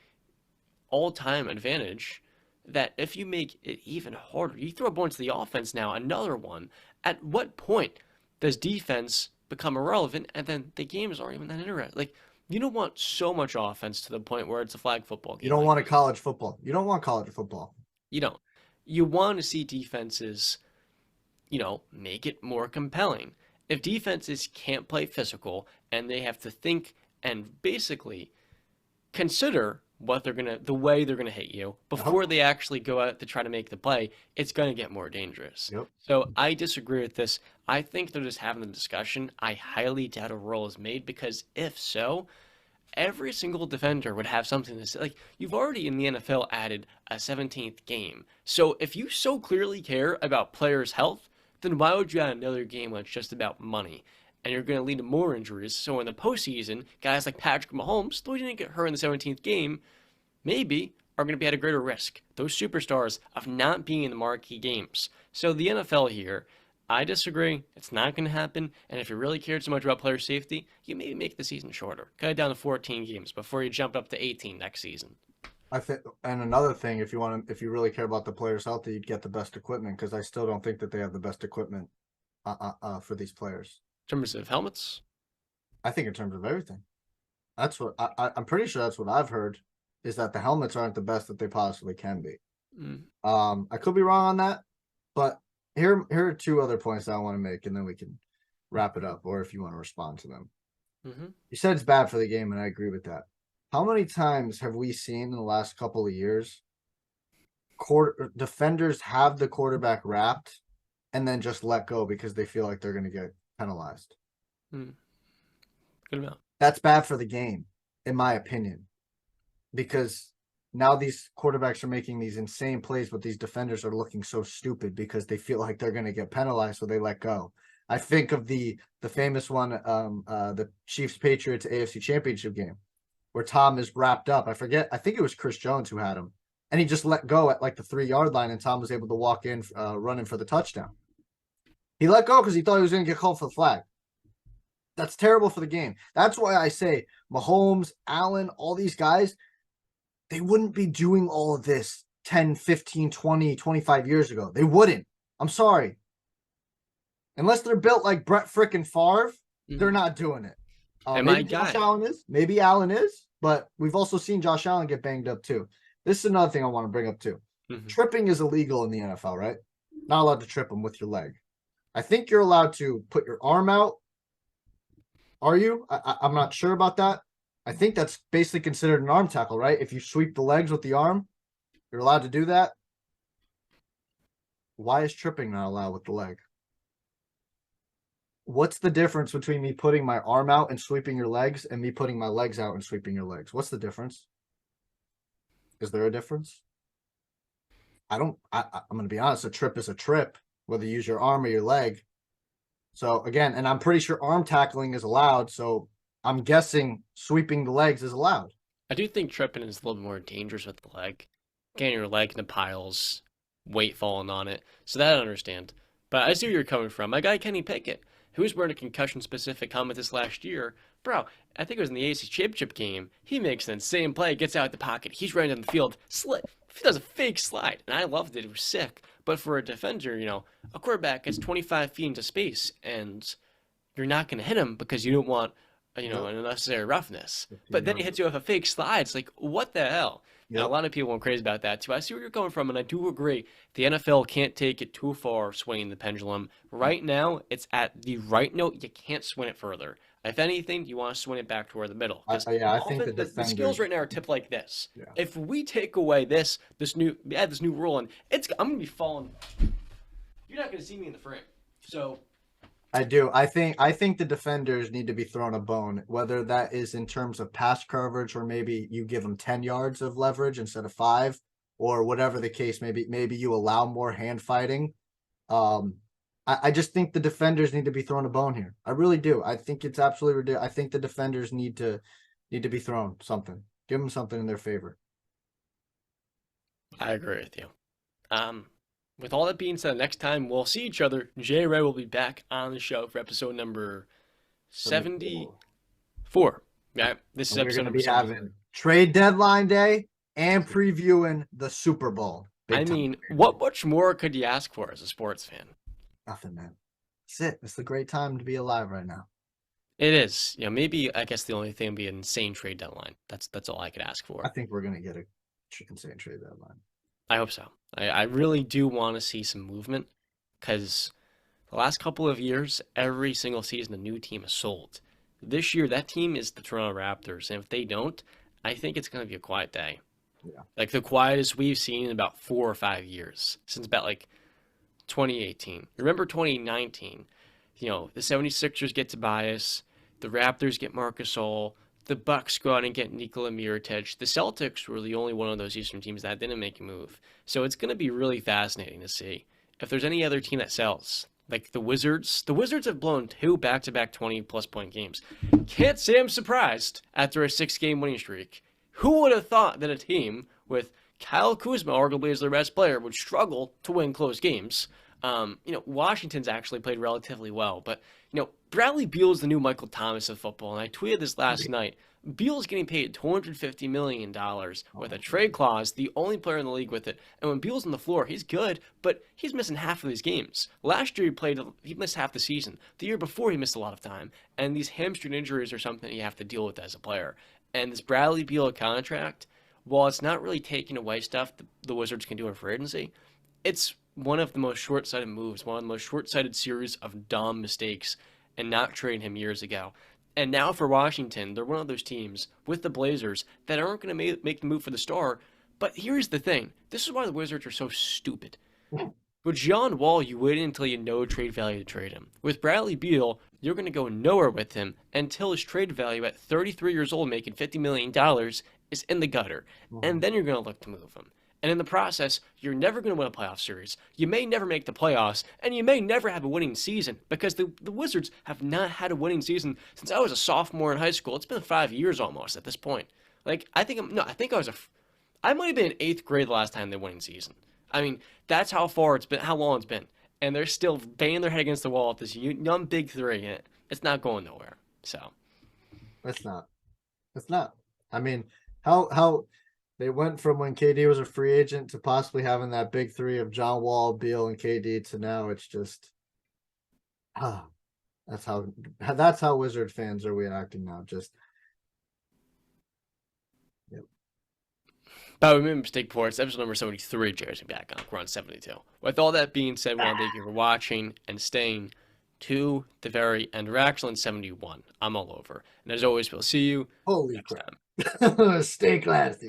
all-time advantage that if you make it even harder, you throw a ball into the offense now, another one. At what point does defense become irrelevant and then the games aren't even that interesting? Like, you don't want so much offense to the point where it's a flag football You game don't like want a this. college football. You don't want college football. You don't. You want to see defenses, make it more compelling. If defenses can't play physical and they have to think and basically consider the way they're gonna hit you Yep. before they actually go out to try to make the play, it's gonna get more dangerous. Yep. So I disagree with this. I think they're just having the discussion. I highly doubt a rule is made because if so, every single defender would have something to say. Like you've already in the NFL added a 17th game. So if you so clearly care about players' health, then why would you add another game when it's just about money? And you're going to lead to more injuries. So in the postseason, guys like Patrick Mahomes, though he didn't get hurt in the 17th game, maybe are going to be at a greater risk. Those superstars of not being in the marquee games. So the NFL here, I disagree. It's not going to happen. And if you really cared so much about player safety, you maybe make the season shorter. Cut it down to 14 games before you jump up to 18 next season. I think, and another thing, if you really care about the players' health, you'd get the best equipment because I still don't think that they have the best equipment for these players. In terms of helmets, I think in terms of everything, that's what I'm pretty sure that's what I've heard is that the helmets aren't the best that they possibly can be. mm, I could be wrong on that, but here are two other points that I want to make, and then we can wrap it up, or if you want to respond to them. hmm You said it's bad for the game, and I agree with that. How many times have we seen in the last couple of years quarter defenders have the quarterback wrapped and then just let go because they feel like they're going to get penalized? mm, good amount. That's bad for the game, in my opinion, because now these quarterbacks are making these insane plays, but these defenders are looking so stupid because they feel like they're going to get penalized, so they let go. I think of the famous one, the Chiefs Patriots AFC Championship game, where Tom is wrapped up. I forget. I think it was Chris Jones who had him, and he just let go at like the 3 yard line, and Tom was able to walk in, running for the touchdown. He let go because he thought he was going to get called for the flag. That's terrible for the game. That's why I say Mahomes, Allen, all these guys, they wouldn't be doing all of this 10, 15, 20, 25 years ago. They wouldn't. I'm sorry. Unless they're built like Brett frickin' Favre, they're hmm not doing it. And my Maybe Josh guy, Allen is. Maybe Allen is. But we've also seen Josh Allen get banged up too. This is another thing I want to bring up too. hmm Tripping is illegal in the NFL, right? Not allowed to trip them with your leg. I think you're allowed to put your arm out. Are you? I'm not sure about that. I think that's basically considered an arm tackle, right? If you sweep the legs with the arm, you're allowed to do that. Why is tripping not allowed with the leg? what's the difference between me putting my arm out and sweeping your legs and me putting my legs out and sweeping your legs? What's the difference? Is there a difference? I'm going to be honest. A trip is a trip, whether you use your arm or your leg. So again, and I'm pretty sure arm tackling is allowed. So I'm guessing sweeping the legs is allowed. I do think tripping is a little more dangerous with the leg. Getting your leg into piles, weight falling on it. So that I understand. But I see where you're coming from. My guy Kenny Pickett, who was wearing a concussion-specific helmet this last year, bro, I think it was in the AFC Championship game. He makes an insane play, gets out of the pocket. He's running down the field, he does a fake slide, and I loved it. It was sick. But for a defender, a quarterback gets 25 feet into space, and you're not going to hit him because you don't want, an unnecessary roughness. But then he hits you with a fake slide. It's like, what the hell? And a lot of people went crazy about that too. I see where you're coming from, and I do agree. The NFL can't take it too far swinging the pendulum. Right now, it's at the right note. You can't swing it further. If anything, you want to swing it back toward the middle. I think the skills right now are tipped like this. Yeah. If we take away this new rule, and I'm gonna be falling. You're not gonna see me in the frame. So I do. I think the defenders need to be thrown a bone, whether that is in terms of pass coverage or maybe you give them 10 yards of leverage instead of 5, or whatever the case may be. Maybe you allow more hand fighting. I just think the defenders need to be thrown a bone here. I really do. I think it's absolutely ridiculous. I think the defenders need to be thrown something. Give them something in their favor. I agree with you. With all that being said, next time we'll see each other, Jay Ray will be back on the show for episode number 74. Yeah, this is episode number 74. Having trade deadline day and previewing the Super Bowl. What much more could you ask for as a sports fan? Nothing, man. That's it. It's a great time to be alive right now. It is. Maybe I guess the only thing would be an insane trade deadline. That's all I could ask for. I think we're gonna get a insane trade deadline. I hope so. I really do want to see some movement because the last couple of years, every single season, a new team is sold. This year, that team is the Toronto Raptors, and if they don't, I think it's going to be a quiet day. Yeah. Like the quietest we've seen in about 4 or 5 years, since about 2018. Remember 2019? The 76ers get Tobias, the Raptors get Marc Gasol, the Bucks go out and get Nikola Mirotic. The Celtics were the only one of those Eastern teams that didn't make a move. So it's going to be really fascinating to see if there's any other team that sells. Like the Wizards. The Wizards have blown 2 back-to-back 20-plus point games. Can't say I'm surprised after a 6-game winning streak. Who would have thought that a team with Kyle Kuzma arguably as their best player would struggle to win close games? Washington's actually played relatively well, but Bradley Beal is the new Michael Thomas of football, and I tweeted this last night. Beal is getting paid $250 million with a trade clause, the only player in the league with it. And when Beal's on the floor, he's good, but he's missing half of these games. Last year he missed half the season. The year before he missed a lot of time. And these hamstring injuries are something you have to deal with as a player. And this Bradley Beal contract, while it's not really taking away stuff the Wizards can do in free agency, it's one of the most short-sighted moves, one of the most short-sighted series of dumb mistakes, and not trading him years ago. And now for Washington, they're one of those teams with the Blazers that aren't going to make the move for the star. But here's the thing. This is why the Wizards are so stupid. With John Wall, you wait until you know trade value to trade him. With Bradley Beal, you're going to go nowhere with him until his trade value at 33 years old, making $50 million, is in the gutter. And then you're going to look to move him. And in the process, you're never going to win a playoff series. You may never make the playoffs, and you may never have a winning season because the Wizards have not had a winning season since I was a sophomore in high school. It's been 5 years almost at this point. I might have been in 8th grade the last time they won a season. That's how long it's been. And they're still banging their head against the wall at this young big three, and it's not going nowhere. So. It's not. How they went from when KD was a free agent to possibly having that big three of John Wall, Beal, and KD to now it's just that's how Wizard fans are reacting now. Just yep. But we made a mistake before. It's episode number 73, Jared's back on. We're on 72. With all that being said, we want to thank you for watching and staying to the very end. We're actually in 71. I'm all over. And as always, we'll see you Holy next crap. time. Stay classy.